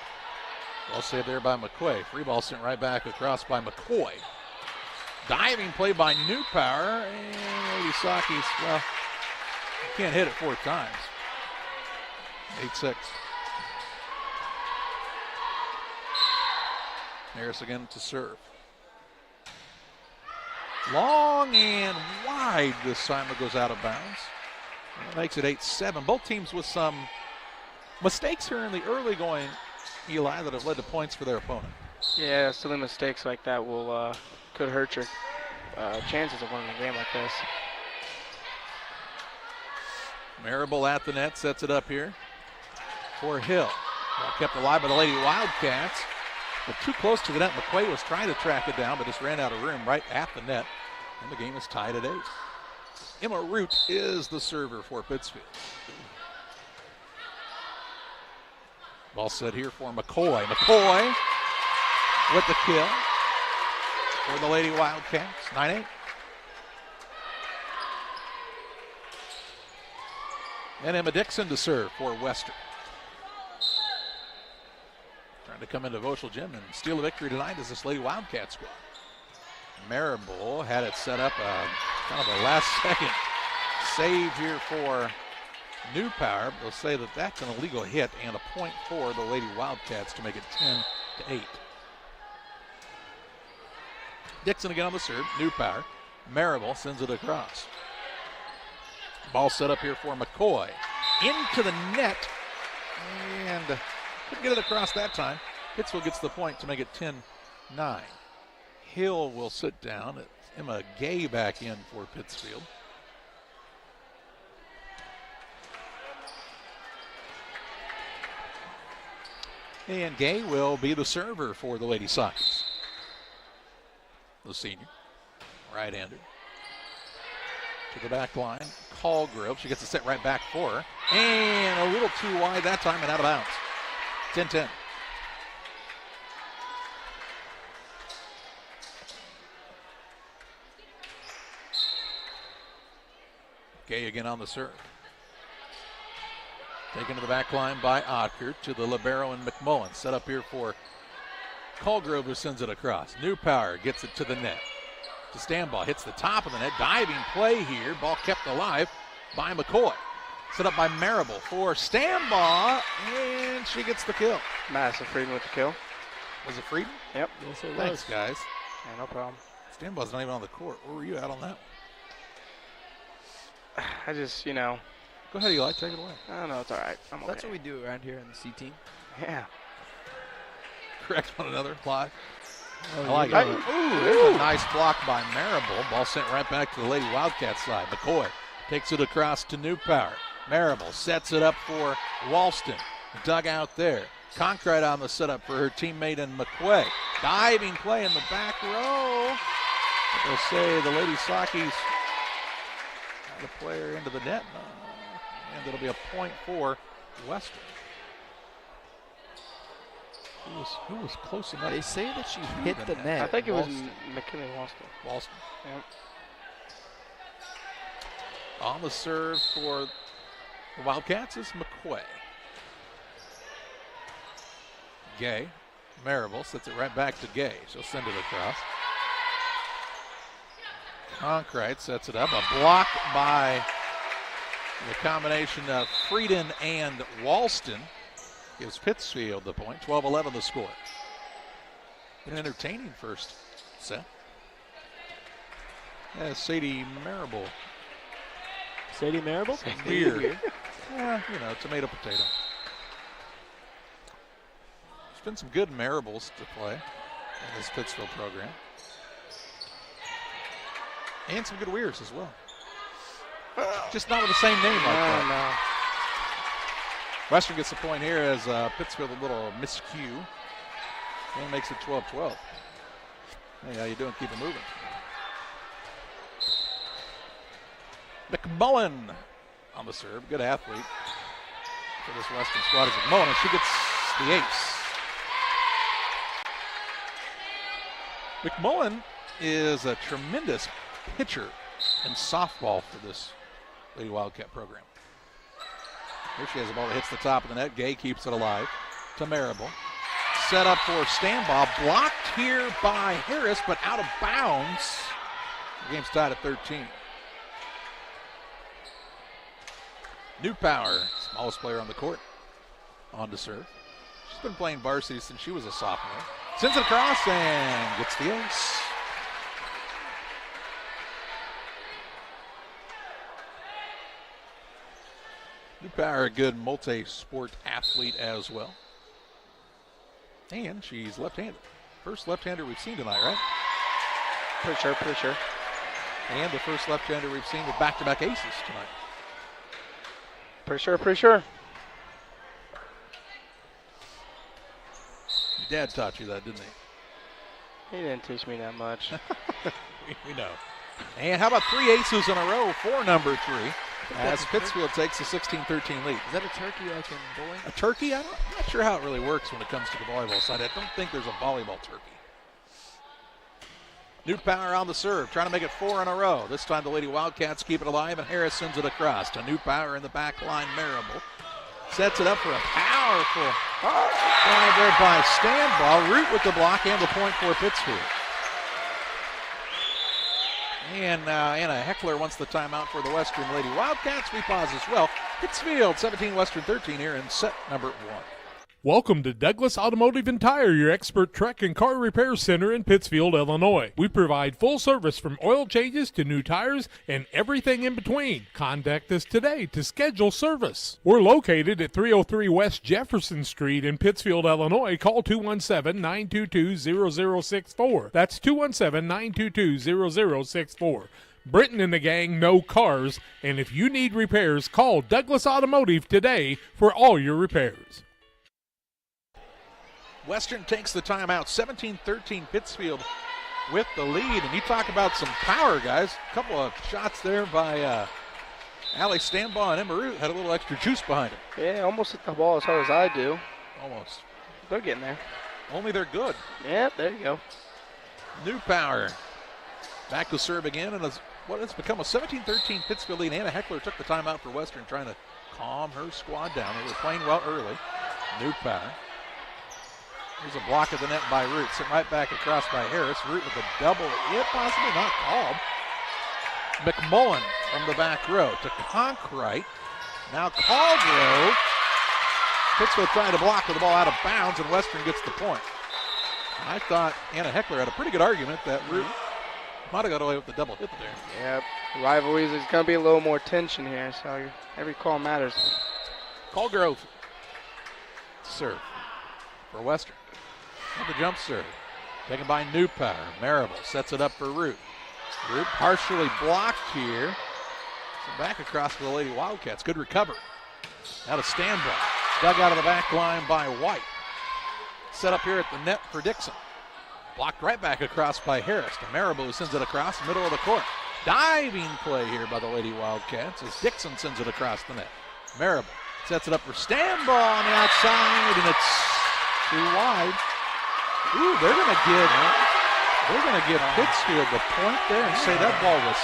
S1: Well saved there by McQuay. Free ball sent right back across by McCoy. Diving play by Newpower, and Lady Sockies, well, can't hit it 4 times. 8-6. Harris again to serve. Long and wide this time. It goes out of bounds. That makes it 8-7. Both teams with some mistakes here in the early going Eli, that have led to points for their opponent.
S14: Yeah, silly mistakes like that will could hurt your chances of winning a game like this.
S1: Marable at the net, sets it up here for Hill. Ball kept alive by the Lady Wildcats, but too close to the net. McQuay was trying to track it down, but just ran out of room right at the net, and the game is tied at 8. Emma Root is the server for Pittsfield. Ball set here for McCoy. McCoy with the kill for the Lady Wildcats. 9-8. And Emma Dixon to serve for Western. Trying to come into Voschel Gym and steal a victory tonight is this Lady Wildcat squad. Marable had it set up, kind of a last-second save here for New Power. They'll say that that's an illegal hit and a point for the Lady Wildcats to make it 10-8. Dixon again on the serve. New Power. Marable sends it across. Ball set up here for McCoy. Into the net. And couldn't get it across that time. Pittsfield gets the point to make it 10-9. Hill will sit down. It's Emma Gay back in for Pittsfield. And Gay will be the server for the Lady Sockers. The senior, right-hander. To the back line, Callgrove. She gets it set right back for her. And a little too wide that time and out of bounds. 10-10. Gay again on the serve. Taken to the back line by Otker to the libero and McMullen. Set up here for Callgrove, who sends it across. New Power gets it to the net. To Stambaugh, hits the top of the net. Diving play here. Ball kept alive by McCoy. Set up by Marable for Stambaugh, and she gets the kill.
S14: Massive Frieden with the kill.
S1: Was it Frieden?
S14: Yep.
S1: Yes, it was. Thanks, guys.
S14: Yeah, no problem.
S1: Stambaugh's not even on the court. Where were you at on that one?
S14: I just, you know.
S1: Go ahead, Eli. Take it away.
S14: Oh, no, it's all right. I'm okay.
S15: That's what we do around here in the C team.
S14: Yeah.
S1: Correct one another. Live.
S15: Oh,
S1: I like it. Ooh, there's a nice block by Marable. Ball sent right back to the Lady Wildcat side. McCoy takes it across to New Power. Marable sets it up for Walston. Dug out there. Concrete on the setup for her teammate and McQuay. Diving play in the back row. They'll say the Lady Sockies had a player into the net. And it'll be a point for Western. Who was close enough?
S15: They say that she hit the net.
S14: I think it was McKinley Walston.
S1: Walston.
S14: Yep.
S1: On the serve for the Wildcats is McQuay. Gay. Marable sets it right back to Gay. She'll send it across. Concrete sets it up. A block by the combination of Frieden and Walston gives Pittsfield the point. 12-11 the score. An entertaining first set. Sadie Marable.
S8: Sadie Marable?
S1: Weird. Yeah, you know, tomato potato. There's been some good Marables to play in this Pittsfield program. And some good Weirs as well. Just not with the same name like that.
S14: No.
S1: Western gets the point here as Pittsfield a little miscue. And makes it 12-12. Hey, how you doing? Keep it moving. McMullen on the serve. Good athlete for this Western squad is McMullen, and she gets the ace. McMullen is a tremendous pitcher in softball for this Lady Wildcat program. Here she has a ball that hits the top of the net. Gay keeps it alive to Marable. Set up for Stambaugh. Blocked here by Harris, but out of bounds. The game's tied at 13. New Power, smallest player on the court, on to serve. She's been playing varsity since she was a sophomore. Sends it across and gets the ace. New Power, a good multi-sport athlete as well. And she's left-handed. First left-hander we've seen tonight, right?
S14: Pretty sure.
S1: And the first left-hander we've seen with back-to-back aces tonight.
S14: Pretty sure.
S1: Your dad taught you that, didn't he?
S14: He didn't teach me that much.
S1: we know. And how about 3 aces in a row for number 3 as Pittsfield takes a 16-13 lead.
S15: Is that a turkey I can bully?
S1: A turkey? I'm not sure how it really works when it comes to the volleyball side. I don't think there's a volleyball turkey. New Power on the serve, trying to make it 4 in a row. This time the Lady Wildcats keep it alive, and Harris sends it across to New Power in the back line. Marable sets it up for a powerful drive there by Standball. Root with the block and the point for Pittsfield. And Anna Heckler wants the timeout for the Western Lady Wildcats. We pause as well. Pittsfield 17, Western 13 here in set number 1.
S16: Welcome to Douglas Automotive and Tire, your expert truck and car repair center in Pittsfield, Illinois. We provide full service from oil changes to new tires and everything in between. Contact us today to schedule service. We're located at 303 West Jefferson Street in Pittsfield, Illinois. Call 217-922-0064. That's 217-922-0064. Britton and the gang know cars, and if you need repairs, call Douglas Automotive today for all your repairs.
S1: Western takes the timeout, 17-13 Pittsfield with the lead. And you talk about some power, guys. A couple of shots there by Allie Standbaugh and Emma Root had a little extra juice behind it.
S14: Yeah, almost hit the ball as hard as I do.
S1: Almost.
S14: They're getting there.
S1: Only they're good.
S14: Yep, there you go.
S1: New Power back to serve again, and what has become a 17-13 Pittsfield lead. Anna Heckler took the timeout for Western, trying to calm her squad down. They were playing well early. New Power. There's a block of the net by Root. Sent right back across by Harris. Root with a double hit, possibly not called. McMullen from the back row to Conkright. Now Caldgrove. Pittsfield trying to block with the ball out of bounds, and Western gets the point. I thought Anna Heckler had a pretty good argument that Root might have got away with the double hit there.
S14: Yep. Rivalries, there's going to be a little more tension here, so every call matters.
S1: Caldgrove serve for Western. And the jump serve taken by New Power. Marable sets it up for Root. Root partially blocked here. So back across for the Lady Wildcats. Good recovery. Now to Standbaugh. Dug out of the back line by White. Set up here at the net for Dixon. Blocked right back across by Harris. To Marable, who sends it across the middle of the court. Diving play here by the Lady Wildcats as Dixon sends it across the net. Marable sets it up for Standbaugh on the outside, and it's too wide. Ooh, they're gonna give Pittsfield the point there and say that ball was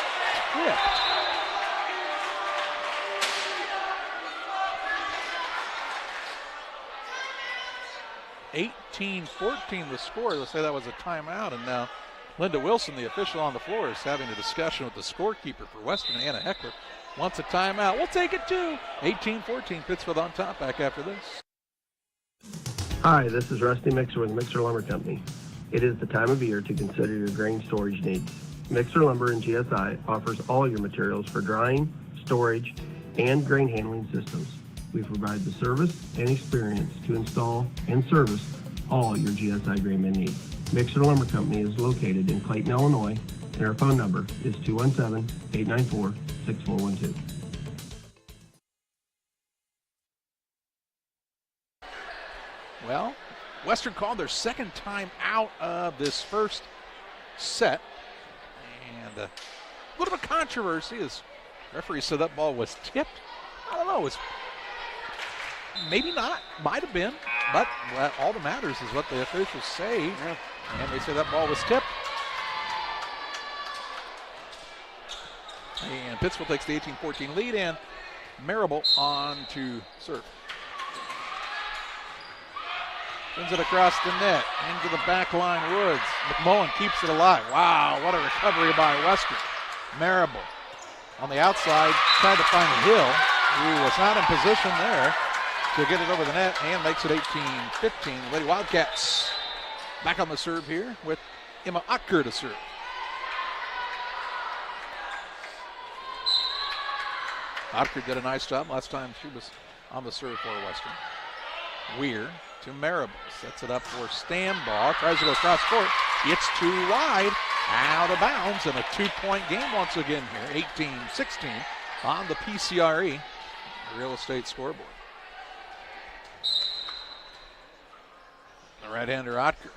S1: tipped. 18-14 the score. They'll say that was a timeout, and now Linda Wilson, the official on the floor, is having a discussion with the scorekeeper for Western, Anna Heckler. Wants a timeout. We'll take it too. 18-14, Pittsfield on top back after this.
S3: Hi, this is Rusty Mixer with Mixer Lumber Company. It is the time of year to consider your grain storage needs. Mixer Lumber and GSI offers all your materials for drying, storage, and grain handling systems. We provide the service and experience to install and service all your GSI grain bin needs. Mixer Lumber Company is located in Clayton, Illinois, and our phone number is 217-894-6412.
S1: Well, Western called their second time out of this first set. And a little bit of controversy as referee said that ball was tipped. I don't know, it was maybe not, might have been, but all that matters is what the officials say. Yeah. And they say that ball was tipped. And Pittsfield takes the 18-14 lead, and Marable on to serve. Sends it across the net, into the back line, Woods. McMullen keeps it alive. Wow, what a recovery by Western. Marable on the outside, trying to find the Hill, who was not in position there to get it over the net, and makes it 18-15. Lady Wildcats back on the serve here with Emma Ocker to serve. Ocker did a nice job last time she was on the serve for Western. Weir to Marable. Sets it up for Stanball. Tries to go across court. It's too wide. Out of bounds. And a 2-point game once again here. 18-16 on the PCRE real estate scoreboard. The right-hander Otker.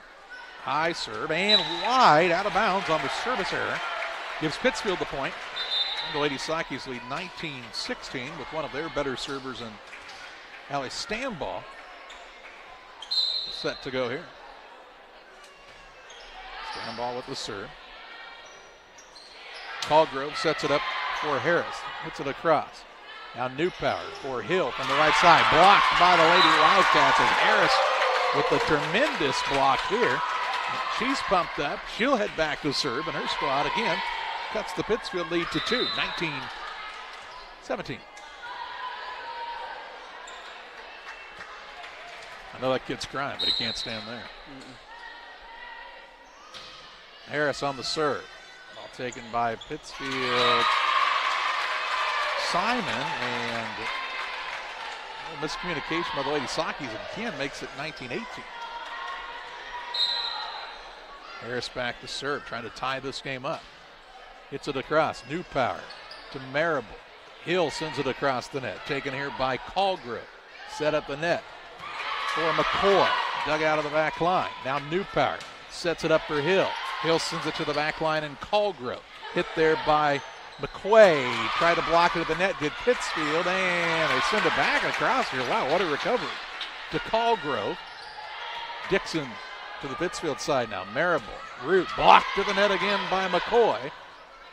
S1: High serve and wide. Out of bounds on the service error. Gives Pittsfield the point. The Lady Sakis lead 19-16 with one of their better servers in Allie Stanball. Set to go here. Stanball with the serve. Caldgrove sets it up for Harris. Hits it across. Now Newpower for Hill from the right side. Blocked by the Lady Wildcats as Harris with the tremendous block here. She's pumped up. She'll head back to serve, and her squad again cuts the Pittsfield lead to 2, 19-17. I know that kid's crying, but he can't stand there. Harris on the serve. Ball taken by Pittsfield. Simon, and a miscommunication by the Lady Sakis again makes it 19-18. Harris back to serve, trying to tie this game up. Hits it across. Newpower to Marable. Hill sends it across the net. Taken here by Caldgrove. Set up the net for McCoy. Dug out of the back line. Now Newpower sets it up for Hill. Hill sends it to the back line, and Caldgrove hit there by McQuay. Tried to block it at the net. Did Pittsfield, and they send it back across here. Wow, what a recovery. To Caldgrove. Dixon to the Pittsfield side now. Marable. Root blocked to the net again by McCoy.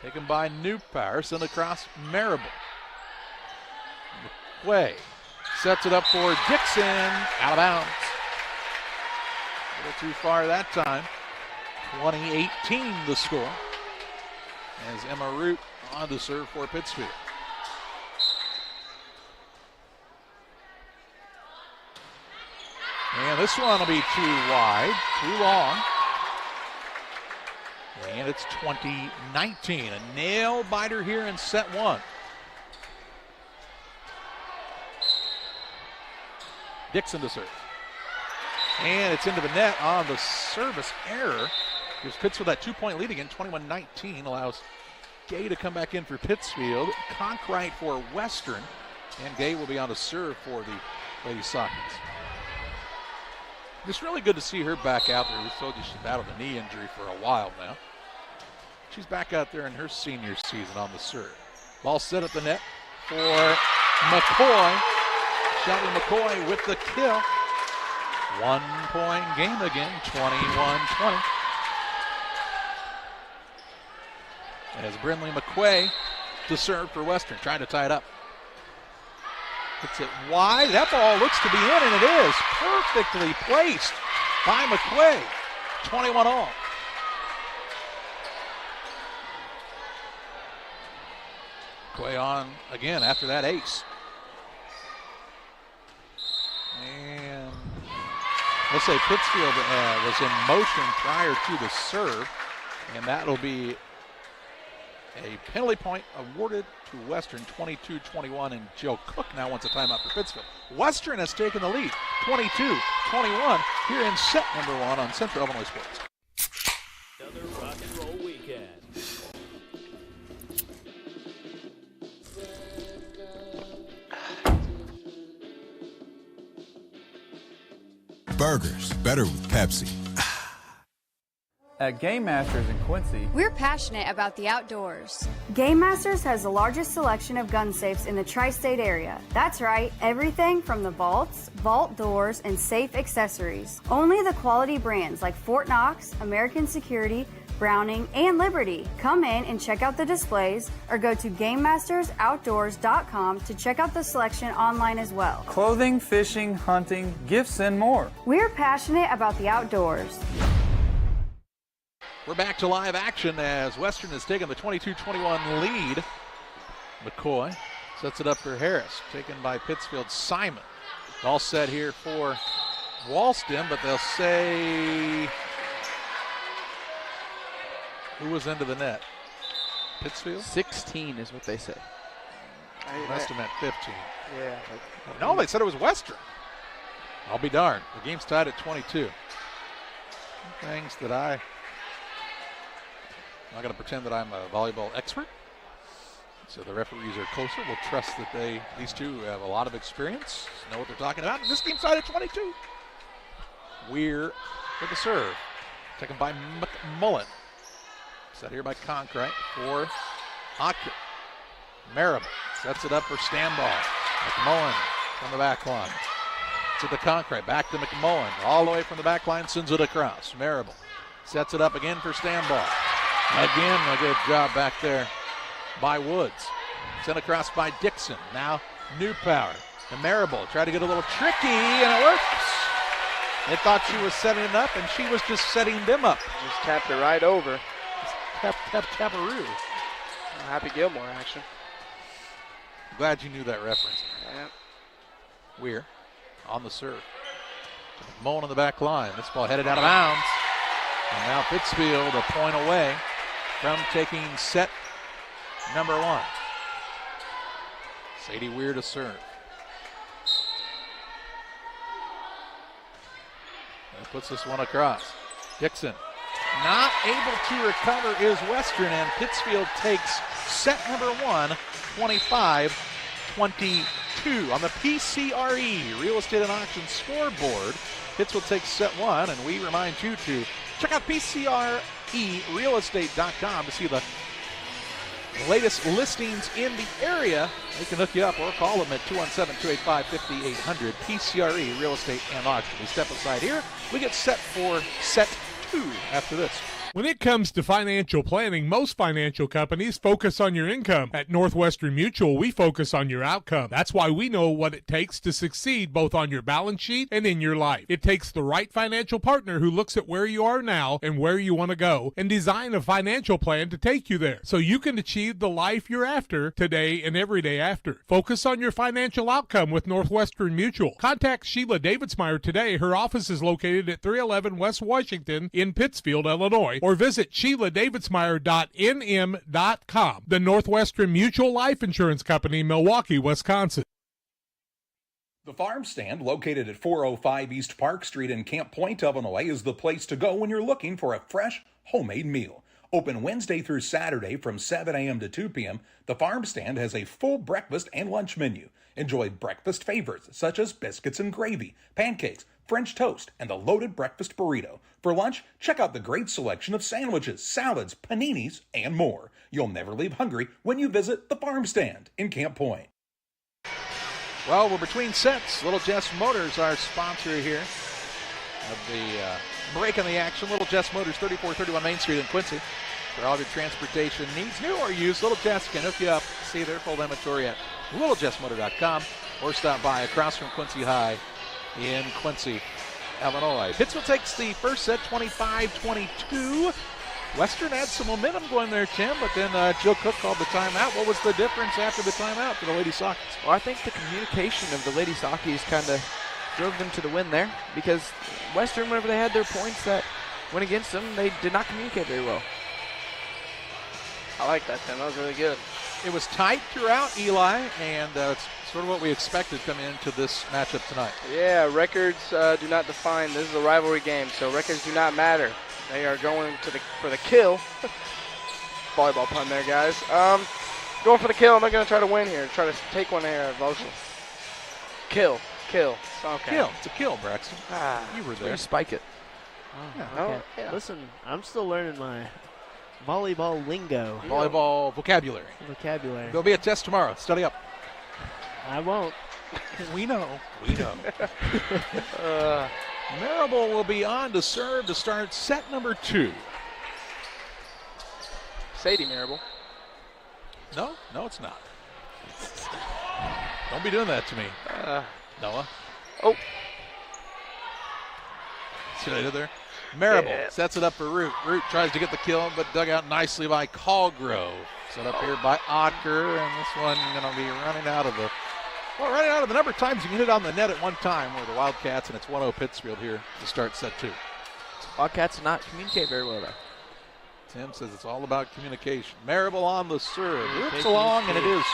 S1: Taken by Newpower. Sent across Marable. McQuay sets it up for Dixon. Out of bounds. A little too far that time. 20-18 the score. As Emma Root on to serve for Pittsfield. And this one will be too wide, too long. And it's 20-19. A nail biter here in set one. Dixon to serve. And it's into the net on the service error. Gives Pittsfield that 2-point lead again, 21-19. Allows Gay to come back in for Pittsfield. Conkright for Western. And Gay will be on to serve for the Lady Sakis. It's really good to see her back out there. We told you she battled a knee injury for a while now. She's back out there in her senior season on the serve. Ball set at the net for McCoy. Shelby McCoy with the kill. 1-point game again, 21-20. As Brindley McQuay to serve for Western, trying to tie it up. Hits it wide. That ball looks to be in, and it is. Perfectly placed by McQuay. 21 all. McQuay on again after that ace. And let's say Pittsfield was in motion prior to the serve, and that'll be a penalty point awarded to Western, 22-21, and Joe Cook now wants a timeout for Pittsfield. Western has taken the lead, 22-21, here in set number one on Central Illinois Sports.
S9: Another rock and roll weekend.
S10: Burgers, better with Pepsi.
S11: At Game Masters in Quincy,
S12: we're passionate about the outdoors.
S19: Game Masters has the largest selection of gun safes in the tri-state area. That's right, everything from the vaults, vault doors, and safe accessories. Only the quality brands like Fort Knox, American Security, Browning, and Liberty. Come in and check out the displays or go to GameMastersOutdoors.com to check out the selection online as well.
S11: Clothing, fishing, hunting, gifts, and more.
S19: We're passionate about the outdoors.
S1: We're back to live action as Western has taken the 22-21 lead. McCoy sets it up for Harris, taken by Pittsfield Simon. All set here for Walston, but they'll say who was into the net? Pittsfield?
S15: 16 is what they say.
S1: Must have meant 15.
S14: Yeah.
S1: No, they said it was Western. I'll be darned. The game's tied at 22. Things that I'm not going to pretend that I'm a volleyball expert. So the referees are closer. We'll trust that these two have a lot of experience, know what they're talking about. And this game's tied at 22. Weir with the serve. Taken by McMullen. Set here by Concrete for Ocker. Marable sets it up for Stanball. McMullen from the back line. To the Concrete. Back to McMullen. All the way from the back line. Sends it across. Marable sets it up again for Stanball. Again, a good job back there by Woods. Sent across by Dixon. Now Newpower. And Marable tried to get a little tricky, and it works. They thought she was setting it up, and she was just setting them up.
S14: Just tapped it right over.
S1: Taparoo.
S14: Happy Gilmore action.
S1: Glad you knew that reference.
S14: Yeah.
S1: Weir on the serve. Mullen on the back line. This ball headed out of bounds. And now Pittsfield a point away from taking set number 1. Sadie Weir to serve. That puts this one across. Dixon not able to recover is Western, and Pittsfield takes set number 1, 25-22. On the PCRE Real Estate and Auction scoreboard, Pittsfield takes set 1, and we remind you to check out PCRErealestate.com to see the latest listings in the area. They can hook you up or call them at 217-285-5800. PCRE Real Estate and Auction. We step aside here. We get set for set 2 after this.
S16: When it comes to financial planning, most financial companies focus on your income. At Northwestern Mutual, we focus on your outcome. That's why we know what it takes to succeed both on your balance sheet and in your life. It takes the right financial partner who looks at where you are now and where you want to go and design a financial plan to take you there so you can achieve the life you're after today and every day after. Focus on your financial outcome with Northwestern Mutual. Contact Sheila Davidsmeyer today. Her office is located at 311 West Washington in Pittsfield, Illinois, or visit SheilaDavidsmeyer.nm.com. The Northwestern Mutual Life Insurance Company, Milwaukee, Wisconsin.
S2: The Farm Stand, located at 405 East Park Street in Camp Point, Illinois, is the place to go when you're looking for a fresh, homemade meal. Open Wednesday through Saturday from 7 a.m. to 2 p.m., the Farm Stand has a full breakfast and lunch menu. Enjoy breakfast favorites such as biscuits and gravy, pancakes, French toast, and the loaded breakfast burrito. For lunch, check out the great selection of sandwiches, salads, paninis, and more. You'll never leave hungry when you visit the Farm Stand in Camp Point.
S1: Well, we're between sets. Little Jess Motors, our sponsor here of the break in the action. Little Jess Motors, 3431 Main Street in Quincy. For all of your transportation needs, new or used, Little Jess can hook you up. See their full inventory at littlejessmotor.com or stop by across from Quincy High in Quincy, Illinois. Pittsfield takes the first set, 25-22. Western had some momentum going there, Tim, but then Jill Cook called the timeout. What was the difference after the timeout for the Lady Sockies?
S15: Well, I think the communication of the Lady Sockies kind of drove them to the win there, because Western, whenever they had their points that went against them, they did not communicate very well.
S14: I like that, Tim. That was really good.
S1: It was tight throughout, Eli, and it's sort of what we expected coming into this matchup tonight.
S14: Yeah, records do not define. This is a rivalry game, so records do not matter. They are going for the kill. Volleyball pun there, guys. Going for the kill, and they're going to try to win here. Try to take one here at Vocal. Kill. Okay.
S1: Kill. It's a kill, Braxton. You were there.
S15: You spike it.
S8: Oh, okay. Yeah. Listen, I'm still learning my volleyball lingo.
S1: Volleyball vocabulary.
S8: Vocabulary.
S1: There'll be a test tomorrow. Study up.
S8: I won't.
S1: We know. Marable will be on to serve to start set number 2.
S14: Sadie Marable.
S1: No, it's not. Don't be doing that to me, Noah.
S14: Oh.
S1: See what I did there? Marable sets it up for Root. Root tries to get the kill, but dug out nicely by Callgrove. Set up here by Ocker, and this one going to be running out of the number of times you can hit it on the net at one time where the Wildcats, and it's 1-0 Pittsfield here to start set 2.
S15: Wildcats do not communicate very well, though.
S1: Tim says it's all about communication. Marable on the serve. Rips along, and it is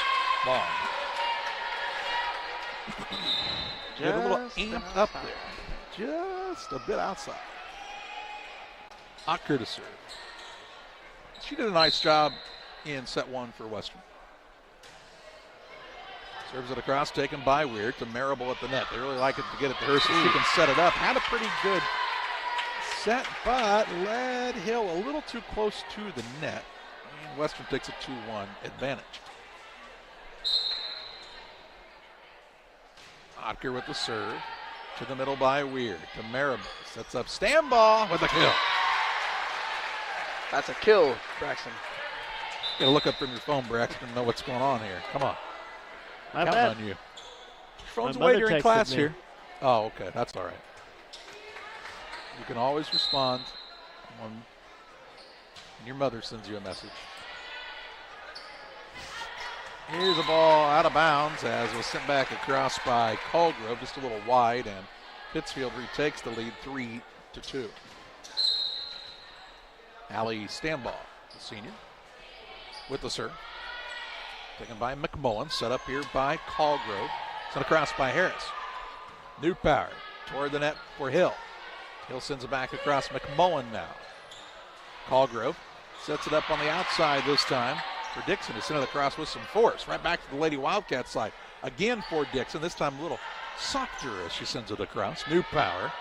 S1: long. Get a little amped up there. Just a bit outside. Ocker to serve. She did a nice job in set 1 for Western. Serves it across, taken by Weir to Marable at the net. They really like it to get it to her so she can set it up. Had a pretty good set, but led Hill a little too close to the net. And Western takes a 2-1 advantage. Otker with the serve. To the middle by Weir. To Marable. Sets up Stambaugh with a kill.
S14: That's a kill, Braxton.
S1: You gotta look up from your phone, Braxton, and know what's going on here. Come on. Counting on you. Your phone's away during class here. Oh, okay. That's all right. You can always respond when your mother sends you a message. Here's a ball out of bounds as was sent back across by Colgrove, just a little wide, and Pittsfield retakes the lead 3-2. Allie Stambaugh, the senior, with the serve. Taken by McMullen, set up here by Colgrove. Sent across by Harris. New power toward the net for Hill. Hill sends it back across McMullen now. Colgrove sets it up on the outside this time for Dixon to send it across with some force. Right back to the Lady Wildcats side. Again for Dixon, this time a little softer as she sends it across. New power.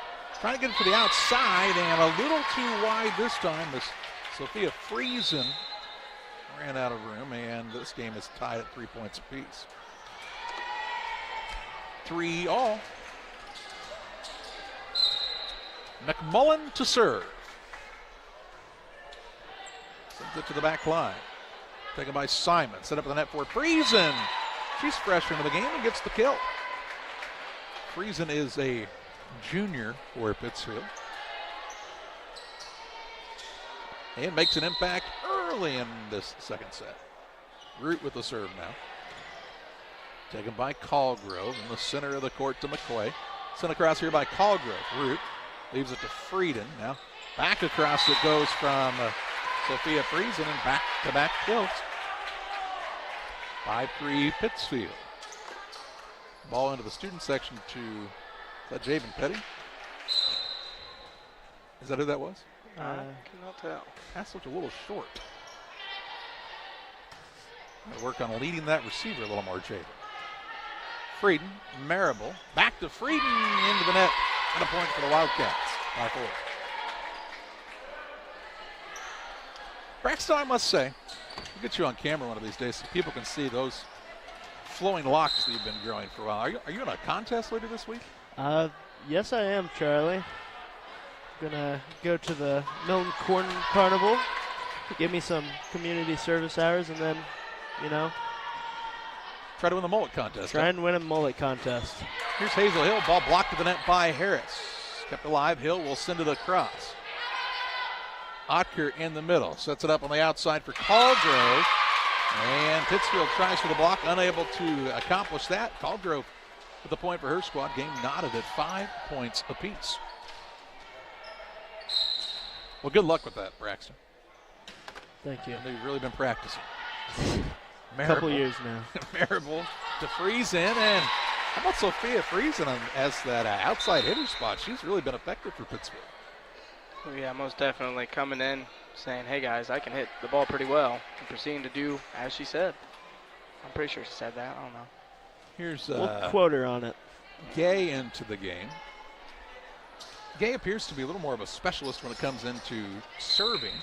S1: Trying to get it to the outside and a little too wide this time as Sophia Friesen ran out of room, and this game is tied at 3 points apiece. 3-all. McMullen to serve. Sends it to the back line. Taken by Simon. Set up in the net for Friesen. She's fresh into the game and gets the kill. Friesen is a junior for Pittsfield. And makes an impact early in this second set. Root with the serve now. Taken by Colgrove in the center of the court to McCoy. Sent across here by Colgrove. Root leaves it to Frieden. Now back across it goes from Sophia Friesen and back-to-back kills. 5-3 Pittsfield. Ball into the student section to, is that Javen Petty? Is that who that was?
S14: I cannot tell.
S1: Pass looked a little short. Gotta work on leading that receiver a little more, Javen. Frieden, Marable, back to Frieden, into the net, and a point for the Wildcats by 4. Braxton, I must say, we'll get you on camera one of these days so people can see those flowing locks that you've been growing for a while. Are you in a contest later this week?
S8: Yes, I am, Charlie. Gonna go to the Milton Corn Carnival, give me some community service hours, and then,
S1: try to win the mullet contest.
S8: Try and win a mullet contest.
S1: Here's Hazel Hill, ball blocked to the net by Harris. Kept alive, Hill will send it across. Otker in the middle, sets it up on the outside for Colgrove. And Pittsfield tries for the block, unable to accomplish that. Colgrove with the point for her squad. Game knotted at 5 points apiece. Well, good luck with that, Braxton.
S8: Thank you.
S1: I know you've really been practicing.
S8: A couple years now.
S1: Marable to Friesen, and how about Sophia Friesen as that outside hitter spot? She's really been effective for Pittsfield.
S14: Oh, yeah, most definitely coming in, saying, hey guys, I can hit the ball pretty well, and proceeding to do as she said. I'm pretty sure she said that. I don't know.
S1: Here's
S8: we'll quote her on it.
S1: Gay into the game. Gay appears to be a little more of a specialist when it comes into serving.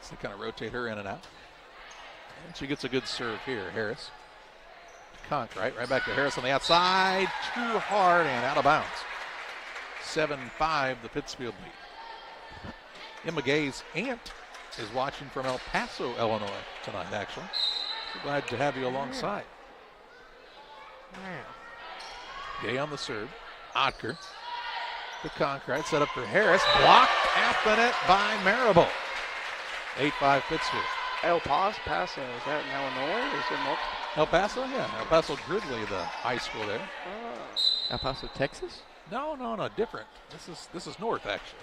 S1: So they kind of rotate her in and out. And she gets a good serve here. Harris. Conk, right back to Harris on the outside. Too hard and out of bounds. 7-5, the Pittsfield lead. Emma Gay's aunt is watching from El Paso, Illinois tonight, actually. So glad to have you alongside. Gay on the serve. Otker. The Conk, set up for Harris. Blocked at the net by Marable. 8-5 Pittsfield.
S14: El Paso, is that in Illinois or is it multiple?
S1: El Paso, yeah. El Paso Gridley, the high school there.
S15: El Paso, Texas?
S1: No, different. This is north, actually.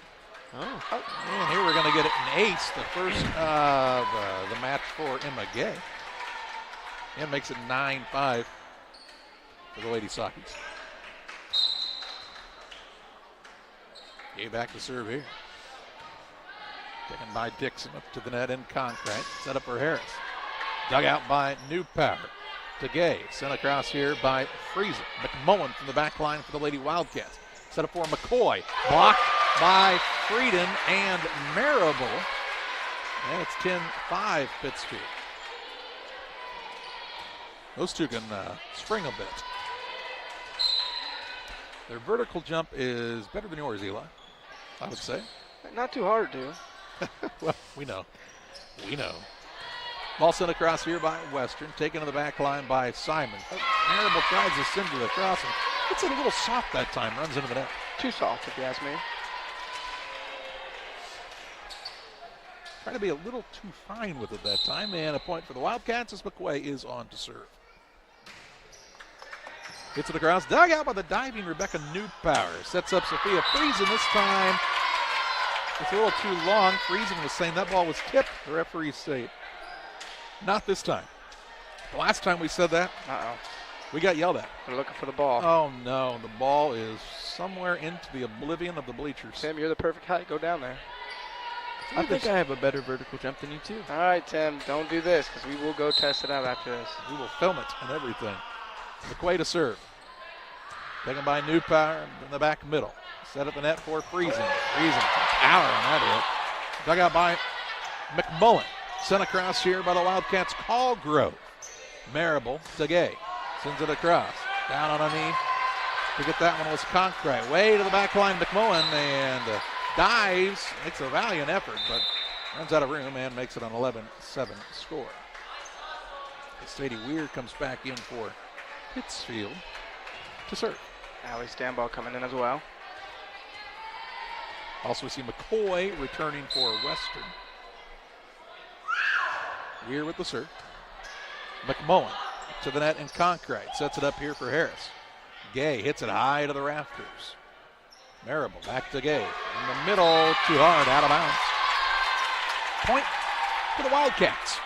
S15: Oh.
S1: And here we're going to get it an ace, the first of the match for Emma Gay. And makes it 9-5 for the Lady Sockies. Gay back to serve here. Taken by Dixon up to the net in concrete. Set up for Harris. Dug out by New Power. To Gay. Sent across here by Friesen. McMullen from the back line for the Lady Wildcats. Set up for McCoy. Blocked by Frieden and Marable. And it's 10-5 Pittsfield. Those two can spring a bit. Their vertical jump is better than yours, Eli, I would say.
S14: Not too hard, dude.
S1: Well, we know. We know. Ball sent across here by Western. Taken to the back line by Simon. Marable tries to send to the crossing. It's a little soft that time. Runs into the net.
S14: Too soft, if you ask me.
S1: Trying to be a little too fine with it that time. And a point for the Wildcats as McQuay is on to serve. Hits it across. Dug out by the diving Rebecca Newpower. Sets up Sophia Friesen this time. It's a little too long. Friesen was saying that ball was tipped. The referees say not this time. The last time we said that, we got yelled at.
S14: They're looking for the ball.
S1: Oh, no. The ball is somewhere into the oblivion of the bleachers.
S14: Tim, you're the perfect height. Go down there.
S15: I think I have a better vertical jump than you, too.
S14: All right, Tim. Don't do this because we will go test it out after this.
S1: We will film it and everything. McQuay to serve. Taken by Newpower in the back middle. Set at the net for Friesen. Friesen, power on that hit. Dug out by McMullen. Sent across here by the Wildcats. Callgrove. Marable to Gay. Sends it across. Down on a knee. To get that one was Concrete. Way to the back line, McMullen, and dives. Makes a valiant effort, but runs out of room and makes it an 11-7 score. Sadie Weir comes back in for Pittsfield to serve.
S14: Allie Stanball coming in as well.
S1: Also, we see McCoy returning for Western. Weir with the serve. McMullen to the net in concrete. Sets it up here for Harris. Gay hits it high to the rafters. Marable back to Gay. In the middle, too hard, out of bounds. Point for the Wildcats.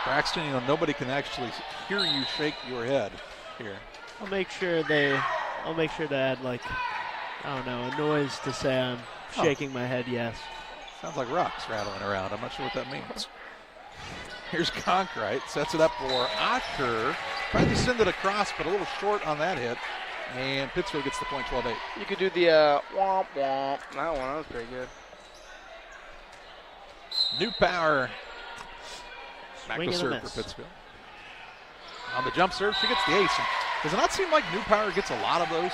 S1: Braxton, nobody can actually hear you shake your head here.
S8: I'll make sure to add a noise to say I'm shaking my head yes.
S1: Sounds like rocks rattling around. I'm not sure what that means. Here's Concrete, sets it up for Ocker. Tried to send it across, but a little short on that hit. And Pittsfield gets the point, 12-8.
S14: You could do the womp womp. That was pretty good.
S1: New Power. Back
S8: Swing
S1: to
S8: and a
S1: serve
S8: miss.
S1: for Pittsfield. On the jump serve, she gets the ace. Does it not seem like New Power gets a lot of those?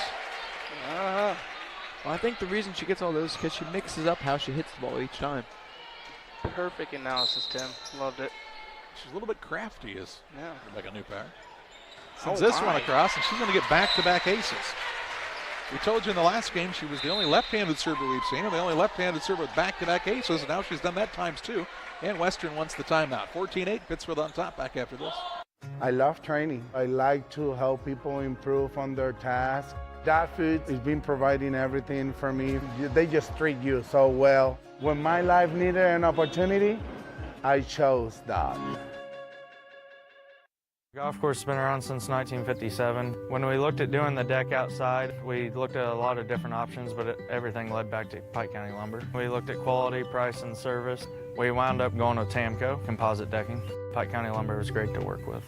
S15: Well, I think the reason she gets all those is because she mixes up how she hits the ball each time.
S14: Perfect analysis, Tim. Loved it.
S1: She's a little bit crafty, is Rebecca New Power.
S14: Oh,
S1: Sends this one across, and she's going to get back-to-back aces. We told you in the last game she was the only left-handed server we've seen, and the only left-handed server with back-to-back aces, and now she's done that times two. And Western wants the timeout. 14-8, Pittsfield on top back after this.
S4: I love training. I like to help people improve on their tasks. That food has been providing everything for me. They just treat you so well. When my life needed an opportunity, I chose that.
S7: Golf course has been around since 1957. When we looked at doing the deck outside, we looked at a lot of different options, but everything led back to Pike County Lumber. We looked at quality, price, and service. We wound up going with Tamco, composite decking. Pike County Lumber was great to work with.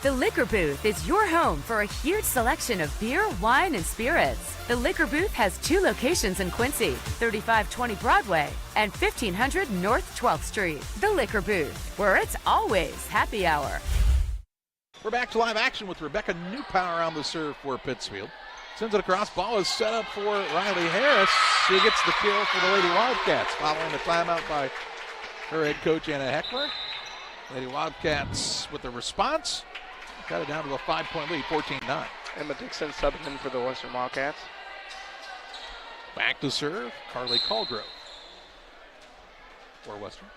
S13: The Liquor Booth is your home for a huge selection of beer, wine, and spirits. The Liquor Booth has 2 locations in Quincy, 3520 Broadway and 1500 North 12th Street. The Liquor Booth, where it's always happy hour.
S1: We're back to live action with Rebecca Newpower on the serve for Pittsfield. Sends it across. Ball is set up for Riley Harris. She gets the kill for the Lady Wildcats following the timeout by her head coach, Anna Heckler. Lady Wildcats with the response. Got it down to a 5-point lead, 14-9.
S14: Emma Dixon subbing in for the Western Wildcats.
S1: Back to serve, Carly Callgrove for Western.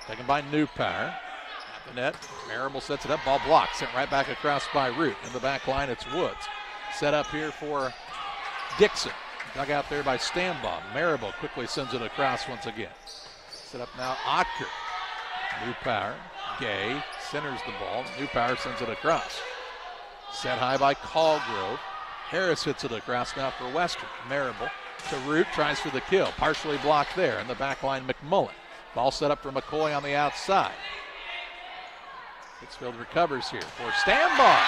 S1: Taken by Newpower. At the net, Marable sets it up, ball blocked. Sent right back across by Root. In the back line, it's Woods. Set up here for Dixon. Dug out there by Stanbaugh. Marable quickly sends it across once again. Set up now, Otker. Newpower Gay centers the ball. New Power sends it across. Set high by Callgrove. Harris hits it across now for Western. Marable to Root, tries for the kill. Partially blocked there. In the back line, McMullen. Ball set up for McCoy on the outside. Pittsfield recovers here for Stanbaugh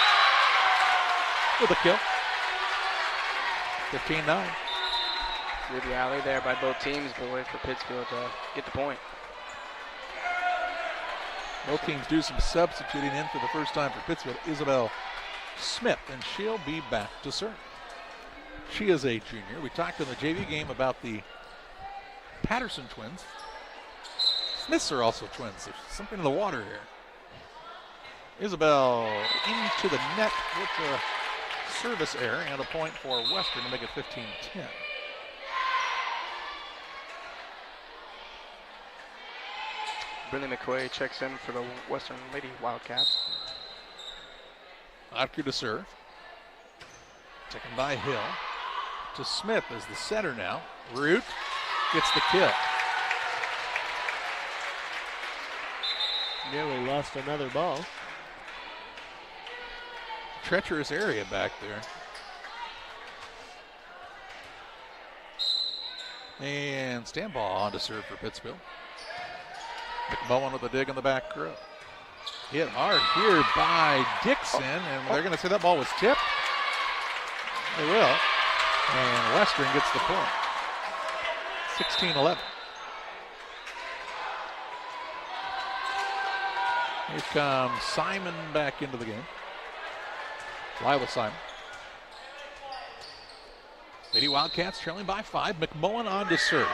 S1: with a kill. 15-9.
S14: Good rally there by both teams, but wait for Pittsfield to get the point.
S1: Both teams do some substituting in for the first time for Pittsfield. Isabel Smith, and she'll be back to serve. She is a junior. We talked in the JV game about the Patterson twins. Smiths are also twins. There's something in the water here. Isabel into the net with the service error and a point for Western to make it 15-10.
S14: Billy McCoy checks in for the Western Lady Wildcats.
S1: Otker to serve. Taken by Hill. To Smith as the setter now. Root gets the kill.
S8: Nearly lost another ball.
S1: Treacherous area back there. And Stanbaugh on to serve for Pittsfield. McMullen with a dig in the back row. Hit hard here by Dixon, and they're going to say that ball was tipped. They will. And Western gets the point. 16-11. Here comes Simon back into the game. Lila Simon. Lady Wildcats trailing by 5. McMullen on to serve.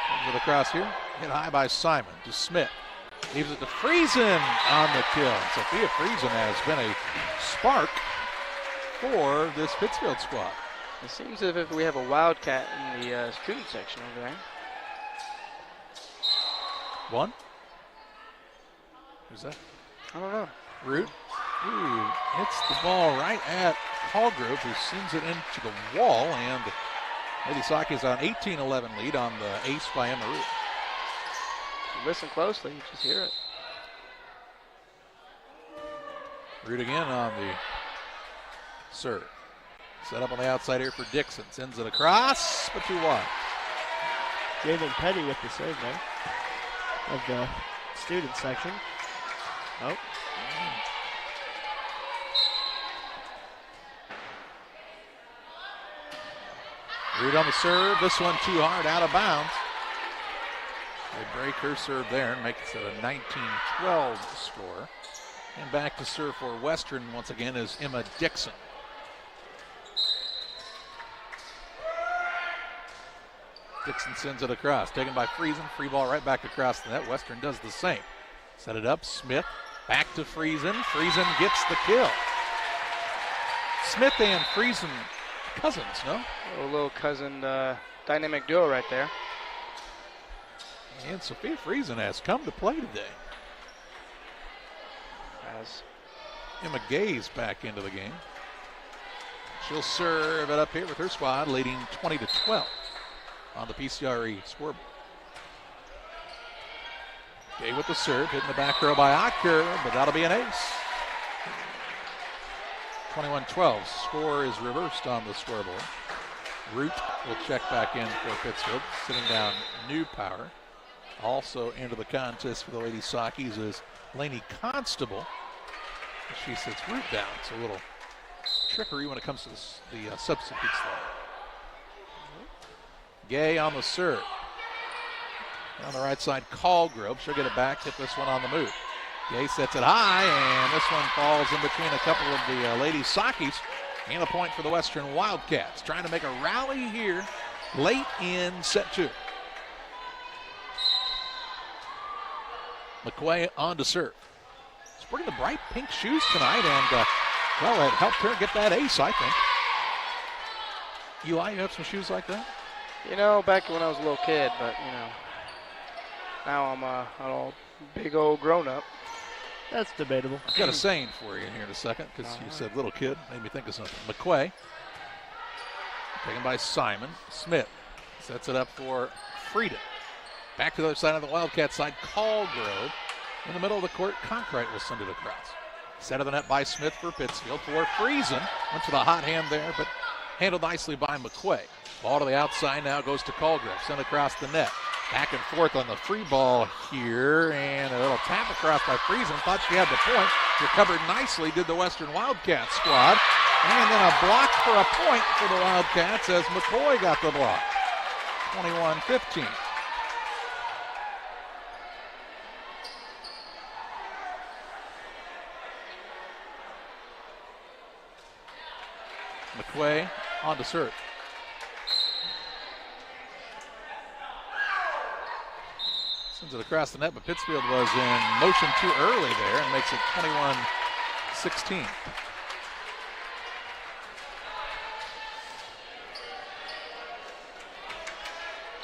S1: Comes it across here. Hit high by Simon to Smith. Leaves it to Friesen on the kill. Sophia Friesen has been a spark for this Pittsfield squad.
S14: It seems as if we have a Wildcat in the student section over there.
S1: One. Who's that?
S14: I don't know.
S1: Root. Ooh, hits the ball right at Callgrove, who sends it into the wall, and Lady Saki's on 18-11 lead on the ace by Emma Root.
S14: Listen closely, you just hear it.
S1: Root again on the serve. Set up on the outside here for Dixon. Sends it across, but too wide.
S8: Javen Petty with the save there of the student section. Oh.
S1: Root on the serve. This one too hard, out of bounds. They break her serve there and makes it a 19-12 score. And back to serve for Western once again is Emma Dixon. Dixon sends it across, taken by Friesen. Free ball right back across the net. Western does the same. Set it up, Smith, back to Friesen. Friesen gets the kill. Smith and Friesen, cousins, no?
S14: A little cousin dynamic duo right there.
S1: And Sophia Friesen has come to play today.
S14: As
S1: Emma Gay's back into the game. She'll serve it up here with her squad, leading 20-12 on the PCRE scoreboard. Gay with the serve, hitting the back row by Otker, but that'll be an ace. 21-12, score is reversed on the scoreboard. Root will check back in for Pittsfield, sitting down New Power. Also into the contest for the Lady Sakis is Lainey Constable. She sits Root down. It's a little trickery when it comes to the substitutes there. Gay on the serve. On the right side, Callgrove. She'll get it back, hit this one on the move. Gay sets it high, and this one falls in between a couple of the Lady Sakis. And a point for the Western Wildcats. Trying to make a rally here late in set 2. McQuay on to serve. Sporting the bright pink shoes tonight, and well, it helped her get that ace, I think. Eli, you have some shoes like that?
S14: You know, back when I was a little kid, but you know, now I'm an old, big old grown-up.
S8: That's debatable.
S1: I've got a saying for you in here in a second, because you said little kid, made me think of something. McQuay, taken by Simon. Smith sets it up for Frieden. Back to the other side of the Wildcat side, Callgrove. In the middle of the court, Conkright will send it across. Set of the net by Smith for Pittsfield. For Friesen, went to the hot hand there, but handled nicely by McQuay. Ball to the outside now goes to Callgrove. Sent across the net. Back and forth on the free ball here, and a little tap across by Friesen. Thought she had the point. Recovered nicely, did the Western Wildcats squad. And then a block for a point for the Wildcats as McCoy got the block. 21-15. McQuay on to serve. Sends it across the net, but Pittsfield was in motion too early there and makes it 21-16.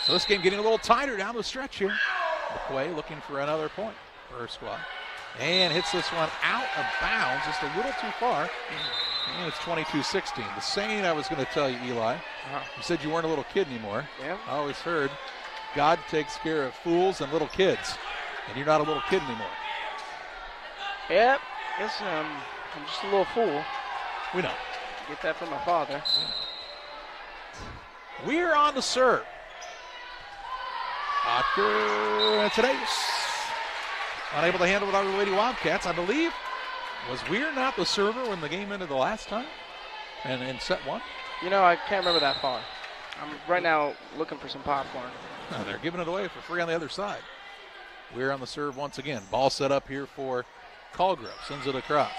S1: So this game getting a little tighter down the stretch here. McQuay looking for another point for her squad. And hits this one out of bounds, just a little too far. And it's 22-16. The saying I was going to tell you, Eli, you said you weren't a little kid anymore.
S14: Yeah.
S1: I always heard God takes care of fools and little kids. And you're not a little kid anymore.
S14: Yep. Guess I'm just a little fool.
S1: We know.
S14: Get that from my father.
S1: We're on the serve. Ocker today unable to handle it out of the Lady Wildcats. I believe, was Weir not the server when the game ended the last time? And in set one?
S14: You know, I can't remember that far. I'm right now looking for some popcorn.
S1: No, they're giving it away for free on the other side. Weir on the serve once again. Ball set up here for Callgrove. Sends it across.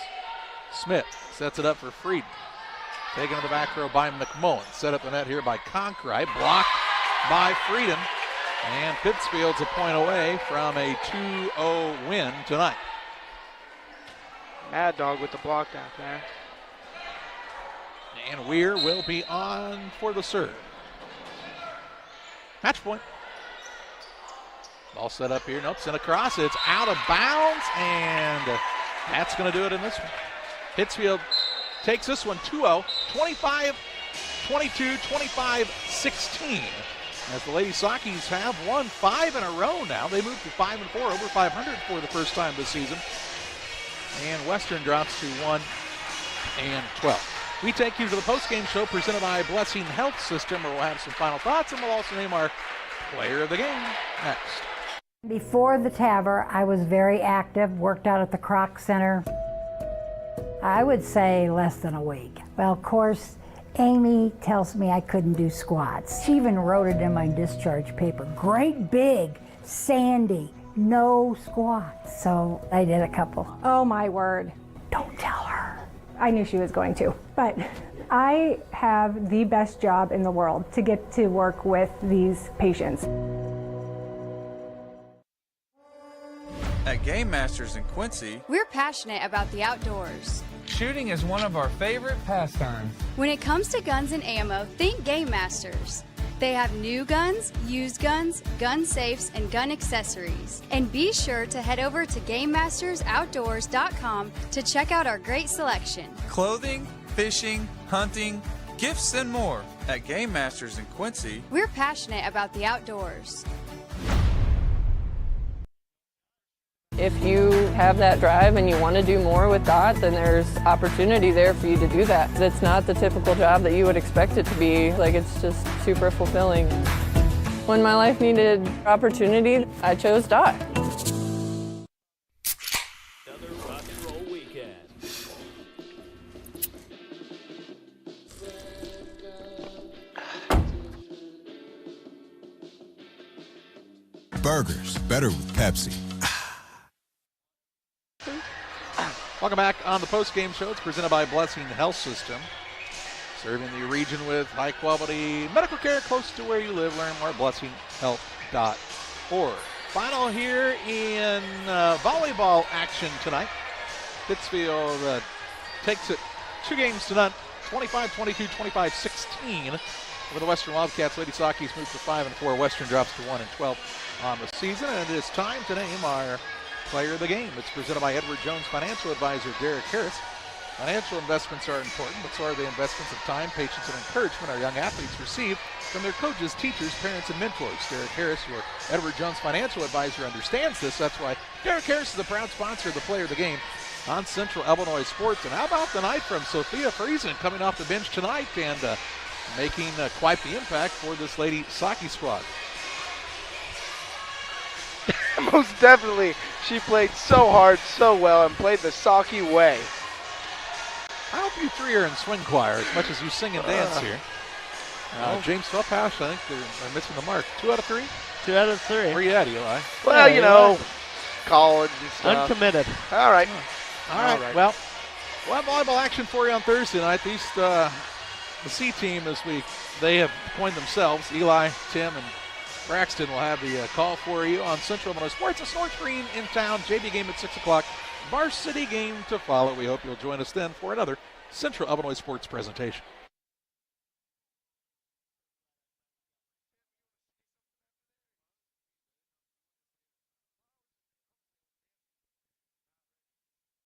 S1: Smith sets it up for Frieden. Taken to the back row by McMullen. Set up the net here by Conkright. Blocked by Frieden. And Pittsfield's a point away from a 2-0 win tonight.
S14: Mad Dog with the block out there.
S1: And Weir will be on for the serve. Match point. Ball set up here. Nope, sent across. It's out of bounds, and that's going to do it in this one. Pittsfield takes this one 2-0, 25-22, 25-16. As the Lady Sockies have won 5 in a row now. They moved to 5-4, over 500 for the first time this season. And Western drops to 1-12. We take you to the postgame show presented by Blessing Health System, where we'll have some final thoughts, and we'll also name our player of the game next.
S17: Before the TAVR, I was very active, worked out at the Croc Center. I would say less than a week. Well, of course, Amy tells me I couldn't do squats. She even wrote it in my discharge paper. Great big, Sandy, no squats. So I did a couple.
S18: Oh my word.
S17: Don't tell her.
S18: I knew she was going to, but I have the best job in the world to get to work with these patients.
S11: At Game Masters in Quincy,
S12: we're passionate about the outdoors.
S11: Shooting is one of our favorite pastimes.
S12: When it comes to guns and ammo, think Game Masters. They have new guns, used guns, gun safes, and gun accessories. And be sure to head over to GameMastersOutdoors.com to check out our great selection.
S11: Clothing, fishing, hunting, gifts, and more. At Game Masters in Quincy,
S12: we're passionate about the outdoors.
S20: If you have that drive and you want to do more with DOT, then there's opportunity there for you to do that. It's not the typical job that you would expect it to be. Like, it's just super fulfilling. When my life needed opportunity, I chose DOT.
S9: Another rock and roll weekend.
S10: Burgers, better with Pepsi.
S1: Welcome back on the postgame show. It's presented by Blessing Health System. Serving the region with high-quality medical care close to where you live. Learn more at blessinghealth.org. Final here in volleyball action tonight. Pittsfield takes it 2 games to none, 25-22, 25-16. Over the Western Wildcats, Lady Sockies move to 5-4. Western drops to 1-12 on the season. And it is time to name our player of the game. It's presented by Edward Jones Financial Advisor Derek Harris. Financial investments are important, but so are the investments of time, patience, and encouragement our young athletes receive from their coaches, teachers, parents, and mentors. Derek Harris, your Edward Jones financial advisor, understands this. That's why Derek Harris is the proud sponsor of the Player of the Game on Central Illinois Sports. And how about the night from Sophia Friesen coming off the bench tonight and making quite the impact for this Lady Saki squad.
S14: Most definitely. She played so hard, so well, and played the Saki way.
S1: I hope you three are in swing choir as much as you sing and dance here. James Felpash, I think they're missing the mark. 2 out of 3?
S8: 2 out of 3.
S1: Where you at, Eli?
S14: Well, you know, college and stuff.
S8: Uncommitted.
S14: All right.
S1: All right. Well, we'll have volleyball action for you on Thursday night. These the C team, they have coined themselves. Eli, Tim, and Braxton will have the call for you on Central Illinois Sports. It's North Green in town. JV game at 6 o'clock. Varsity game to follow. We hope you'll join us then for another Central Illinois Sports presentation.